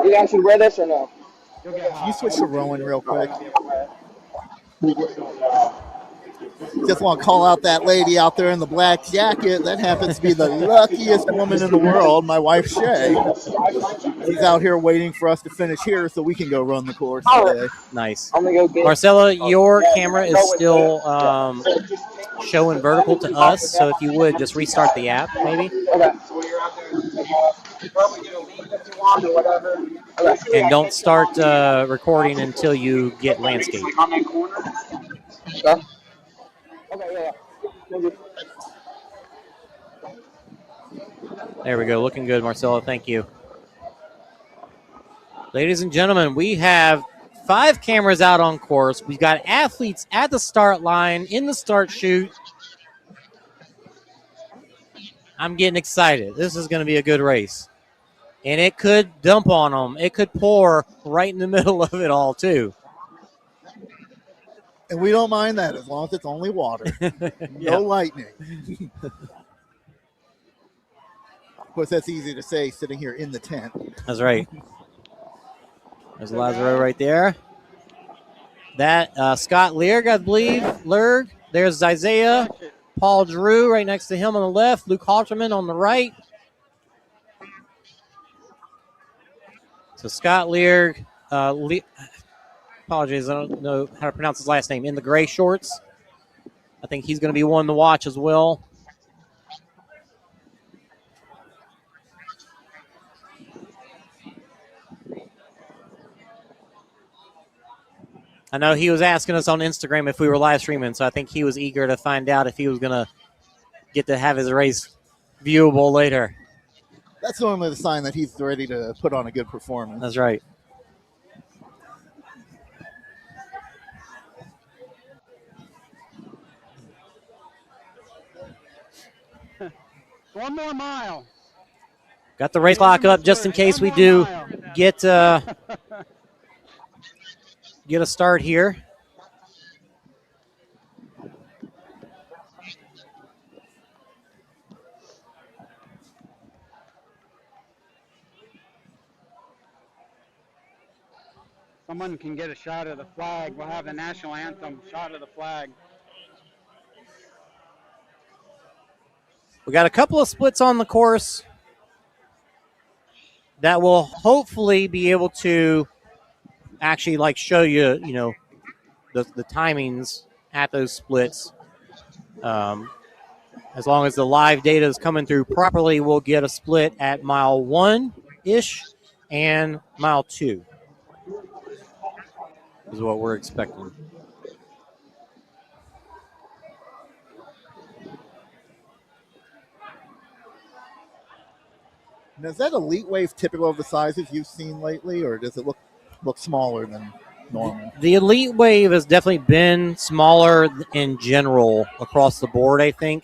You guys should wear this or no? Can you switch to Rowan real quick? Just want to call out that lady out there in the black jacket. That happens to be the luckiest woman in the world, my wife, Shay. She's out here waiting for us to finish here so we can go run the course today. Nice. Marcella, your camera is still showing vertical to us, so if you would, just restart the app, maybe. Okay. And don't start recording until you get landscape. There we go. Looking good, Marcella. Thank you. Ladies and gentlemen, we have 5 cameras out on course. We've got athletes at the start line, in the start chute. I'm getting excited. This is going to be a good race. And it could dump on them. It could pour right in the middle of it all, too. And we don't mind that as long as it's only water. No lightning. Of course, that's easy to say sitting here in the tent. That's right. There's Lazaro right there. That Scott Learg, I believe. Lurg. There's Isaiah. Paul Drew right next to him on the left. Luke Halterman on the right. So Scott Learg, apologies, I don't know how to pronounce his last name, in the gray shorts. I think he's going to be one to watch as well. I know he was asking us on Instagram if we were live streaming, so I think he was eager to find out if he was going to get to have his race viewable later. That's normally the sign that he's ready to put on a good performance. That's right. One more mile. Got the race clock up just in case we do get a start here. Someone can get a shot of the flag. We'll have the national anthem, shot of the flag. We got a couple of splits on the course that will hopefully be able to actually show you, the timings at those splits. As long as the live data is coming through properly, we'll get a split at mile 1-ish and mile 2 is what we're expecting. Now, is that Elite Wave typical of the sizes you've seen lately, or does it look smaller than normal? The Elite Wave has definitely been smaller in general across the board, I think,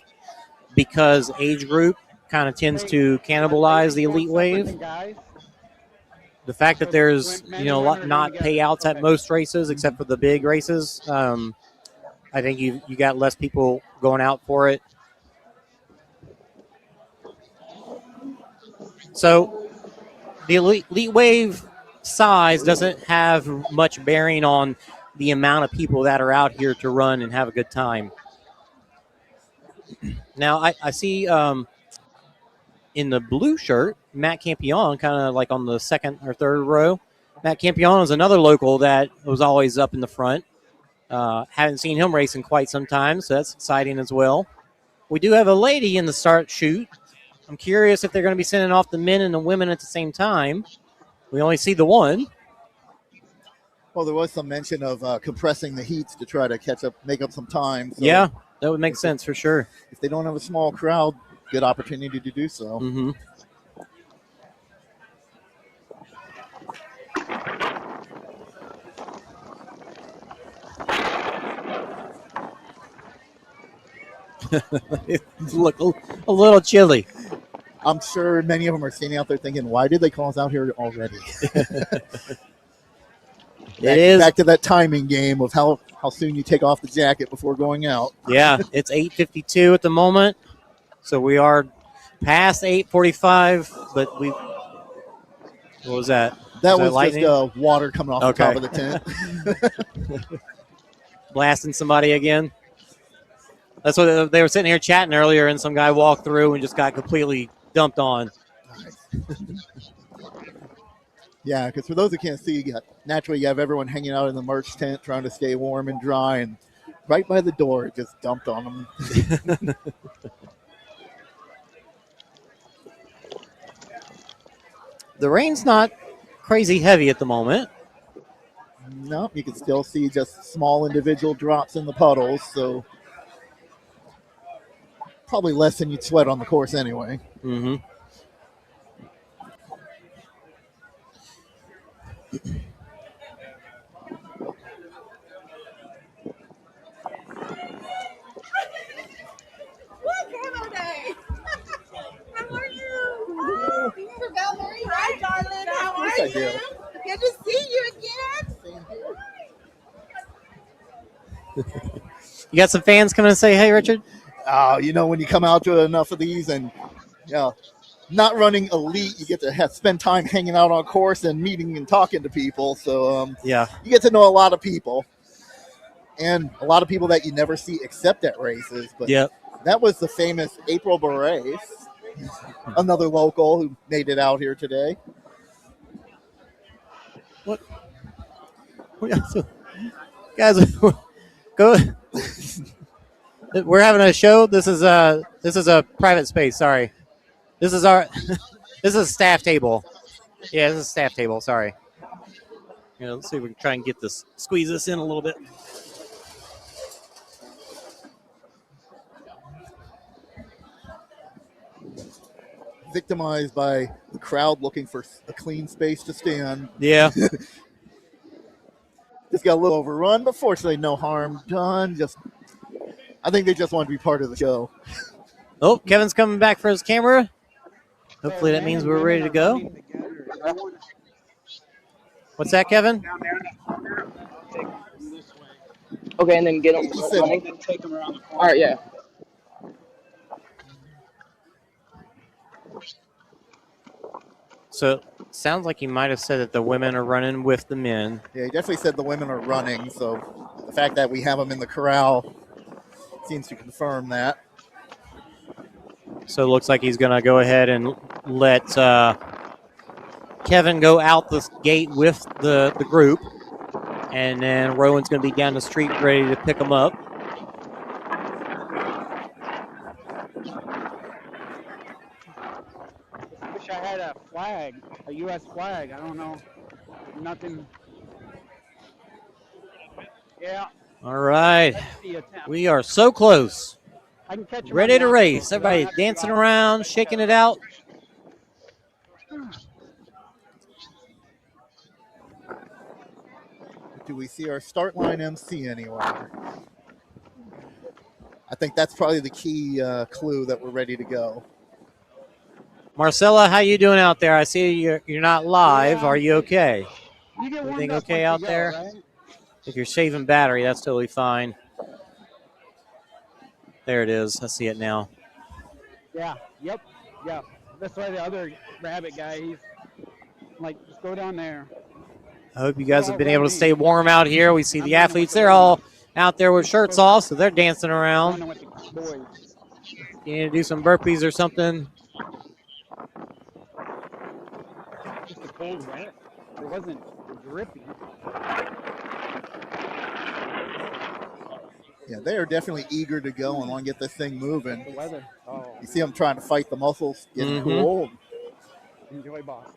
because age group kind of tends to cannibalize the Elite Wave. The fact that there's not payouts at most races except for the big races, I think you got less people going out for it. So the Elite Wave size doesn't have much bearing on the amount of people that are out here to run and have a good time. Now, I see in the blue shirt, Matt Campion, kind of like on the second or third row. Matt Campion is another local that was always up in the front. Haven't seen him race in quite some time, so that's exciting as well. We do have a lady in the start chute. I'm curious if they're going to be sending off the men and the women at the same time. We only see the one. Well, there was some mention of compressing the heats to try to make up some time. So yeah, that would make sense for sure. If they don't have a small crowd, good opportunity to do so. Mm-hmm. Look a little chilly. I'm sure many of them are standing out there thinking, why did they call us out here already? Back to that timing game of how soon you take off the jacket before going out. Yeah, it's 8:52 at the moment. So we are past 8:45, but what was that? That was just water coming off the top of the tent. Blasting somebody again. That's what they were sitting here chatting earlier, and some guy walked through and just got completely dumped on. Nice. Yeah, because for those who can't see, you have everyone hanging out in the merch tent trying to stay warm and dry, and right by the door, it just dumped on them. The rain's not crazy heavy at the moment. No, you can still see just small individual drops in the puddles, so probably less than you'd sweat on the course anyway. Mm-hmm. How are you? Oh, Mr. Valerie. Hi, darling. How are you? Good to see you again. You got some fans coming to say, hey, Richard? When you come out to enough of these and not running elite, you get to spend time hanging out on course and meeting and talking to people. So you get to know a lot of people, and a lot of people that you never see except at races. But that was the famous April Berets, another local who made it out here today. What? Guys, go. We're having a show. This is a private space. Sorry, this is a staff table. Yeah, this is a staff table. Sorry. Let's see if we can try and squeeze this in a little bit. Victimized by the crowd looking for a clean space to stand. Yeah. Just got a little overrun, but fortunately no harm done. I think they just want to be part of the show. Oh, Kevin's coming back for his camera. Hopefully that means we're ready to go. What's that, Kevin? Okay, and then get them. Take them around the corner. All right, yeah. So sounds like he might have said that the women are running with the men. Yeah, he definitely said the women are running. So the fact that we have them in the corral seems to confirm that. So it looks like he's going to go ahead and let Kevin go out the gate with the group. And then Rowan's going to be down the street ready to pick them up. flag. I don't know. Nothing. Yeah. All right. That's the attempt. We are so close. I can catch him Ready on to the race. obstacle, so I Everybody don't have to dancing go out. around, shaking it out. Do we see our start line MC anywhere? I think that's probably the key clue that we're ready to go. Marcella, how you doing out there? I see you're not live. Yeah. Are you okay? You get warmed Everything up okay once out you there? go, right? If you're saving battery, that's totally fine. There it is. I see it now. Yeah. Yep. Yep. That's why the other rabbit guy, he's like, just go down there. I hope you guys have been able to stay warm out here. We see the athletes. They're all out there with shirts off, so they're dancing around. You need to do some burpees or something. Just a cold wet. It wasn't drippy. Yeah, they are definitely eager to go and want to get this thing moving. The weather. Oh. You see them trying to fight the muscles, getting cool. Enjoy Boston.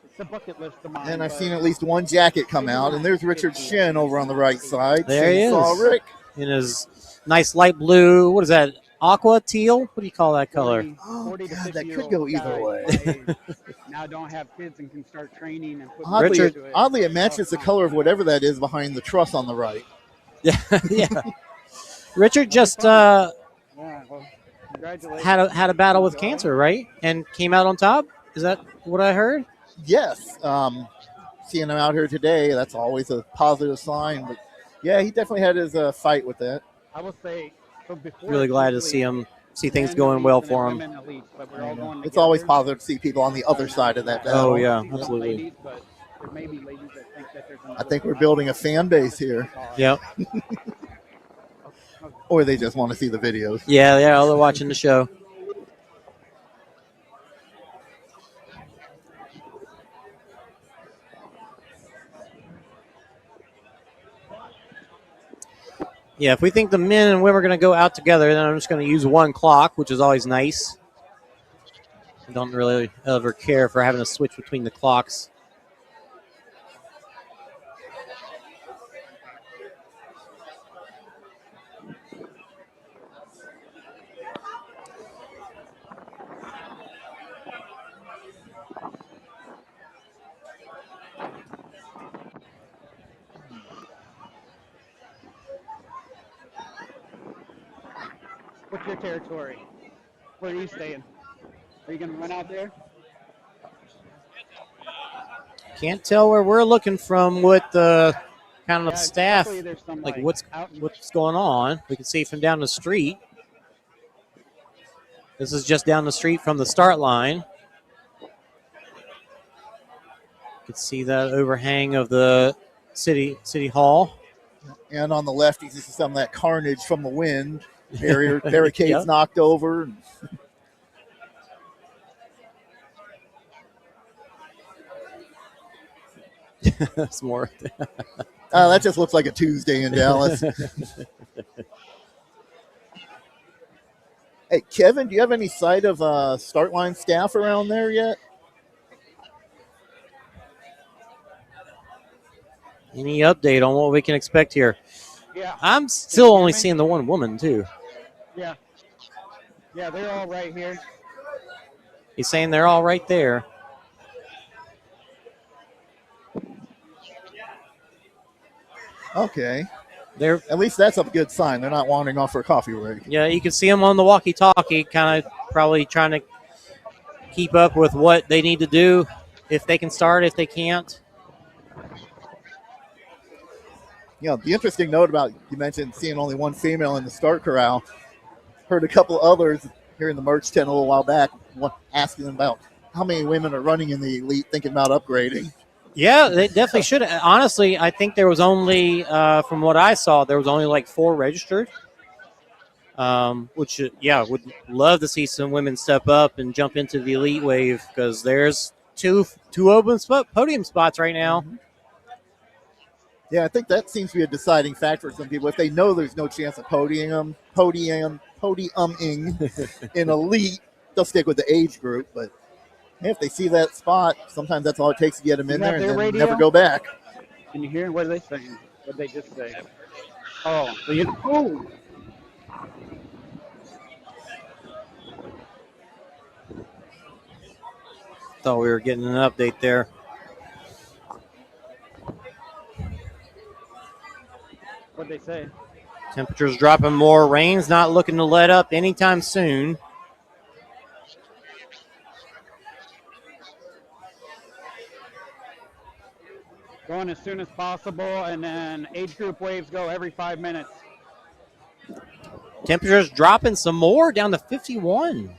It's a bucket list of mine. And I've seen at least one jacket come out, and there's Richard Shin over on the right side. There he is. Rick. In his nice light blue, what is that, aqua teal? What do you call that color? 40 to 50 that could go either way. Now don't have kids and can start training and put Oddly, it matches the color of whatever that is behind the truss on the right. Yeah, yeah. Richard just well, congratulations. had a battle with cancer, right? And came out on top? Is that what I heard? Yes. Seeing him out here today, that's always a positive sign. But yeah, he definitely had his fight with that. I will say, so before Really glad to see things going well for him. It's always positive to see people on the other side of that battle. Oh yeah, absolutely. I think we're building a fan base here. Yep. Or they just want to see the videos. Yeah, they're watching the show. Yeah, if we think the men and women are going to go out together, then I'm just going to use one clock, which is always nice. I don't really ever care for having to switch between the clocks. What's your territory? Where are you staying? Are you going to run out there? Can't tell where we're looking from what the kind of staff, some, like what's going on. We can see from down the street. This is just down the street from the start line. You can see that overhang of the city hall. And on the left, you can see some of that carnage from the wind. Barricades Yep. knocked over. That's more. That just looks like a Tuesday in Dallas. Hey, Kevin, do you have any sight of start line staff around there yet? Any update on what we can expect here? Yeah. I'm still only seeing the one woman, too. Yeah. Yeah, they're all right here. He's saying they're all right there. Okay. They're at least that's a good sign. They're not wandering off for a coffee break. Yeah, you can see them on the walkie-talkie, kind of probably trying to keep up with what they need to do, if they can start, if they can't. You know, the interesting note about, you mentioned seeing only one female in the start corral. Heard a couple others here in the merch tent a little while back asking them about how many women are running in the elite thinking about upgrading. Yeah, they definitely should. Honestly, I think there was only, from what I saw, there was only like 4 registered. Which, would love to see some women step up and jump into the elite wave, because there's two open podium spots right now. Mm-hmm. Yeah, I think that seems to be a deciding factor for some people. If they know there's no chance of podiuming in elite, they'll stick with the age group. But If they see that spot, sometimes that's all it takes to get them in there and then radio? never go back. Can you hear? What are they saying? What did they just say? Oh, so you. Oh. Thought we were getting an update there. What'd they say? Temperatures dropping more. Rain's not looking to let up anytime soon. Going as soon as possible, and then age group waves go every 5 minutes. Temperatures dropping some more, down to 51.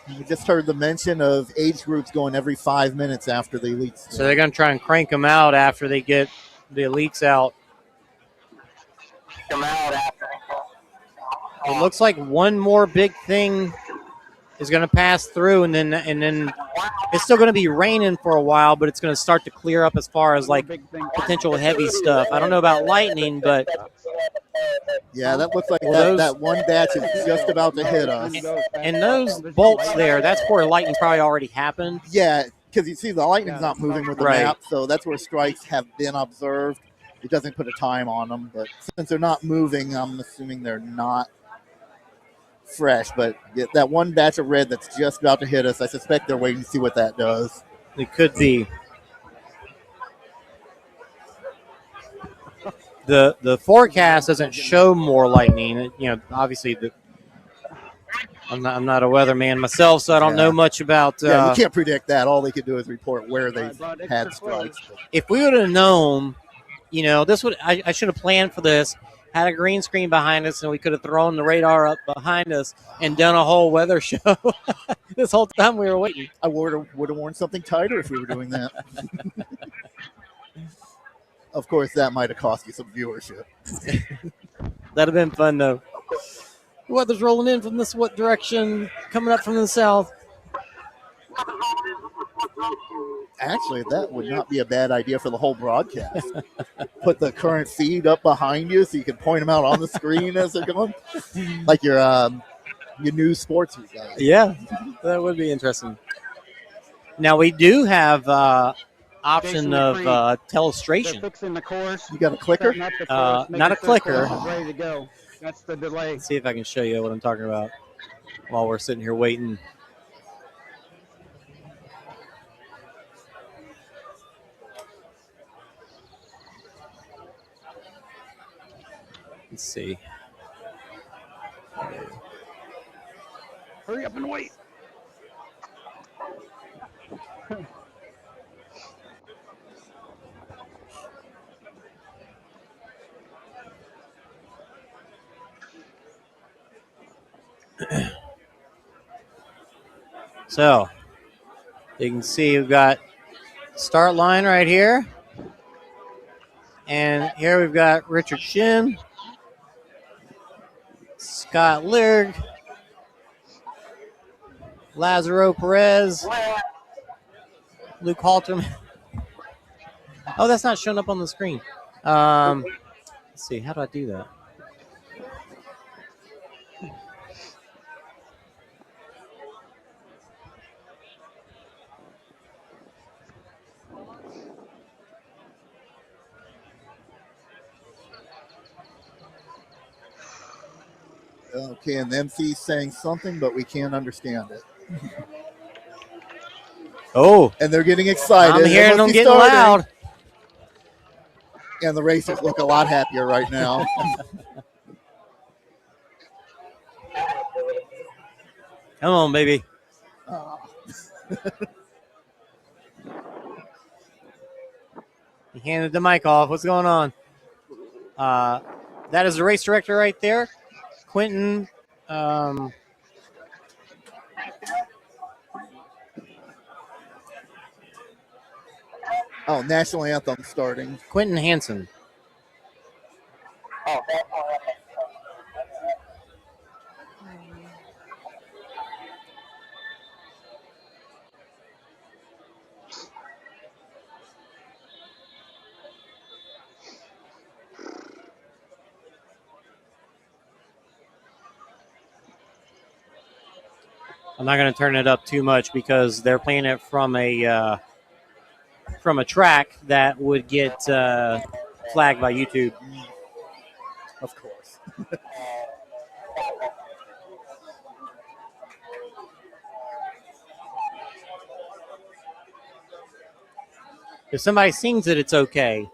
We just heard the mention of age groups going every 5 minutes after the elites. So they're going to try and crank them out after they get the elites out. It looks like one more big thing is going to pass through, and then it's still going to be raining for a while, but it's going to start to clear up as far as like potential heavy stuff. I don't know about lightning, but yeah, that looks like that one batch is just about to hit us. And those bolts there, that's where lightning probably already happened. Yeah, because you see the lightning's not moving with the map, so that's where strikes have been observed. It doesn't put a time on them, but since they're not moving, I'm assuming they're not fresh. But that one batch of red that's just about to hit us, I suspect they're waiting to see what that does. It could be. The forecast doesn't show more lightning. You know, obviously I'm not a weatherman myself, so I don't know much about. You can't predict that. All they could do is report where they've had strikes. If we would have known, you know, I should have planned for this. Had a green screen behind us, and we could have thrown the radar up behind us and done a whole weather show. This whole time we were waiting. I would have worn something tighter if we were doing that. Of course, that might have cost you some viewership. That'd have been fun, though. The weather's rolling in from this what direction? Coming up from the south. Actually, that would not be a bad idea for the whole broadcast. Put the current feed up behind you so you can point them out on the screen as they're going, like your news sports guys. Yeah, that would be interesting. Now we do have option of telestration. Fixing the course. You got a clicker? Not a clicker. Ready to go. That's the delay. Let's see if I can show you what I'm talking about while we're sitting here waiting. Let's see. Hurry up and wait. So you can see we've got start line right here. And here we've got Richard Shin, Scott Lirg, Lazaro Perez, Luke Halterman. Oh, that's not showing up on the screen. Let's see, how do I do that? Okay, and the MC's saying something, but we can't understand it. Oh. And they're getting excited. I'm hearing them getting loud. And the racers look a lot happier right now. Come on, baby. He handed the mic off. What's going on? That is the race director right there. Quentin. National Anthem starting. Quentin Hansen. I'm not going to turn it up too much because they're playing it from a track that would get flagged by YouTube. Of course. If somebody sings it, it's okay.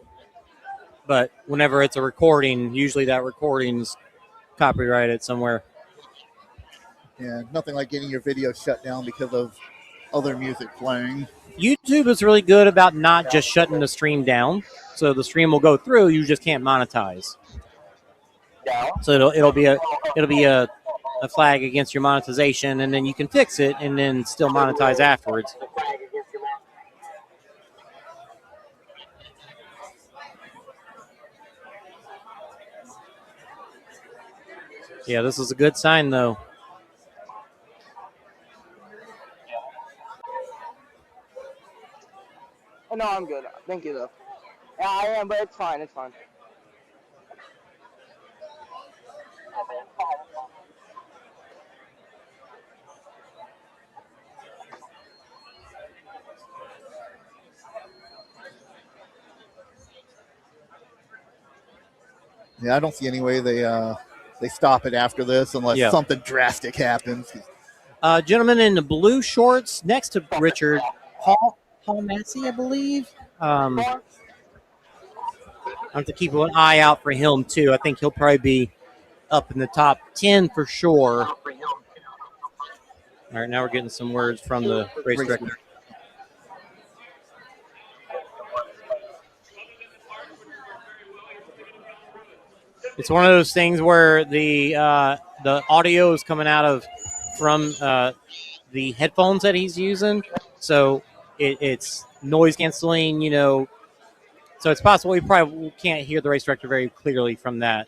But whenever it's a recording, usually that recording's copyrighted somewhere. Yeah, nothing like getting your video shut down because of other music playing. YouTube is really good about not just shutting the stream down. So the stream will go through, you just can't monetize. So it'll be a flag against your monetization, and then you can fix it and then still monetize afterwards. Yeah, this is a good sign, though. Oh, no, I'm good. Thank you, though. Yeah, I am, but it's fine. It's fine. Yeah, I don't see any way they stop it after this unless something drastic happens. Gentleman in the blue shorts next to Richard, Paul Massey, I believe. I have to keep an eye out for him, too. I think he'll probably be up in the top 10 for sure. All right, now we're getting some words from the race director. It's one of those things where the audio is coming out from the headphones that he's using, so it's noise canceling, So it's possible we probably can't hear the race director very clearly from that.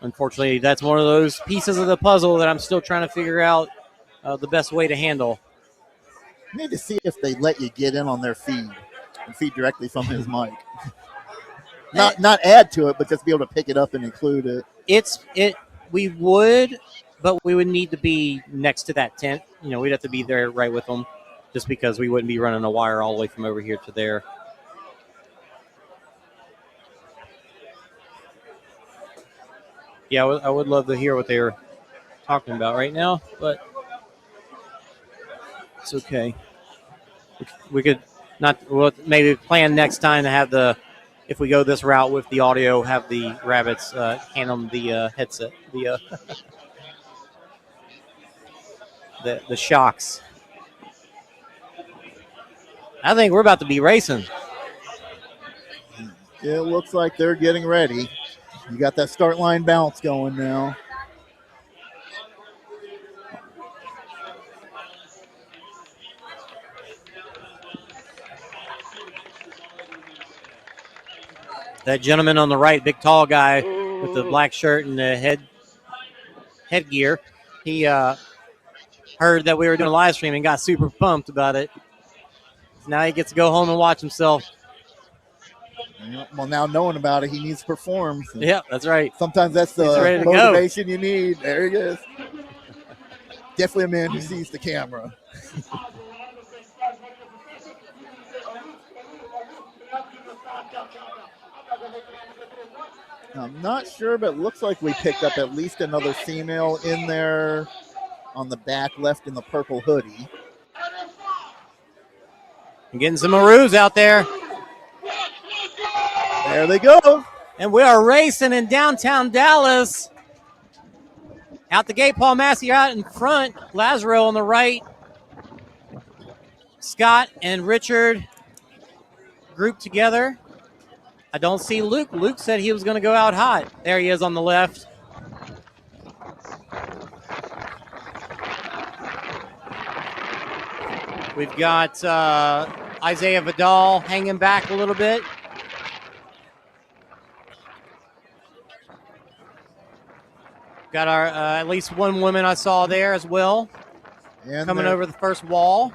Unfortunately, that's one of those pieces of the puzzle that I'm still trying to figure out the best way to handle. You need to see if they let you get in on their feed and feed directly from his mic. Not add to it, but just be able to pick it up and include it. We would, but we would need to be next to that tent. We'd have to be there right with them, just because we wouldn't be running a wire all the way from over here to there. Yeah, I would love to hear what they were talking about right now, but it's okay. We could maybe plan next time to have if we go this route with the audio, have the rabbits hand them the headset, the shocks. I think we're about to be racing. It looks like they're getting ready. You got that start line bounce going now. That gentleman on the right, big tall guy with the black shirt and the headgear, he heard that we were doing a live stream and got super pumped about it. So now he gets to go home and watch himself. Well, now knowing about it, he needs to perform. So yeah, that's right. Sometimes that's the motivation you need. There he is. Definitely a man who sees the camera. I'm not sure, but it looks like we picked up at least another female in there on the back left in the purple hoodie. I'm getting some maroons out there. There they go. And we are racing in downtown Dallas. Out the gate, Paul Massey out in front. Lazaro on the right. Scott and Richard grouped together. I don't see Luke. Luke said he was going to go out hot. There he is on the left. We've got Isaiah Vidal hanging back a little bit. Got our at least one woman I saw there as well, and coming over the first wall.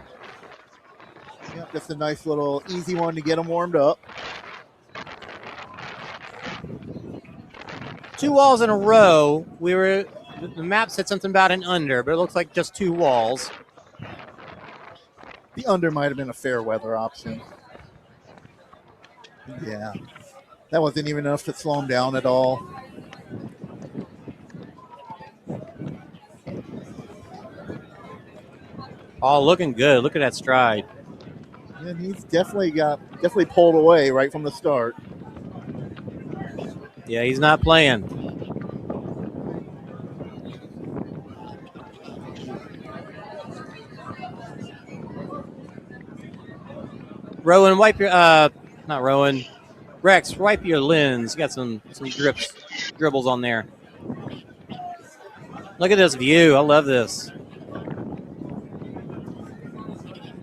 Yep, just a nice little easy one to get them warmed up. 2 walls in a row. We The map said something about an under, but it looks like just 2 walls. The under might have been a fair weather option. Yeah. That wasn't even enough to slow him down at all. Oh, looking good. Look at that stride. And he's definitely pulled away right from the start. Yeah, he's not playing. Rowan, wipe your not Rowan. Rex, wipe your lens. You got some dribbles on there. Look at this view. I love this.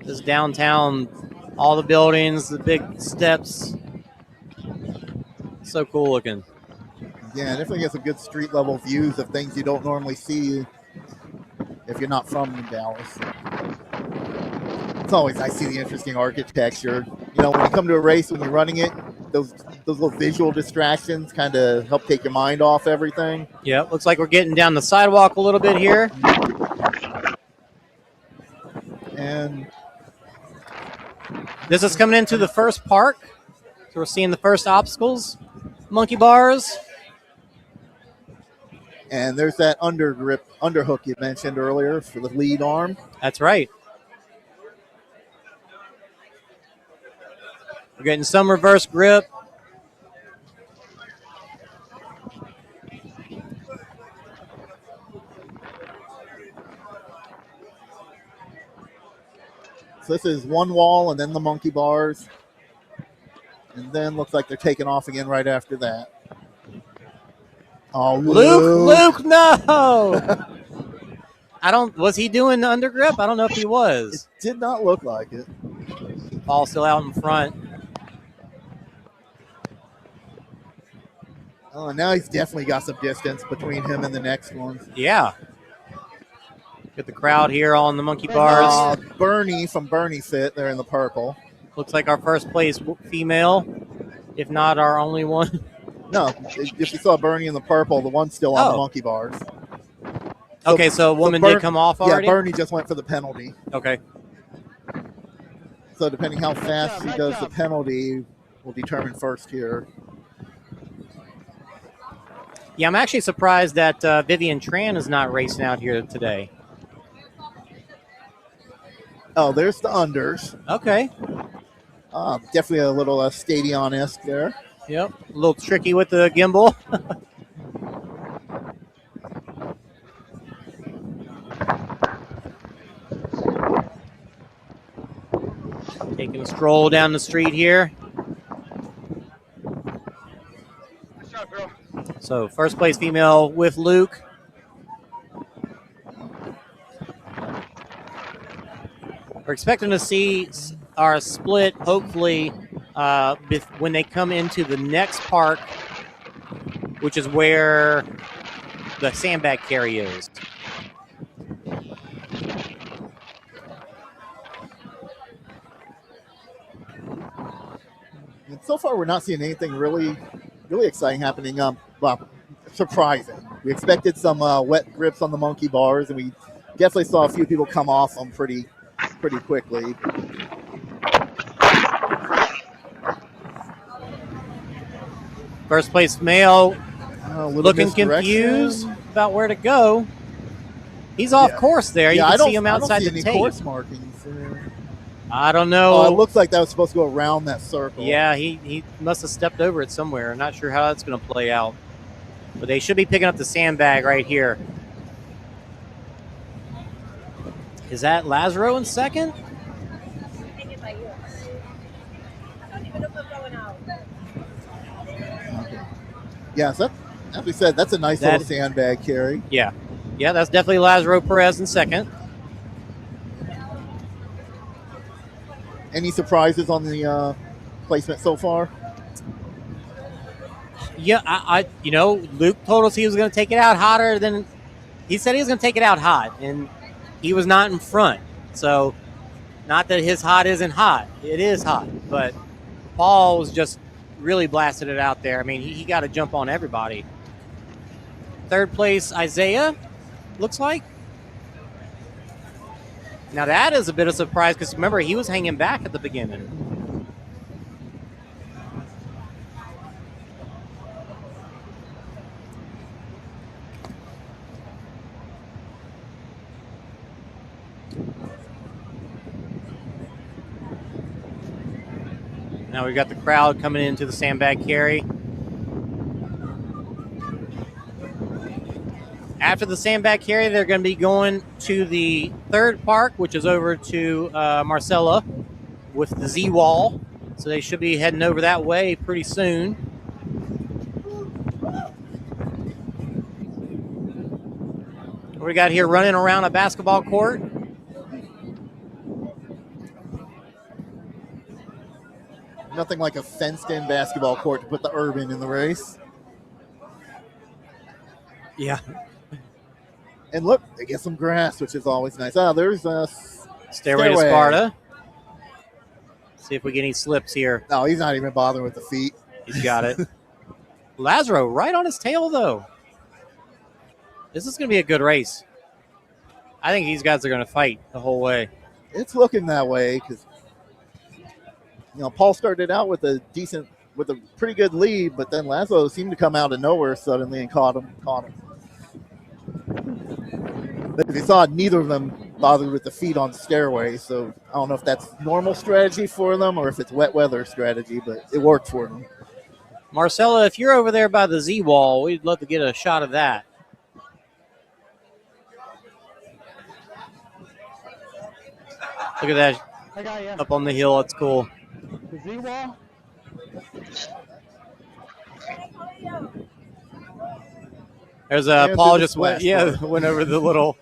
This downtown, all the buildings, the big steps. So cool looking. Yeah, definitely get some good street level views of things you don't normally see if you're not from Dallas. It's always nice to see the interesting architecture. You know, when you come to a race, when you're running it, those little visual distractions kind of help take your mind off everything. Yeah, looks like we're getting down the sidewalk a little bit here. And this is coming into the first park. So we're seeing the first obstacles, monkey bars. And there's that underhook you mentioned earlier for the lead arm. That's right. We're getting some reverse grip. So this is one wall and then the monkey bars. And then looks like they're taking off again right after that. Oh, Luke, no! Was he doing the undergrip? I don't know if he was. It did not look like it. Paul still out in front. Oh, now he's definitely got some distance between him and the next one. Yeah. Get the crowd here on the monkey bars. Bernie from Bernie Fit, they're in the purple. Looks like our first place female, if not our only one. No, if you saw Bernie in the purple, the one's still on the monkey bars. So, okay, so a woman did come off already? Yeah, Bernie just went for the penalty. Okay. So depending how fast she does the penalty will determine first here. Yeah, I'm actually surprised that Vivian Tran is not racing out here today. Oh, there's the unders. Okay. Definitely a little Stadion-esque there. Yep, a little tricky with the gimbal. Taking a stroll down the street here. So first place female with Luke. We're expecting to see our split, hopefully, when they come into the next park, which is where the sandbag carry is. And so far, we're not seeing anything really exciting happening. Well, surprising. We expected some wet grips on the monkey bars, and we definitely saw a few people come off them pretty quickly. First place male looking confused about where to go. He's off course there. You can see him outside the tape. Course markings there. I don't know. Oh, it looks like that was supposed to go around that circle. Yeah, he must have stepped over it somewhere. I'm not sure how that's going to play out. But they should be picking up the sandbag right here. Is that Lazaro in second? Yeah, so as we said, that's a nice little sandbag carry. Yeah. Yeah, that's definitely Lazaro Perez in second. Any surprises on the placement so far? Yeah, I Luke told us he was going to take it out hotter than he said he was going to take it out hot, and he was not in front. So, not that his hot isn't hot. It is hot, but Paul was just really blasted it out there. I mean, he got to jump on everybody. Third place, Isaiah. looks like. Now that is a bit of a surprise because remember, he was hanging back at the beginning. Now we've got the crowd coming into the sandbag carry. After the sandbag carry, they're going to be going to the third park, which is over to Marcella with the Z-Wall. So they should be heading over that way pretty soon. What we got here running around a basketball court? Nothing like a fenced-in basketball court to put the Urban in the race. Yeah. And look, they get some grass, which is always nice. Oh, there's a Stairway to Sparta. See if we get any slips here. No, he's not even bothering with the feet. He's got it. Lazaro right on his tail, though. This is going to be a good race. I think these guys are going to fight the whole way. It's looking that way because, Paul started out with a pretty good lead, but then Lazaro seemed to come out of nowhere suddenly and caught him. But if you saw, neither of them bothered with the feet on stairway, so I don't know if that's normal strategy for them or if it's wet weather strategy, but it worked for them. Marcella, if you're over there by the Z-Wall, we'd love to get a shot of that. Look at that up on the hill. It's cool. The Z-Wall? There's Paul just went over the little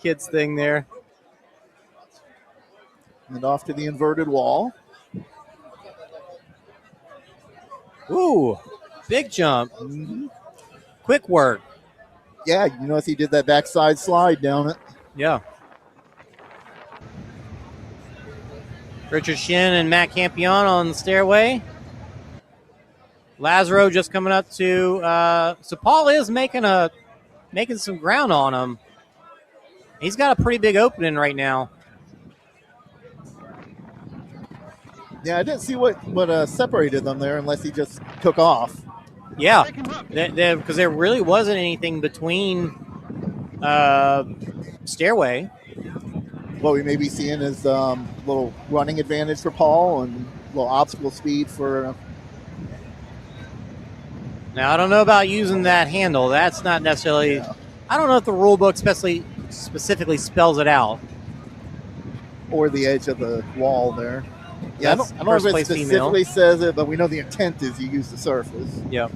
kids thing there. And off to the inverted wall. Ooh, big jump. Mm-hmm. Quick work. Yeah, you notice he did that backside slide down it. Yeah. Richard Shin and Matt Campion on the stairway. Lazaro just coming up to so Paul is making some ground on him. He's got a pretty big opening right now. Yeah, I didn't see what separated them there unless he just took off. Yeah, because there really wasn't anything between stairway. What we may be seeing is a little running advantage for Paul and a little obstacle speed for. Now, I don't know about using that handle. That's not necessarily. Yeah. I don't know if the rule book specifically spells it out. Or the edge of the wall there. Yeah, I don't know if it specifically says it, but we know the intent is you use the surface. Yep.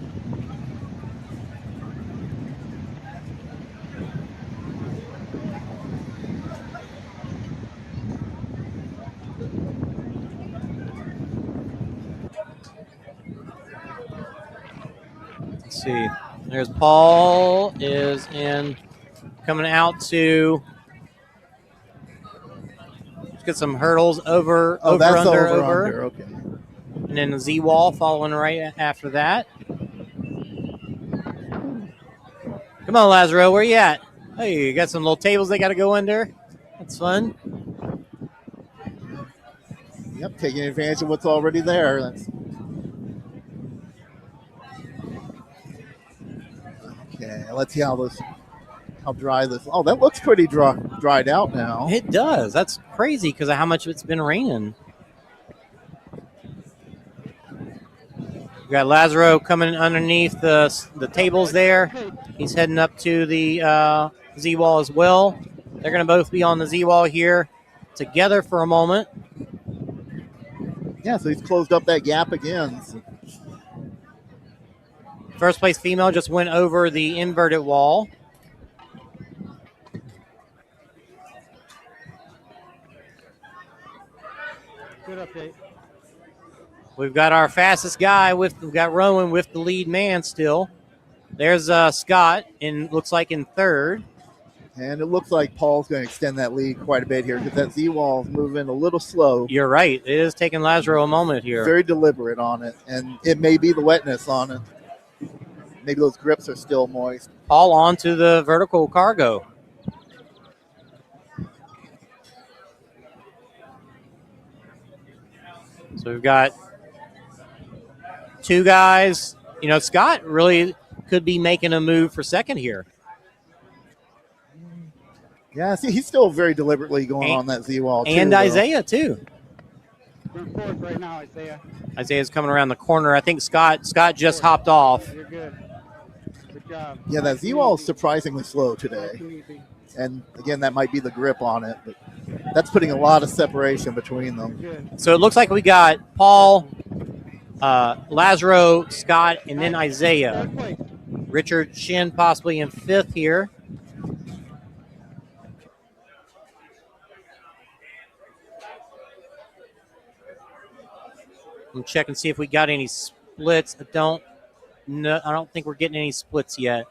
Let's see. There's Paul coming out to get some hurdles over, under. Okay. And then the Z-Wall following right after that. Come on, Lazaro, where you at? Hey, you got some little tables they got to go under. That's fun. Yep, taking advantage of what's already there. Okay, let's see how dry this. Oh, that looks pretty dried out now. It does. That's crazy because of how much it's been raining. We got Lazaro coming underneath the tables there. He's heading up to the Z-Wall as well. They're going to both be on the Z-Wall here together for a moment. Yeah, so he's closed up that gap again. First place female just went over the inverted wall. Good update. We've got our fastest guy we've got Rowan with the lead man still. There's Scott looks like in third. And it looks like Paul's going to extend that lead quite a bit here because that Z-Wall is moving a little slow. You're right. It is taking Lazaro a moment here. Very deliberate on it, and it may be the wetness on it. Maybe those grips are still moist. Paul onto the vertical cargo. So we've got two guys. You know, Scott really could be making a move for second here. Yeah, see, he's still very deliberately going on that Z-wall, too. And Isaiah, too. You're fourth right now, Isaiah. Isaiah's coming around the corner. I think Scott just hopped off. You're good. Good job. Yeah, that Z-wall is surprisingly slow today. And, again, that might be the grip on it. But that's putting a lot of separation between them. So it looks like we got Paul, Lazaro, Scott, and then Isaiah. Richard Shin possibly in fifth here. I'm checking to see if we got any splits. I don't think we're getting any splits yet.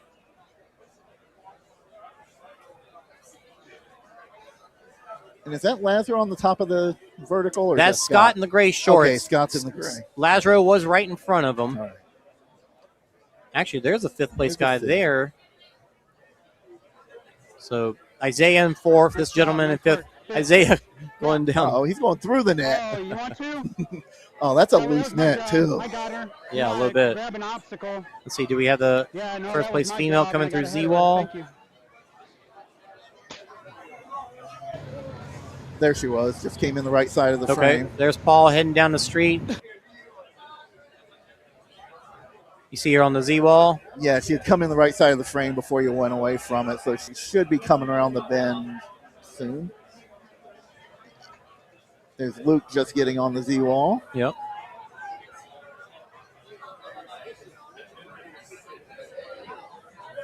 And is that Lazaro on the top of the vertical? Or That's is that Scott in the gray shorts. Okay, Scott's in the gray. Lazaro was right in front of him. Right. Actually, there's a fifth place guy there. So Isaiah in fourth, this gentleman in fifth. Isaiah going down. Oh, he's going through the net. Oh, you want to? Oh, that's a loose net, too. I got her. Yeah, a little bit. Grab an obstacle. Let's see, do we have the first place female coming through Z-Wall? There she was. Just came in the right side of the frame. There's Paul heading down the street. You see her on the Z-Wall? Yeah, she had come in the right side of the frame before you went away from it, so she should be coming around the bend soon. There's Luke just getting on the Z-Wall. Yep.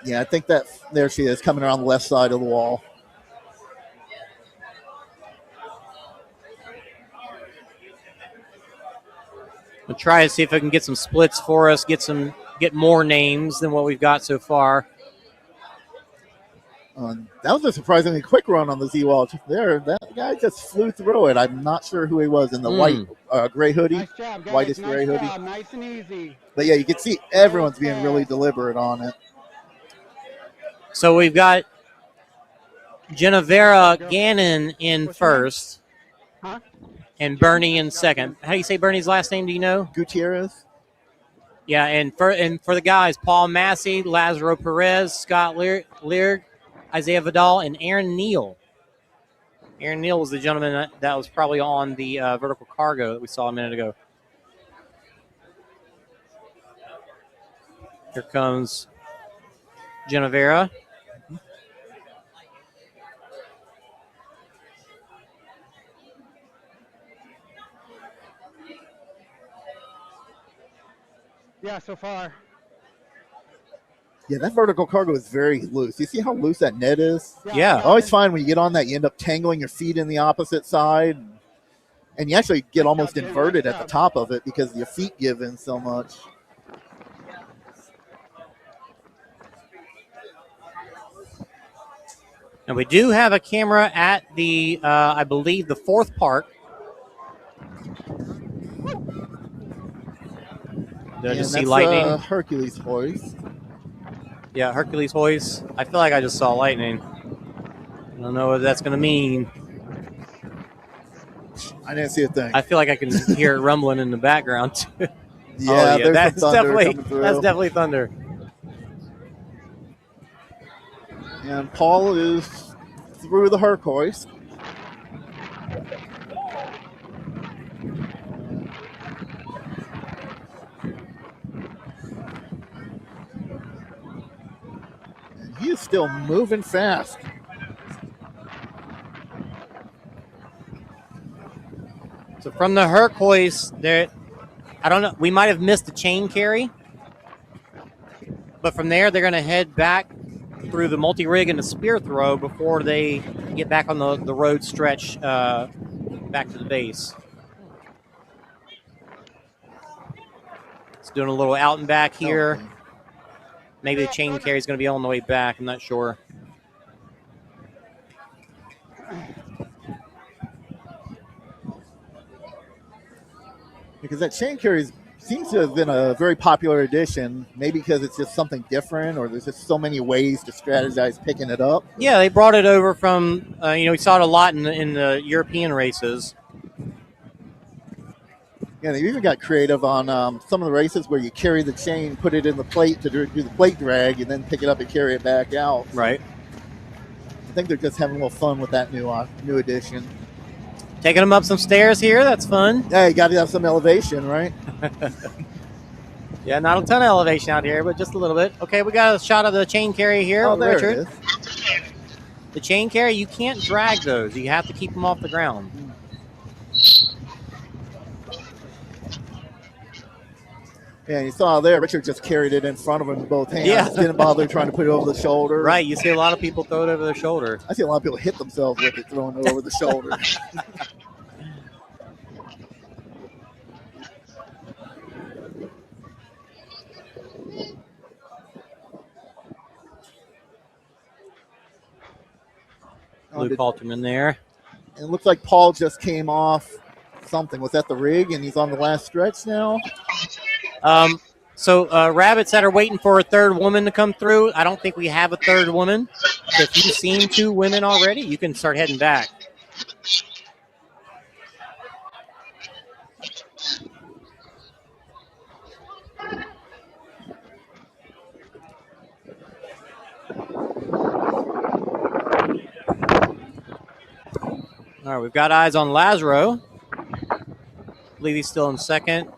Yeah, I think that there she is coming around the left side of the wall. We'll try to see if I can get some splits for us, get more names than what we've got so far. That was a surprisingly quick run on the Z-Wall there. That guy just flew through it. I'm not sure who he was in the white gray hoodie, Nice job, guys. whitest nice gray job. hoodie. Nice and easy. But yeah, you can see everyone's being really deliberate on it. So we've got Genavera Gannon in first, and Bernie in second. How do you say Bernie's last name? Do you know? Gutierrez. Yeah, and for the guys, Paul Massey, Lazaro Perez, Scott Lear, Isaiah Vidal, and Aaron Neal. Aaron Neal was the gentleman that was probably on the vertical cargo that we saw a minute ago. Here comes Genavera. Yeah, so far. Yeah, that vertical cargo is very loose. You see how loose that net is? Yeah. I always find when you get on that, you end up tangling your feet in the opposite side. And you actually get almost inverted at the top of it because your feet give in so much. And we do have a camera at the, I believe, the fourth park. Did I just see lightning? Hercules hoist. Yeah, Hercules hoist. I feel like I just saw lightning. I don't know what that's going to mean. I didn't see a thing. I feel like I can hear it rumbling in the background too. Yeah, that's definitely thunder. And Paul is through the Herc hoist. And he is still moving fast. So from the Herc hoist, there, I don't know, we might have missed the chain carry. But from there, they're going to head back through the multi-rig and the spear throw before they get back on the road stretch back to the base. It's doing a little out and back here. Okay. Maybe the chain carry is going to be on the way back. I'm not sure. Because that chain carry seems to have been a very popular addition, maybe because it's just something different or there's just so many ways to strategize picking it up. Yeah, they brought it over from, we saw it a lot in the European races. Yeah, they even got creative on some of the races where you carry the chain, put it in the plate to do the plate drag, and then pick it up and carry it back out. Right. I think they're just having a little fun with that new addition. Taking them up some stairs here. That's fun. Yeah, you got to have some elevation, right? Yeah, not a ton of elevation out here, but just a little bit. Okay, we got a shot of the chain carry here, Oh, there Richard. it is. The chain carry, you can't drag those. You have to keep them off the ground. Yeah, you saw there, Richard just carried it in front of him with both hands. Yeah. Didn't bother trying to put it over the shoulder. Right, you see a lot of people throw it over their shoulder. I see a lot of people hit themselves with it, throwing it over the shoulder. Luke Halterman there. And it looks like Paul just came off something. Was that the rig? And he's on the last stretch now? So Rabbit said are waiting for a third woman to come through. I don't think we have a third woman. So if you've seen 2 women already, you can start heading back. All right, we've got eyes on Lazaro. I believe he's still in second.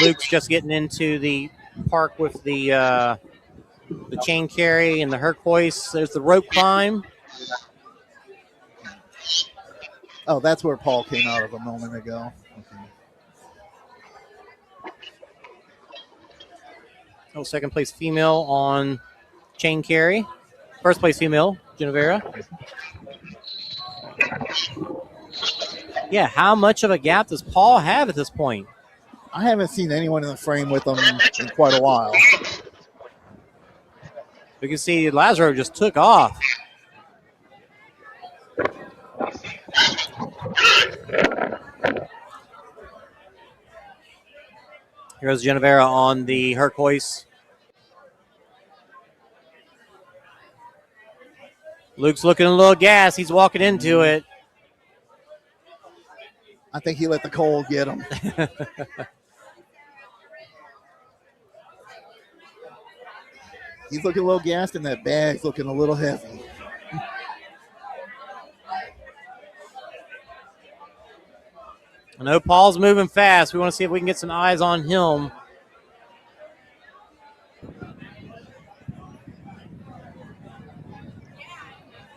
Luke's just getting into the park with the chain carry and the Herc hoist. There's the rope climb. Oh, that's where Paul came out of a moment ago. Okay. Oh, second place female on chain carry. First place female, Genavera. Yeah, how much of a gap does Paul have at this point? I haven't seen anyone in the frame with him in quite a while. You can see Lazaro just took off. Here's Genavera on the Herc hoist. Luke's looking a little gas. He's walking into it. I think he let the cold get him. He's looking a little gassed, and that bag's looking a little heavy. I know Paul's moving fast. We want to see if we can get some eyes on him.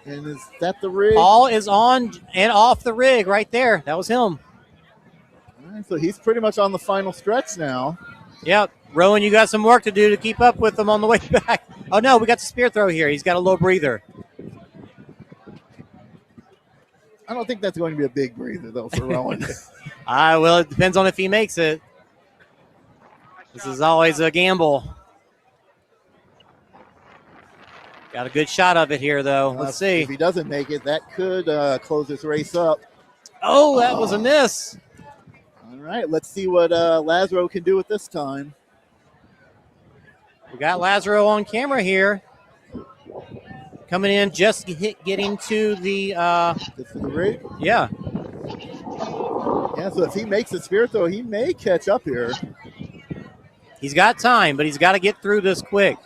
And is that the rig? Paul is on and off the rig right there. That was him. All right, so he's pretty much on the final stretch now. Yep. Rowan, you got some work to do to keep up with him on the way back. Oh, no, we got the spear throw here. He's got a low breather. I don't think that's going to be a big breather, though, for Rowan. Well, it depends on if he makes it. This is always a gamble. Got a good shot of it here, though. Let's see. If he doesn't make it, that could close this race up. Oh, that was a miss. All right, let's see what Lazaro can do with this time. We got Lazaro on camera here. Coming in, just getting to the rig? Yeah. Yeah, so if he makes the spear throw, he may catch up here. He's got time, but he's got to get through this quick.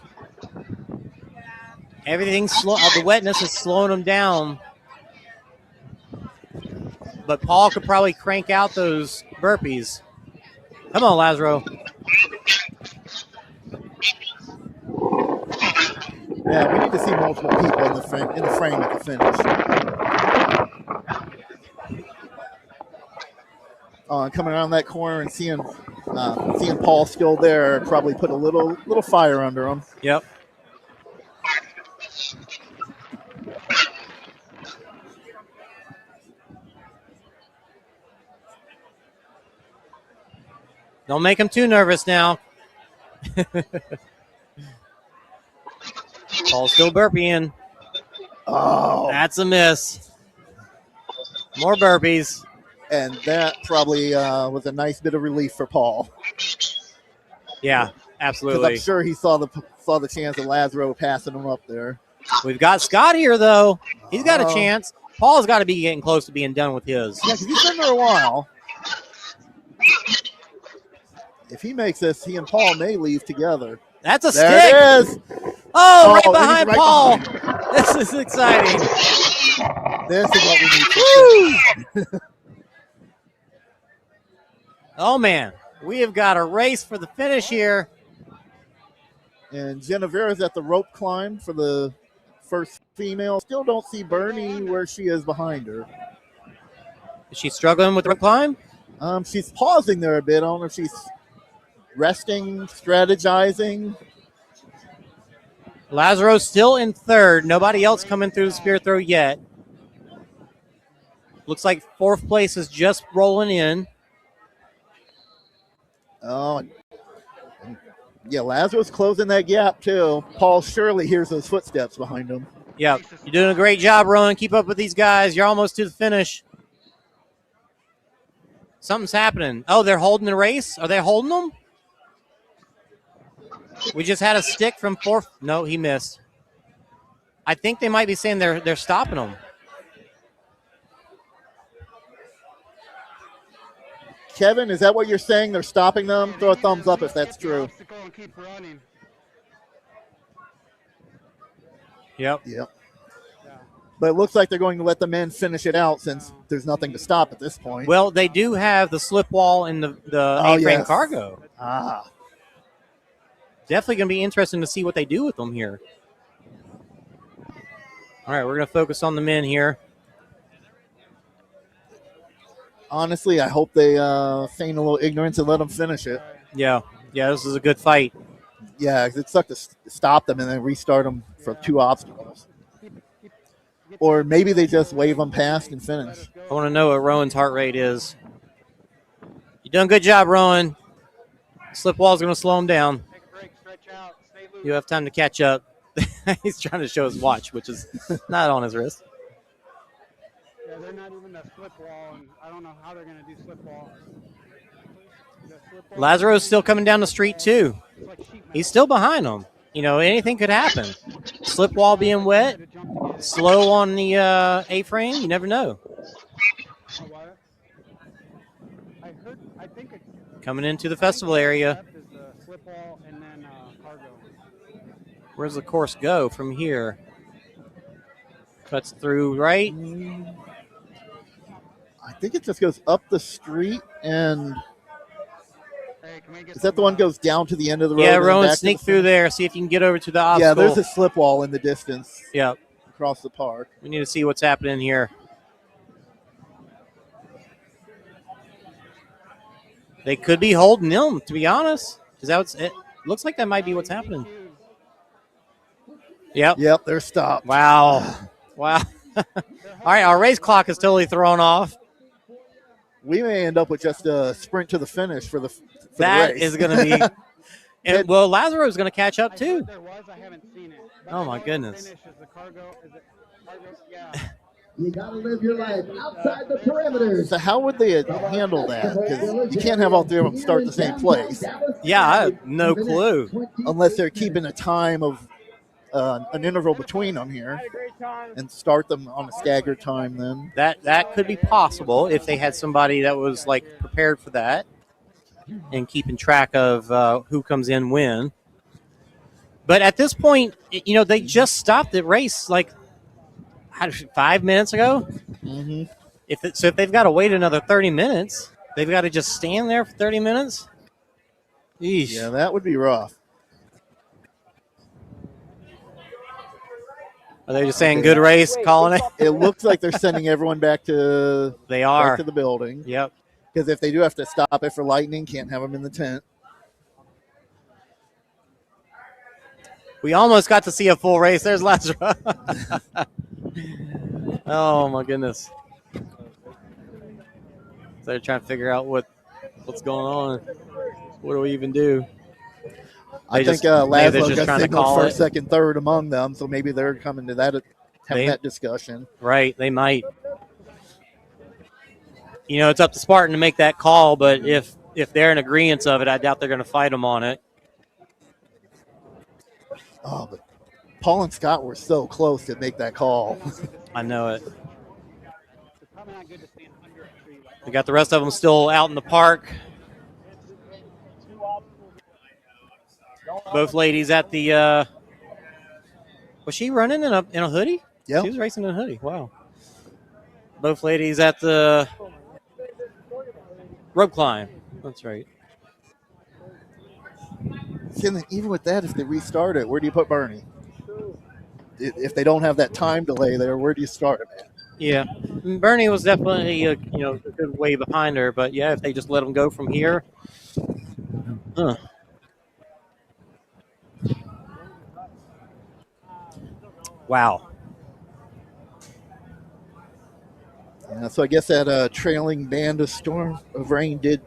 Everything's slow. The wetness is slowing him down. But Paul could probably crank out those burpees. Come on, Lazaro. Yeah, we need to see multiple people in the frame at the finish. Coming around that corner and seeing Paul still there probably put a little fire under him. Yep. Don't make him too nervous now. Paul's still burpeeing. Oh. That's a miss. More burpees. And that probably was a nice bit of relief for Paul. Yeah, absolutely. I'm sure he saw the chance of Lazaro passing him up there. We've got Scott here, though. He's got a chance. Paul's got to be getting close to being done with his. Yeah, because he's been there a while. If he makes this, he and Paul may leave together. That's a there stick. It is. Oh, right he's behind right Paul. behind This is exciting. This is what we need. Oh, man. We have got a race for the finish here. And Genavera's at the rope climb for the first female. Still don't see Bernie where she is behind her. Is she struggling with the rope climb? She's pausing there a bit. I don't know if she's resting, strategizing. Lazaro still in third. Nobody else coming through the spear throw yet. Looks like fourth place is just rolling in. Oh, yeah, Lazaro's closing that gap too. Paul surely hears those footsteps behind him. Yep, you're doing a great job, Rowan. Keep up with these guys. You're almost to the finish. Something's happening. Oh, they're holding the race? Are they holding them? We just had a stick from fourth. No, he missed. I think they might be saying they're stopping them. Kevin, is that what you're saying? They're stopping them? Throw a thumbs up if that's true. Yep. But it looks like they're going to let the men finish it out since there's nothing to stop at this point. Well, they do have the slip wall and the A-frame cargo. Definitely going to be interesting to see what they do with them here. All right, we're going to focus on the men here. Honestly, I hope they feign a little ignorance and let them finish it. Yeah, this is a good fight. Yeah, it sucked to stop them and then restart them for 2 obstacles. Or maybe they just wave them past and finish. I want to know what Rowan's heart rate is. You're doing a good job, Rowan. Slip wall's going to slow him down. You have time to catch up. He's trying to show his watch, which is not on his wrist. Yeah, they're not even a slip wall, and I don't know how they're going to do slip wall. Lazaro's still coming down the street, too. He's still behind them. You know, anything could happen. Slip wall being wet, slow on the A-frame, you never know. Coming into the festival area. Where's the course go from here? Cuts through right. I think it just goes up the street and... Is that the one goes down to the end of the road? Yeah, Rowan, sneak through there. See if you can get over to the obstacle. Yeah, there's a slip wall in the distance. Yep. Across the park. We need to see what's happening here. They could be holding them, to be honest. Is that it looks like that might be what's happening. Yep, they're stopped. Wow. All right, our race clock is totally thrown off. We may end up with just a sprint to the finish for the race. That is going to be – and well, Lazaro is going to catch up too. Oh, my goodness. You got to live your life outside the perimeters. So how would they handle that? Because you can't have all 3 of them start the same place. Yeah, I have no clue. Unless they're keeping a time of an interval between them here and start them on a staggered time then. That could be possible if they had somebody that was like prepared for that and keeping track of who comes in when. But at this point, you know, they just stopped the race like 5 minutes ago. Mm-hmm. If they've got to wait another 30 minutes, they've got to just stand there for 30 minutes. Eesh. Yeah, that would be rough. Are they just saying good race, calling it? It looks like they're sending everyone back to back to the building. Yep. Because if they do have to stop it for lightning, can't have them in the tent. We almost got to see a full race. There's Lazaro. Oh, my goodness. They're trying to figure out what's going on. What do we even do? I think Lazaro got signaled first, second, third among them, so maybe they're coming to that, having that discussion. Right, they might. You know, it's up to Spartan to make that call, but if they're in agreement of it, I doubt they're going to fight them on it. Oh, but Paul and Scott were so close to make that call. I know it. We got the rest of them still out in the park. Both ladies at the. Was she running in a hoodie? Yeah. She was racing in a hoodie. Wow. Both ladies at the rope climb. That's right. Even with that, if they restart it, where do you put Bernie? If they don't have that time delay there, where do you start it, man? Yeah, Bernie was definitely a good way behind her, but yeah, if they just let him go from here, Wow. Yeah, so I guess that trailing band of rain did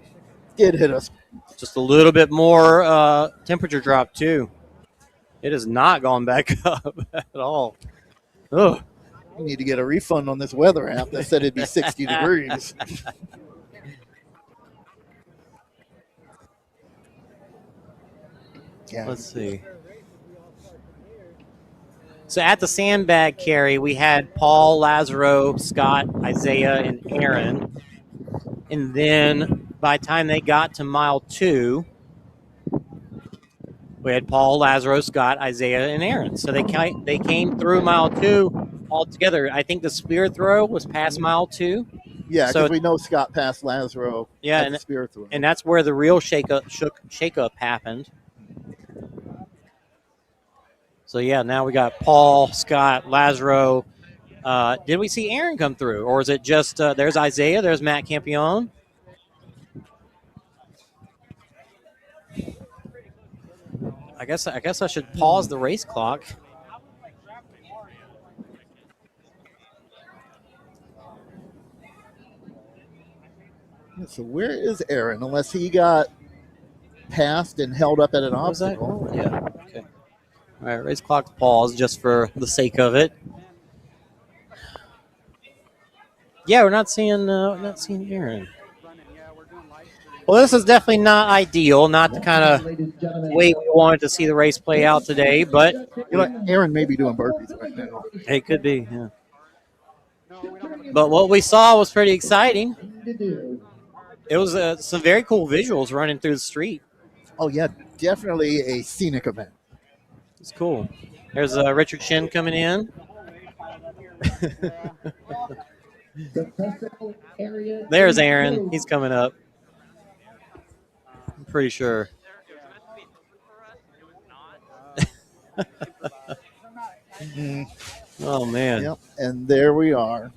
hit us. Just a little bit more temperature drop too. It has not gone back up at all. Ugh. You need to get a refund on this weather app that said it'd be 60 degrees. Yeah. Let's see. So at the sandbag carry, we had Paul, Lazaro, Scott, Isaiah, and Aaron. And then by the time they got to mile 2, we had Paul, Lazaro, Scott, Isaiah, and Aaron. So they came through mile 2 all together. I think the spear throw was past mile 2. Yeah, because we know Scott passed Lazaro at the spear throw. And that's where the real shake-up happened. So, yeah, now we got Paul, Scott, Lazaro. Did we see Aaron come through? Or is it just there's Isaiah, there's Matt Campione? I guess I should pause the race clock. So where is Aaron? Unless he got passed and held up at an obstacle. Yeah. Okay. All right, race clock pause just for the sake of it. Yeah, we're not seeing Aaron. Well, this is definitely not ideal, not the kind of way we wanted to see the race play out today, but Aaron may be doing burpees right now. It could be, yeah. But what we saw was pretty exciting. It was some very cool visuals running through the street. Oh, yeah, definitely a scenic event. It's cool. There's Richard Shin coming in. There's Aaron. He's coming up. I'm pretty sure. Oh, man. Yep, and there we are.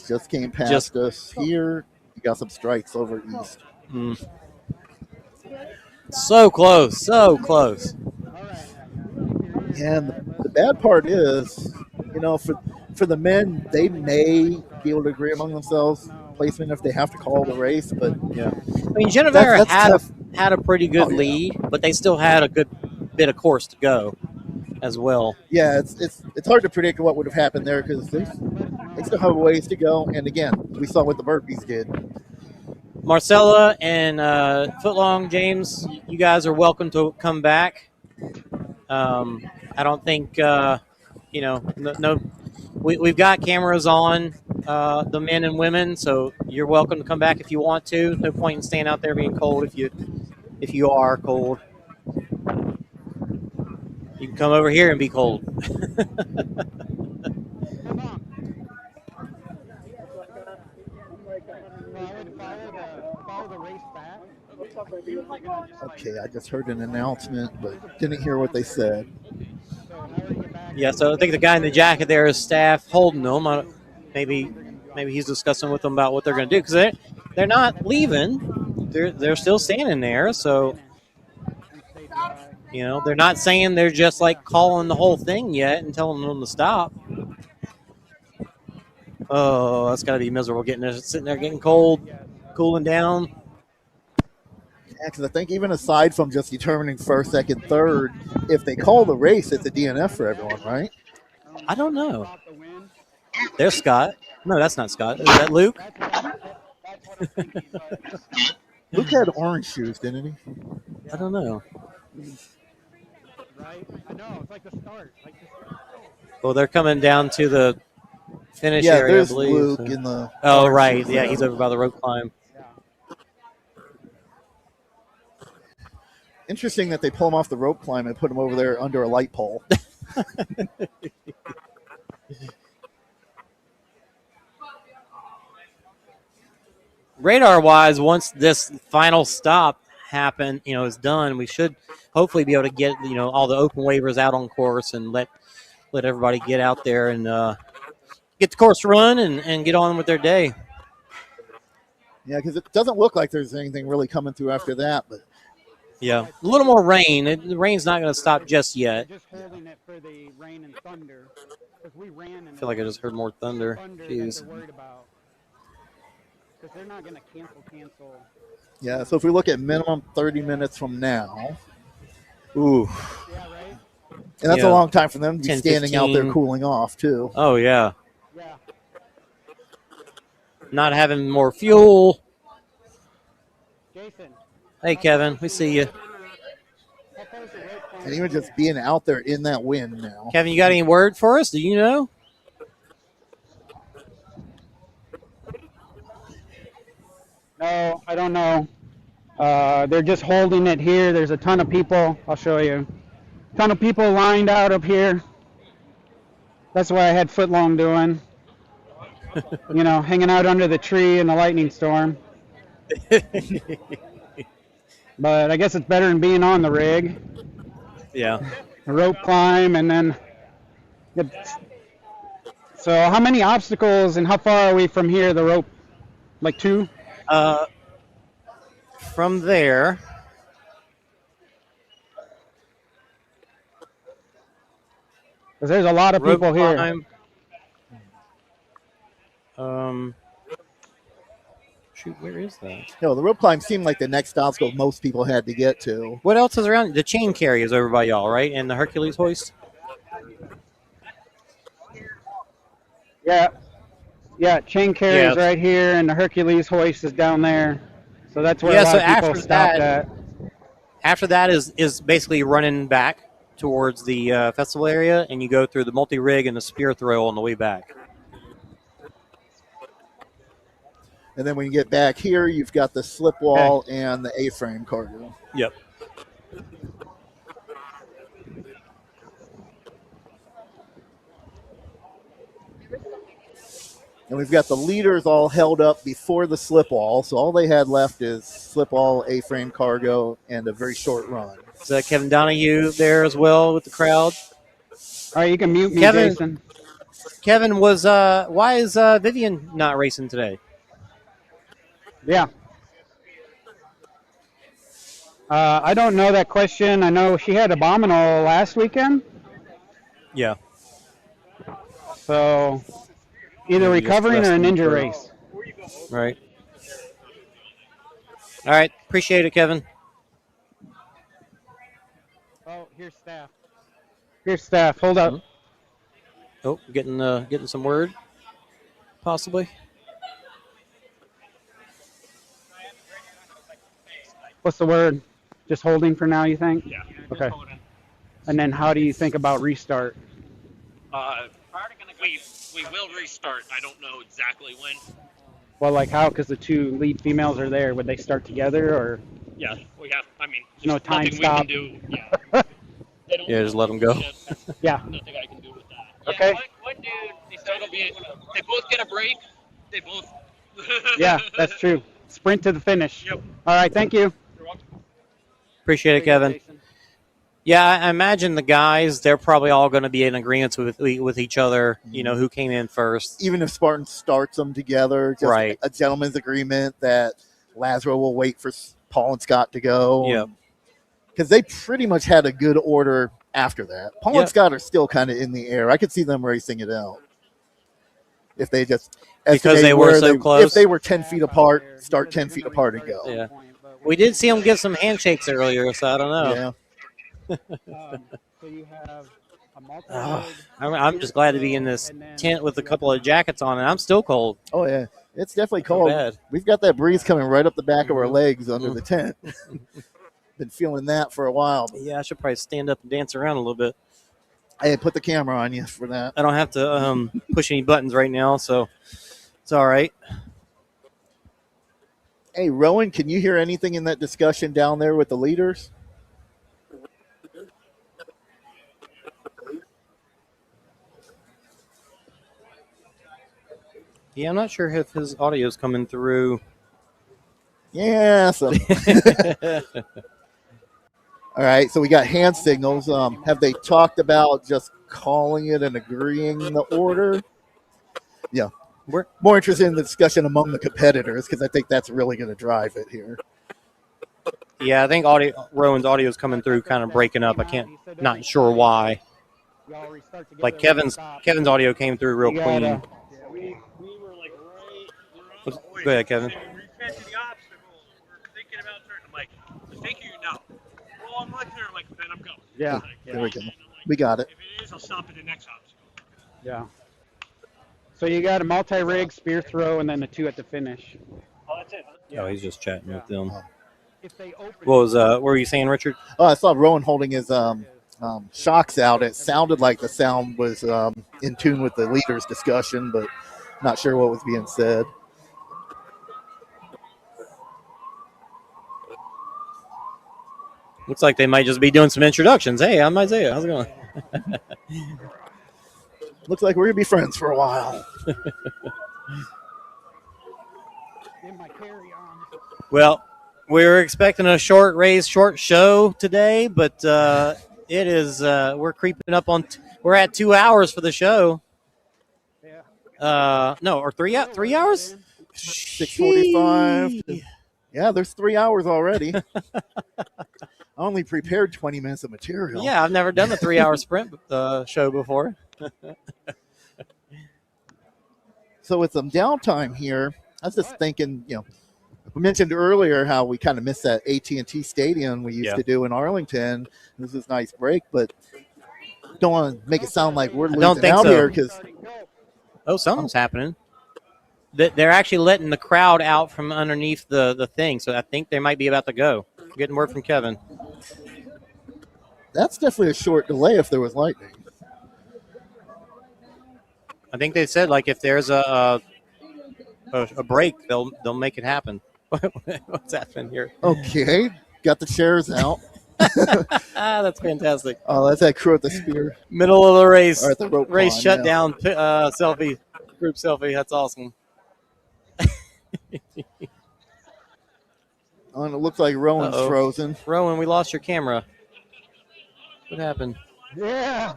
Just came past us here. You got some strikes over east. So close, so close. And the bad part is, for the men, they may be able to agree among themselves placement if they have to call the race, but yeah. I mean, Genavera had a pretty good lead, but they still had a good bit of course to go as well. Yeah, it's hard to predict what would have happened there because they still have a ways to go. And again, we saw what the burpees did. Marcella and Footlong, James, you guys are welcome to come back. I don't think we've got cameras on the men and women, so you're welcome to come back if you want to. No point in staying out there being cold if you are cold. You can come over here and be cold. Okay, I just heard an announcement, but didn't hear what they said. Yeah, so I think the guy in the jacket there is staff holding them. Maybe he's discussing with them about what they're going to do because they're not leaving. They're still standing there. So they're not saying they're just like calling the whole thing yet and telling them to stop. Oh, that's got to be miserable sitting there getting cold, cooling down. Yeah, because I think even aside from just determining first, second, third, if they call the race, it's a DNF for everyone, right? I don't know. There's Scott. No, that's not Scott. Is that Luke? Luke had orange shoes, didn't he? I don't know. Right? I know. It's like the start. Well, they're coming down to the finish area, area, there's I believe. Luke in the. Oh, right. Yeah, he's over by the rope climb. Interesting that they pull him off the rope climb and put him over there under a light pole. Radar-wise, once this final stop is done, we should hopefully be able to get all the open waivers out on course and let everybody get out there and get the course run and get on with their day. Yeah, because it doesn't look like there's anything really coming through after that. But yeah, a little more rain. The rain's not going to stop just yet. Just holding it for the rain and thunder, because we ran. I feel like I just heard more thunder. Jeez. They're worried about, because they're not going to cancel. Yeah, so if we look at minimum 30 minutes from now. Ooh. Yeah, right. And that's a long time for them to be 10, standing 15. out there cooling off, too. Oh, yeah. Yeah. Not having more fuel. Jason. Hey, Kevin, we see you. And even just being out there in that wind now. Kevin, you got any word for us? Do you know? No, I don't know. They're just holding it here. There's a ton of people. I'll show you. A ton of people lined out up here. That's what I had Footlong doing. Hanging out under the tree in the lightning storm. But I guess it's better than being on the rig. Yeah. A rope climb and then. So how many obstacles and how far are we from here, the rope? Like 2? From there. Because there's a lot of people here. Shoot, where is that? No, the rope climb seemed like the next obstacle most people had to get to. What else is around? The chain carry is over by y'all, right? And the Hercules hoist? Yeah, chain carry is right here, and the Hercules hoist is down there. So that's where a lot of people stopped at. After that is basically running back towards the festival area, and you go through the multi-rig and the spear throw on the way back. And then when you get back here, you've got the slip wall and the A-frame cargo. Yep. And we've got the leaders all held up before the slip wall. So all they had left is slip wall, A-frame cargo, and a very short run. Is that Kevin Donoghue there as well with the crowd? All right, you can mute me, Jason. Kevin was, why is Vivian not racing today? Yeah. I don't know that question. I know she had Abominable last weekend. Yeah. So either recovering or an injury race. Right. All right. Appreciate it, Kevin. Oh, here's staff. Here's staff. Hold up. Oh, getting some word, possibly. What's the word? Just holding for now, you think? Yeah. Okay. And then how do you think about restart? We will restart. I don't know exactly when. Well, like how? Because the 2 lead females are there. Would they start together or? Yeah, we have. I mean, no time stop. We can do. Yeah. Yeah, just let them go. Yeah. Nothing I can do with that. Okay. Yeah, one dude. They both get a break. They both. Yeah, that's true. Sprint to the finish. Yep. All right. Thank you. Appreciate it, Kevin. Yeah, I imagine the guys, they're probably all going to be in agreement with each other, who came in first. Even if Spartan starts them together, just a gentleman's agreement that Lazaro will wait for Paul and Scott to go. Yeah. Because they pretty much had a good order after that. Paul and Scott are still kind of in the air. I could see them racing it out. If they just... Because they were so close? If they were 10 feet apart, start 10 feet apart and go. Yeah. We did see them get some handshakes earlier, so I don't know. Yeah. So you have a multi-rig. I'm just glad to be in this tent with a couple of jackets on, and I'm still cold. Oh, yeah. It's definitely cold. Bad. We've got that breeze coming right up the back of our legs under the tent. Been feeling that for a while. Yeah, I should probably stand up and dance around a little bit. Hey, put the camera on you for that. I don't have to push any buttons right now, so it's all right. Hey, Rowan, can you hear anything in that discussion down there with the leaders? Yeah, I'm not sure if his audio is coming through. Yeah. So. All right, so we got hand signals. Have they talked about just calling it and agreeing the order? Yeah. We're more interested in the discussion among the competitors because I think that's really going to drive it here. Yeah, I think Rowan's audio is coming through kind of breaking up. Not sure why. Like Kevin's audio came through real clean. Yeah, we were like right. Go ahead, Kevin. We got to the obstacle. We're thinking about turning. I'm like, thank you, no. Well, I'm looking there, like, then I'm going. Yeah. There we go. We got it. If it is, I'll stop at the next obstacle. Yeah. So you got a multi-rig, spear throw, and then the 2 at the finish. Oh, that's it. Yeah. Oh, he's just chatting with them. What were you saying, Richard? Oh, I saw Rowan holding his shocks out. It sounded like the sound was in tune with the leader's discussion, but not sure what was being said. Looks like they might just be doing some introductions. Hey, I'm Isaiah. How's it going? Looks like we're going to be friends for a while. Well, we were expecting a short show today, but it is we're creeping up on. We're at 2 hours for the show. No, or 3 hours. 6:45. Yeah, there's 3 hours already. I only prepared 20 minutes of material. Yeah, I've never done the 3-hour sprint show before. So with some downtime here, I was just thinking, we mentioned earlier how we kind of missed that AT&T Stadium we used to do in Arlington. This is a nice break, but don't want to make it sound like we're losing out here because. Oh, something's happening. They're actually letting the crowd out from underneath the thing, so I think they might be about to go. Getting word from Kevin. That's definitely a short delay if there was lightning. I think they said like if there's a break, they'll make it happen. What's happening here? Okay, got the chairs out. That's fantastic. Oh, that's that crew at the spear. Middle of the race. Or at the rope race line, shutdown selfie, group selfie. That's awesome. Oh, and it looks like Rowan's frozen. Rowan, we lost your camera. What happened? Yeah.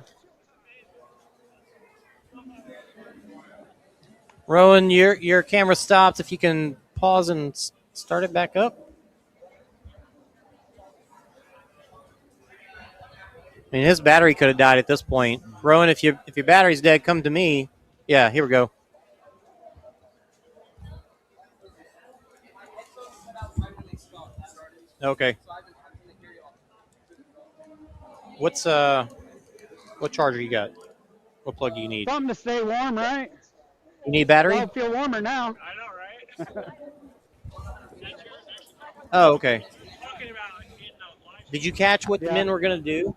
Rowan, your camera stopped. If you can pause and start it back up. I mean, his battery could have died at this point. Rowan, if your battery's dead, come to me. Yeah, here we go. Okay. What charger you got? What plug do you need? Something to stay warm, right? You need battery? I feel warmer now. I know, right? Oh, okay. Did you catch what the men were going to do?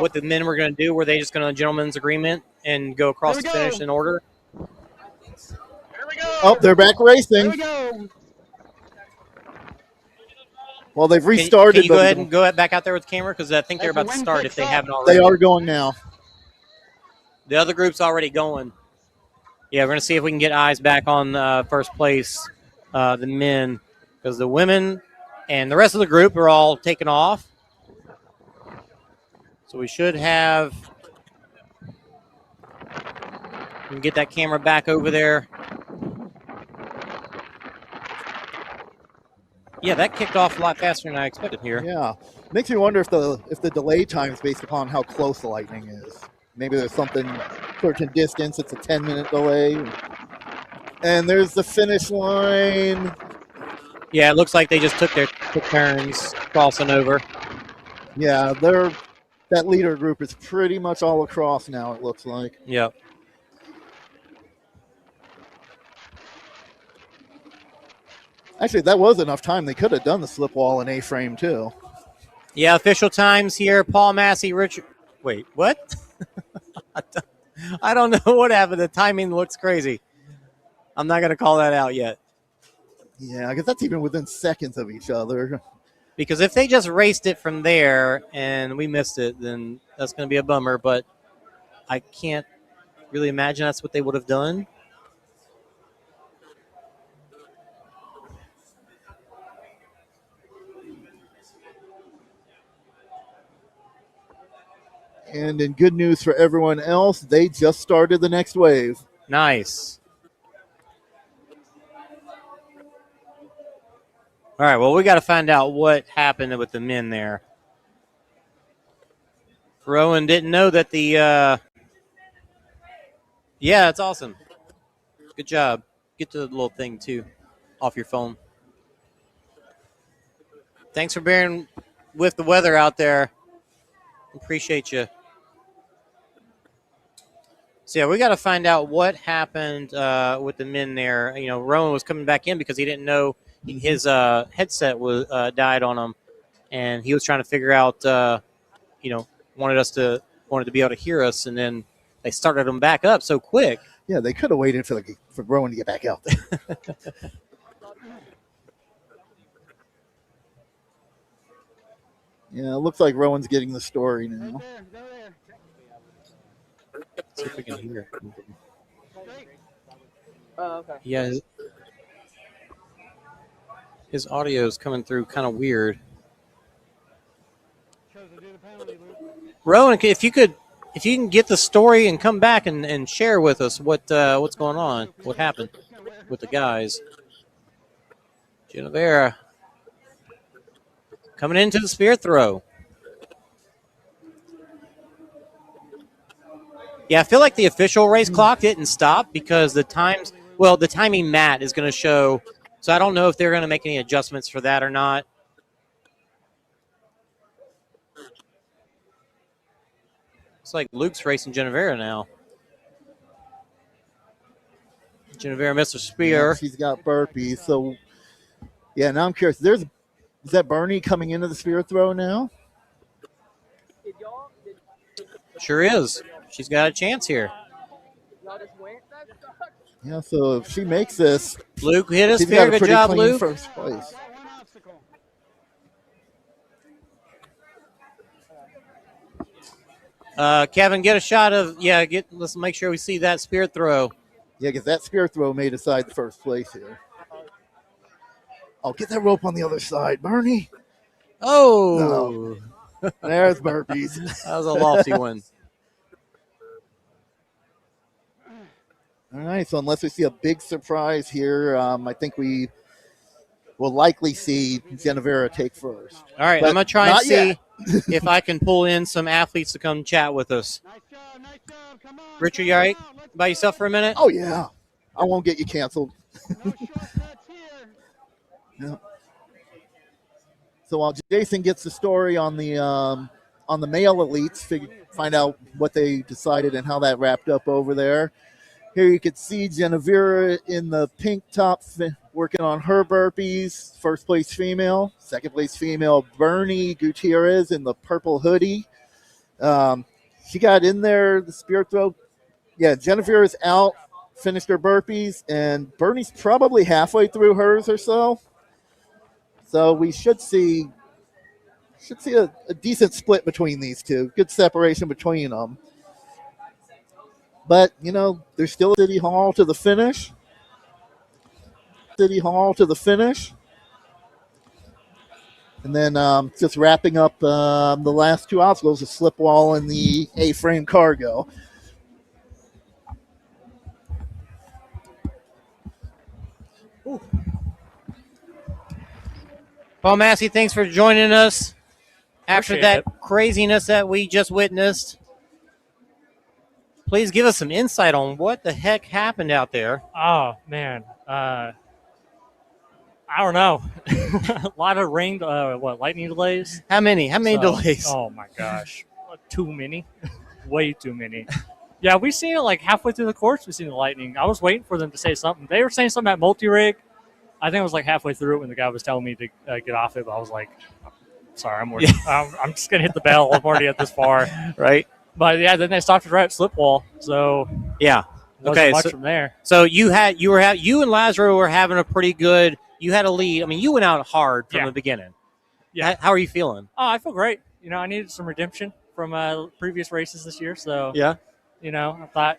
What the men were going to do? Were they just going to gentleman's agreement and go across the finish in order? Here we go. Oh, they're back racing. Here we go. Well, they've restarted. Can you go ahead and go back out there with the camera? Because I think they're about to start if they haven't already. They are going now. The other group's already going. Yeah, we're going to see if we can get eyes back on first place, the men. Because the women and the rest of the group are all taken off. So we should have. We can get that camera back over there. Yeah, that kicked off a lot faster than I expected here. Yeah, makes me wonder if the delay time is based upon how close the lightning is. Maybe there's something certain distance. It's a 10-minute delay. And there's the finish line. Yeah, it looks like they just took turns crossing over. Yeah, that leader group is pretty much all across now, it looks like. Yep. Actually, that was enough time. They could have done the slip wall in A-frame, too. Yeah, official times here. Paul Massey, Richard. Wait, what? I don't know what happened. The timing looks crazy. I'm not going to call that out yet. Yeah, because that's even within seconds of each other. Because if they just raced it from there and we missed it, then that's going to be a bummer. But I can't really imagine that's what they would have done. And in good news for everyone else, they just started the next wave. Nice. All right, well, we got to find out what happened with the men there. Rowan didn't know that the yeah, it's awesome. Good job. Get to the little thing, too, off your phone. Thanks for bearing with the weather out there. Appreciate you. So, yeah, we got to find out what happened with the men there. You know, Rowan was coming back in because he didn't know his headset was died on him, and he was trying to figure out, wanted to be able to hear us, and then they started him back up so quick. Yeah, they could have waited for Rowan to get back out there. Yeah, it looks like Rowan's getting the story now. Let's see if we can hear it. Oh, okay. Yeah, his audio is coming through kind of weird. Rowan, if you can get the story and come back and share with us what's going on, what happened with the guys. Genavera coming into the spear throw. Yeah, I feel like the official race clock didn't stop because the timing mat is going to show. So I don't know if they're going to make any adjustments for that or not. It's like Luke's racing Genavera now. Genavera missed a spear. Yeah, she's got burpees. So, yeah, now I'm curious. Is that Bernie coming into the spear throw now? Sure is. She's got a chance here. Yeah, so if she makes this, Luke hit his she's spear. got a Good job, pretty clean Luke. first place. Kevin, get a shot of let's make sure we see that spear throw. Yeah, because that spear throw may decide the first place here. Oh, get that rope on the other side, Bernie. Oh, no. There's burpees. That was a lofty one. All right, so unless we see a big surprise here, I think we will likely see Genavera take first. All right, But I'm going to try and not see if I can pull in some athletes to come chat with us. Richard, you all right by yourself for a minute? Oh, yeah. I won't get you canceled. Yeah. So while Jason gets the story on the male elites, find out what they decided and how that wrapped up over there. Here you can see Genavera in the pink top working on her burpees. First place female. Second place female, Bernie Gutierrez in the purple hoodie. She got in there, the spear throw. Yeah, Genavera's out, finished her burpees, and Bernie's probably halfway through hers or so. So we should see a decent split between these two. Good separation between them. But, there's still City Hall to the finish. And then just wrapping up the last two obstacles, the slip wall and the A-frame cargo. Ooh. Paul Massey, thanks for joining us after that craziness that we just witnessed. Please give us some insight on what the heck happened out there. Oh, man. I don't know. A lot of rain, lightning delays? How many delays? Oh, my gosh. Too many. Way too many. Yeah, we seen it like halfway through the course. We seen the lightning. I was waiting for them to say something. They were saying something at multi-rig. I think it was like halfway through it when the guy was telling me to get off it. But I was like, sorry, I'm just going to hit the bell. I'm already at this far. Right. But yeah, then they stopped it right at slip wall. So yeah, okay. Much from there. So you and Lazaro were having a pretty good. You had a lead. I mean, you went out hard from the beginning. Yeah. How are you feeling? Oh, I feel great. I needed some redemption from previous races this year. So yeah, I thought,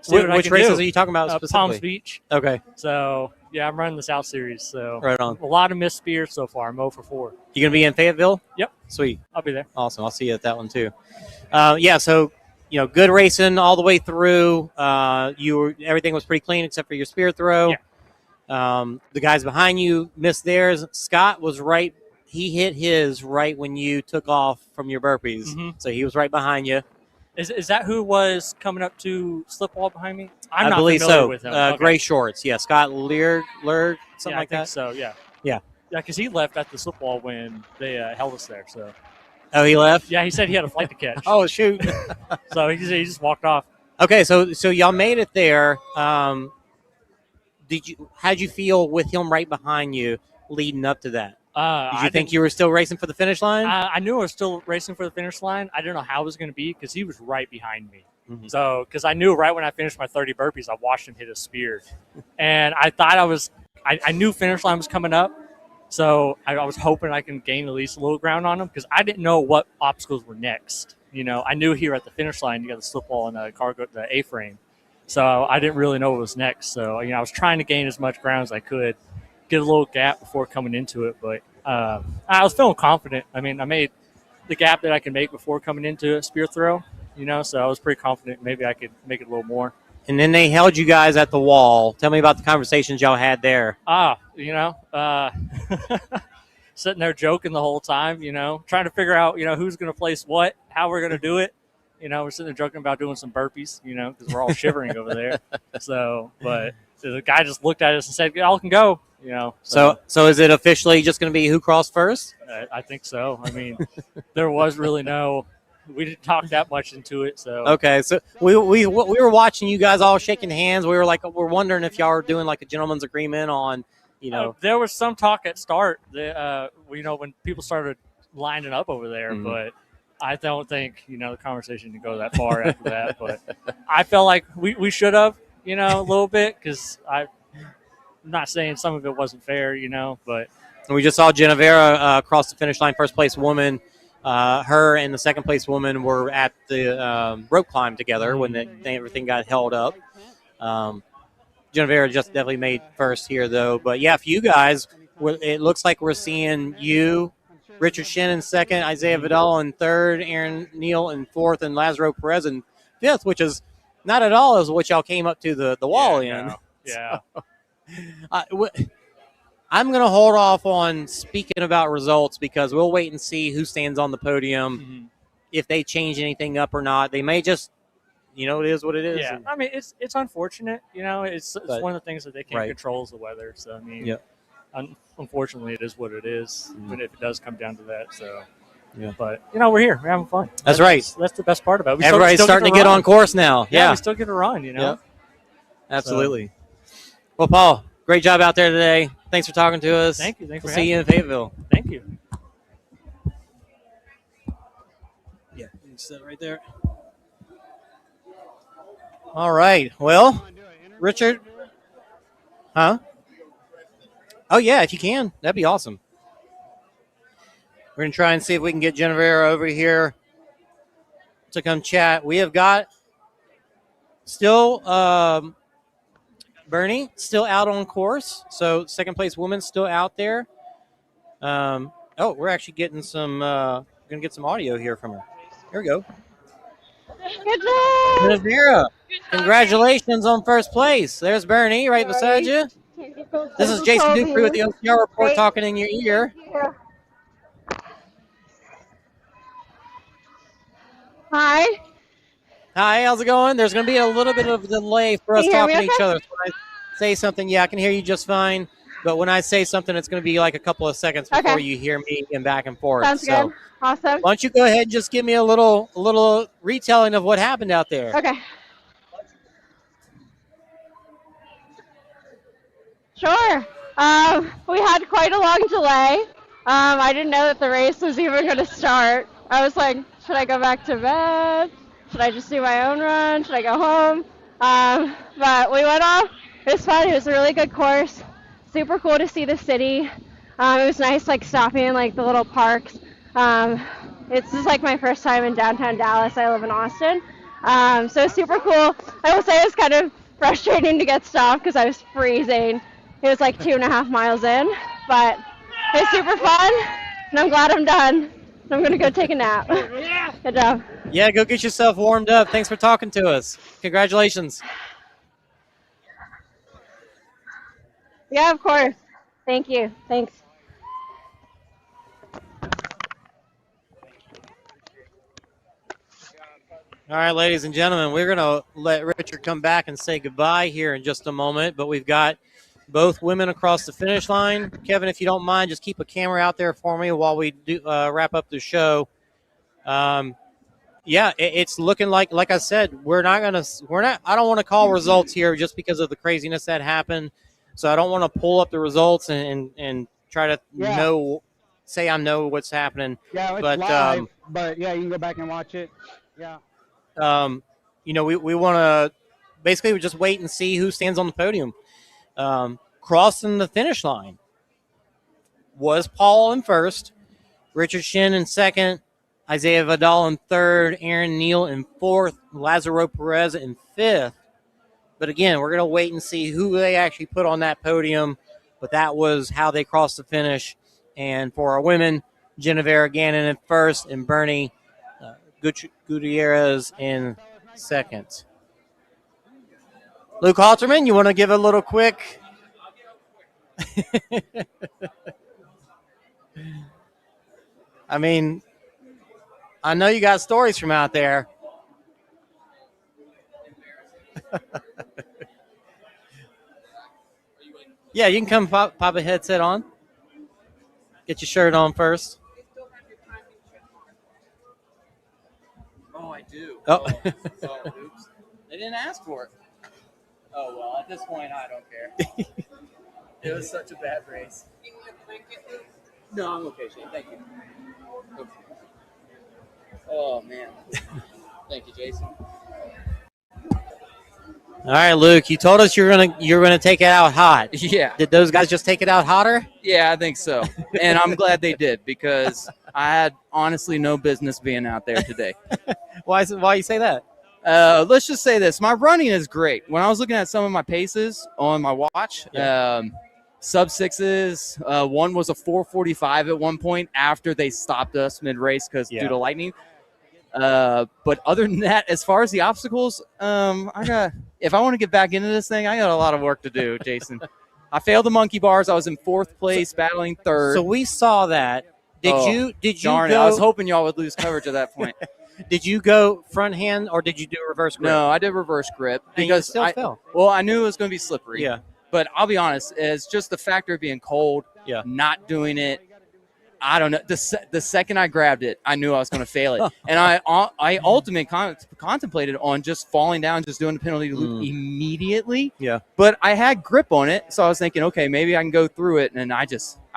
see what I Which can races do. are you talking about specifically? Palms Beach. Okay. So, yeah, I'm running the South Series. So Right on. A lot of missed spears so far. I'm 0 for 4. You going to be in Fayetteville? Yep. Sweet. I'll be there. Awesome. I'll see you at that one too. Yeah, so, good racing all the way through. Everything was pretty clean except for your spear throw. Yeah. The guys behind you missed theirs. Scott was right. He hit his right when you took off from your burpees. Mm-hmm. So he was right behind you. Is that who was coming up to slip wall behind me? I'm I not believe familiar so. with him. Okay. Gray shorts. Yeah, Scott Lurg, something like I think that. so, yeah. Yeah. Yeah, because he left at the slip wall when they held us there. So. Oh, he left? Yeah, he said he had a flight to catch. Oh, shoot. So he just walked off. Okay, so y'all made it there. How'd you feel with him right behind you leading up to that? Did you think you were still racing for the finish line? I knew I was still racing for the finish line. I didn't know how it was going to be because he was right behind me. Mm-hmm. So, because I knew right when I finished my 30 burpees, I watched him hit a spear. And I thought I knew finish line was coming up. So I was hoping I can gain at least a little ground on him because I didn't know what obstacles were next. I knew here at the finish line, you got the slip wall and the cargo, the A-frame. So I didn't really know what was next. So, I was trying to gain as much ground as I could, get a little gap before coming into it. But I was feeling confident. I made the gap that I can make before coming into a spear throw, so I was pretty confident maybe I could make it a little more. And then they held you guys at the wall. Tell me about the conversations y'all had there. Sitting there joking the whole time, trying to figure out, who's going to place what, how we're going to do it. We're sitting there joking about doing some burpees, because we're all shivering over there. So, but the guy just looked at us and said, y'all can go, So is it officially just going to be who crossed first? I think so. There was really we didn't talk that much into it. So okay, so we were watching you guys all shaking hands. We were we're wondering if y'all were doing like a gentleman's agreement on, there was some talk at start that when people started lining up over there, Mm-hmm. but I don't think the conversation can go that far after that. But I felt like we should have a little bit because I'm not saying some of it wasn't fair, but we just saw Genavera cross the finish line, first place woman. Her and the second place woman were at the rope climb together when everything got held up. Genavera just definitely made first here, though. But, yeah, for you guys, it looks like we're seeing you, Richard Shin in second, Isaiah Vidal in third, Aaron Neal in fourth, and Lazaro Perez in fifth, which is not at all as what y'all came up to the wall in. No. Yeah. I'm going to hold off on speaking about results because we'll wait and see who stands on the podium, if they change anything up or not. They may just, it is what it is. Yeah, it's unfortunate. It's one of the things that they can't control is the weather. So, unfortunately, it is what it is, even if it does come down to that. So, yeah. But, we're here. We're having fun. That's right. That's the best part about it. Everybody's starting to get on course now. Yeah, we still get a run, Yep. Absolutely. So. Well, Paul, great job out there today. Thanks for talking to us. Thank you. We'll see you in Fayetteville. Thank you. Yeah, you can sit right there. All right. Well, Richard. Huh? Oh, yeah, if you can. That'd be awesome. We're going to try and see if we can get Genavera over here to come chat. We have got still Bernie still out on course. So second place woman still out there. We're actually getting some going to get some audio here from her. Here we go. Good job. Genavera, congratulations on first place. There's Bernie right beside you. This is Jason Dupree with the OCR report talking in your ear. Hi. Hi, how's it going? There's going to be a little bit of a delay for us talking to each other. So when I say something, I can hear you just fine. But when I say something, it's going to be like a couple of seconds before you hear me and back and forth. Sounds good. Awesome. Why don't you go ahead and just give me a little retelling of what happened out there? Okay. Sure. We had quite a long delay. I didn't know that the race was even going to start. I was like, should I go back to bed? Should I just do my own run? Should I go home? But we went off. It was fun. It was a really good course. Super cool to see the city. It was nice, stopping in the little parks. It's just my first time in downtown Dallas. I live in Austin. So it's super cool. I will say it was kind of frustrating to get stopped because I was freezing. It was like 2.5 miles in, but it was super fun, and I'm glad I'm done. I'm going to go take a nap. Good job. Yeah, go get yourself warmed up. Thanks for talking to us. Congratulations. Yeah, of course. Thank you. Thanks. All right, ladies and gentlemen, we're going to let Richard come back and say goodbye here in just a moment, but we've got both women across the finish line. Kevin, if you don't mind, just keep a camera out there for me while we do wrap up the show. It's looking like I said, I don't want to call results here just because of the craziness that happened. So I don't want to pull up the results and try to say I know what's happening. Yeah, it's live, but yeah, you can go back and watch it. Yeah. We want to basically just wait and see who stands on the podium. Crossing the finish line was Paul in first, Richard Shin in second, Isaiah Vidal in third, Aaron Neal in fourth, Lazaro Perez in fifth. But again, we're going to wait and see who they actually put on that podium. But that was how they crossed the finish. And for our women, Genavera Gannon in first and Bernie Gutierrez in second. Luke Halterman, you want to give a little quick? I mean, I know you got stories from out there. Yeah, you can come pop a headset on. Get your shirt on first. Oh, I do. Oh. Oops. They didn't ask for it. Oh, well, at this point, I don't care. It was such a bad race. No, I'm okay, Shane. Thank you. Okay. Oh, man. Thank you, Jason. All right, Luke, you told us you're gonna take it out hot. Yeah. Did those guys just take it out hotter? Yeah, I think so. And I'm glad they did because I had honestly no business being out there today. Why you say that? Let's just say this. My running is great. When I was looking at some of my paces on my watch, sub sixes, one was a 4:45 at one point after they stopped us mid-race due to lightning. But other than that, as far as the obstacles, if I want to get back into this thing, I got a lot of work to do, Jason. I failed the monkey bars. I was in fourth place, battling third. So we saw that. Did you darn go? I was hoping y'all would lose coverage at that point. Did you go front hand or did you do reverse grip? No, I did reverse grip because because you still fell. Well, I knew it was going to be slippery. Yeah. But I'll be honest, it's just the factor of being cold, not doing it. I don't know. The second I grabbed it, I knew I was going to fail it. And I ultimately contemplated on just falling down, just doing the penalty loop immediately. Yeah. But I had grip on it, so I was thinking, okay, maybe I can go through it. And I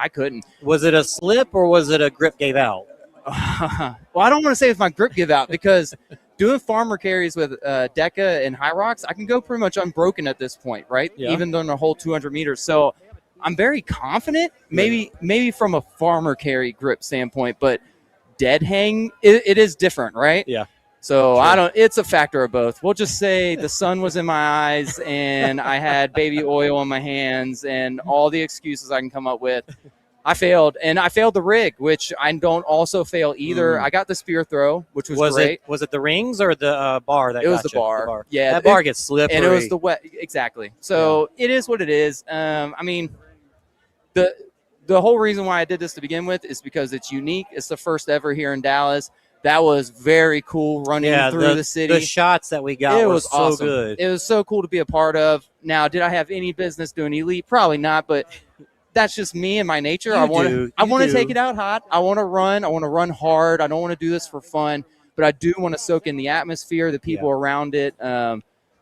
couldn't. Was it a slip or was it a grip gave out? Well, I don't want to say if my grip give out because doing farmer carries with Deca and High Rocks, I can go pretty much unbroken at this point, right? Yeah. Even though the whole 200 meters. So I'm very confident, maybe from a farmer carry grip standpoint, but dead hang, it is different, right? Yeah. So it's a factor of both. We'll just say the sun was in my eyes and I had baby oil on my hands and all the excuses I can come up with. I failed, and I failed the rig, which I don't also fail either. I got the spear throw, which was great. Was it the rings or the bar that it was got the bar. Yeah, that bar gets slippery. And it was the wet. Exactly. So it is what it is. I mean, the whole reason why I did this to begin with is because it's unique. It's the first ever here in Dallas. That was very cool running through the city. The shots that we got was awesome. So good. It was so cool to be a part of. Now, did I have any business doing elite? Probably not, but that's just me and my nature. I want to take it out hot. I want to run. I want to run hard. I don't want to do this for fun, but I do want to soak in the atmosphere, the people around it.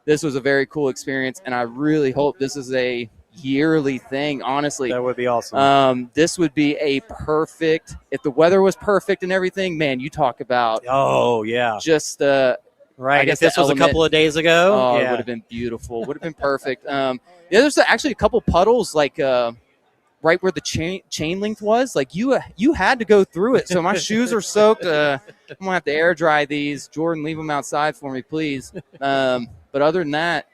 This was a very cool experience, and I really hope this is a yearly thing, honestly. That would be awesome. This would be a perfect, if the weather was perfect and everything, man, you talk about. Oh, yeah. Just right. If this was a couple of days ago. It would have been beautiful. Would have been perfect. There's actually a couple puddles, like right where the chain length was. Like you had to go through it. So my shoes are soaked. I'm gonna have to air dry these. Jordan, leave them outside for me, please. But other than that,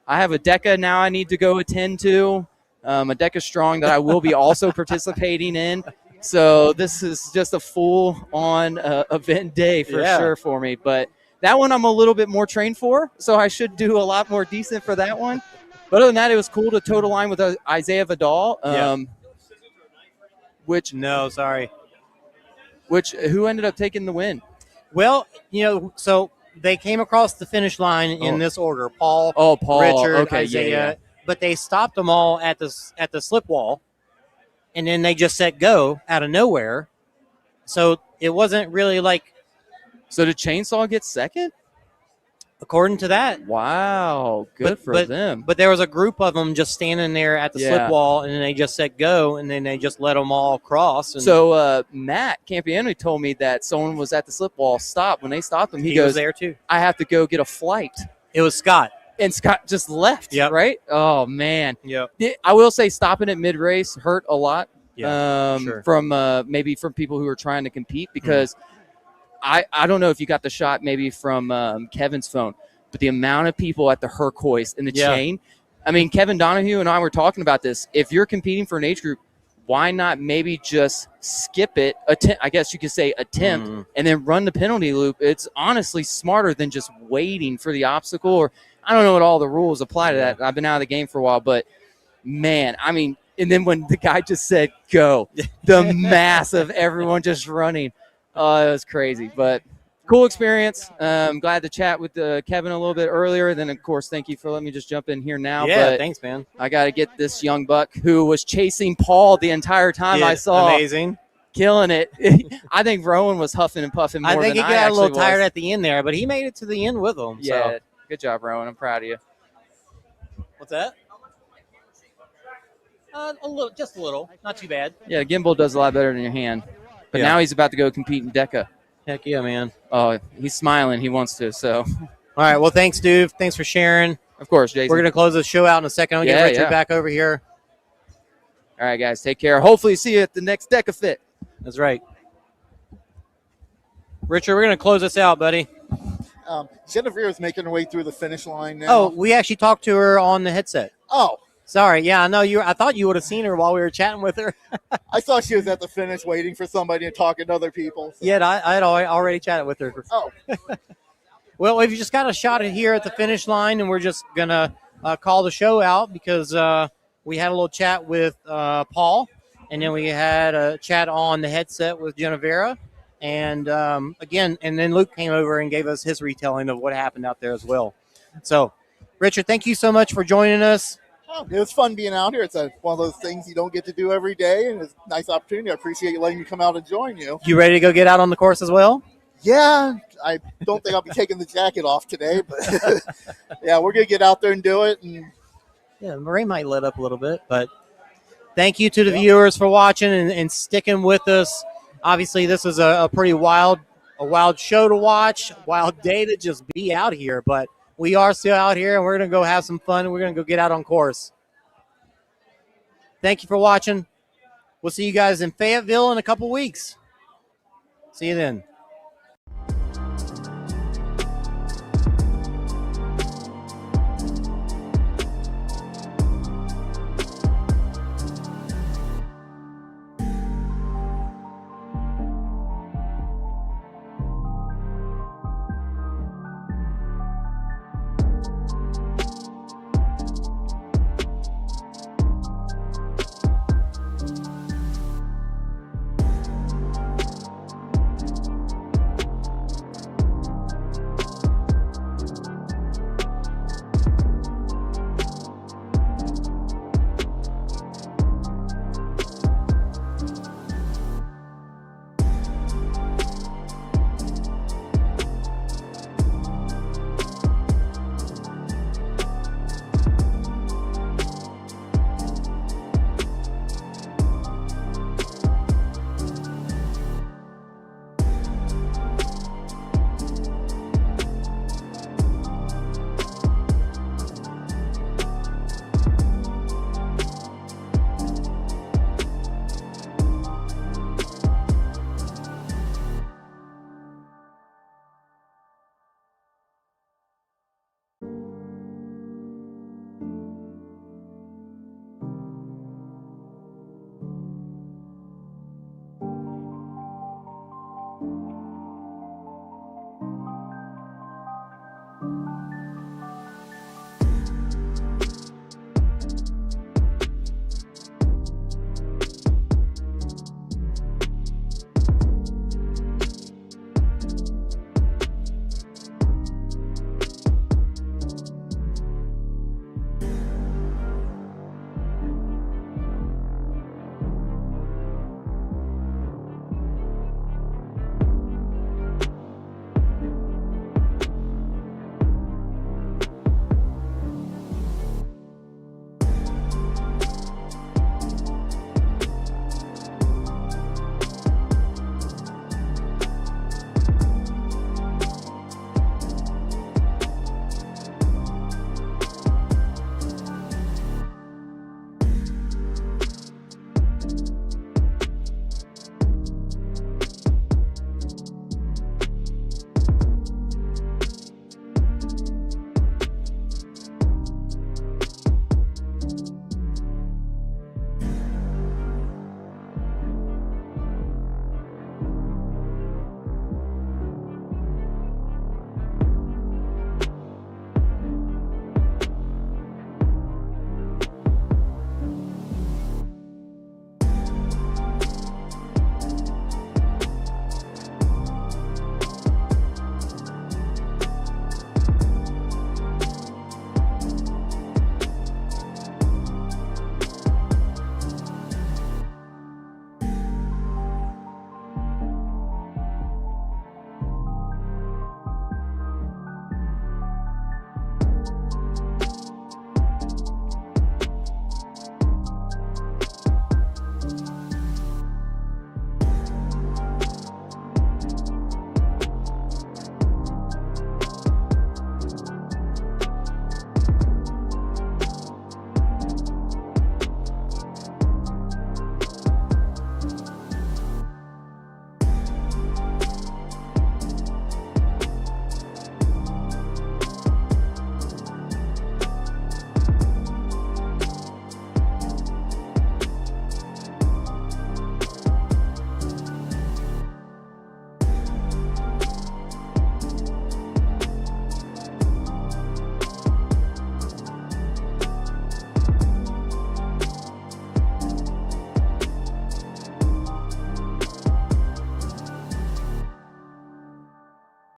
I have a DECA now I need to go attend to. A DECA Strong that I will be also participating in. So this is just a full-on event day for sure for me. But that one I'm a little bit more trained for, so I should do a lot more decent for that one. But other than that, it was cool to toe the line with Isaiah Vidal. Which who ended up taking the win? Well, so they came across the finish line in this order: Paul, Richard, Isaiah. But they stopped them all at the slip wall, and then they just said go out of nowhere. So it wasn't really like. So did Chainsaw get second? According to that. Wow, good for them. But there was a group of them just standing there at the slip wall, and then they just said go, and then they just let them all cross. And so Matt Campione told me that someone was at the slip wall, stopped. When they stopped him, he goes, was there too. I have to go get a flight. It was Scott. And Scott just left, right? Oh, man. Yep. I will say stopping at mid-race hurt a lot sure. from maybe from people who are trying to compete because I don't know if you got the shot maybe from Kevin's phone, but the amount of people at the Hercoist in the chain. I mean, Kevin Donoghue and I were talking about this. If you're competing for an age group, why not maybe just skip it, I guess you could say attempt, and then run the penalty loop? It's honestly smarter than just waiting for the obstacle. Or I don't know what all the rules apply to that. I've been out of the game for a while, but, man, I mean, and then when the guy just said go, the mass of everyone just running. Oh, it was crazy, but cool experience. I'm glad to chat with Kevin a little bit earlier. Then, of course, thank you for letting me just jump in here now. Yeah, but thanks, man. I got to get this young buck who was chasing Paul the entire time I saw. Amazing. Killing it. I think Rowan was huffing and puffing more than I think he actually got a little tired was. at the end there, but he made it to the end with them. Yeah, so. Good job, Rowan. I'm proud of you. What's that? Just a little. Not too bad. Yeah, gimbal does a lot better than your hand. But now he's about to go compete in DECA. Heck yeah, man. Oh, he's smiling. He wants to, so. All right. Well, thanks, dude. Thanks for sharing. Of course, Jason. We're going to close the show out in a second. I'll get Richard back over here. All right, guys. Take care. Hopefully see you at the next DECA Fit. That's right. Richard, we're going to close this out, buddy. Genavera's making her way through the finish line now. Oh, we actually talked to her on the headset. Oh. Sorry. Yeah, I know you. I thought you would have seen her while we were chatting with her. I saw she was at the finish waiting for somebody and talking to other people. So. Yeah, I had already chatted with her. Oh. Well, we've just got a shot at here at the finish line, and we're just going to call the show out because we had a little chat with Paul, and then we had a chat on the headset with Genavera. And, again, and then Luke came over and gave us his retelling of what happened out there as well. So, Richard, thank you so much for joining us. Oh, it was fun being out here. It's one of those things you don't get to do every day, and it's a nice opportunity. I appreciate you letting me come out and join you. You ready to go get out on the course as well? Yeah, I don't think I'll be taking the jacket off today, but yeah, we're going to get out there and do it. And yeah, the rain might let up a little bit, but thank you to the viewers for watching and sticking with us. Obviously, this is a pretty wild show to watch, wild day to just be out here, but we are still out here, and we're going to go have some fun, and we're going to go get out on course. Thank you for watching. We'll see you guys in Fayetteville in a couple weeks. See you then.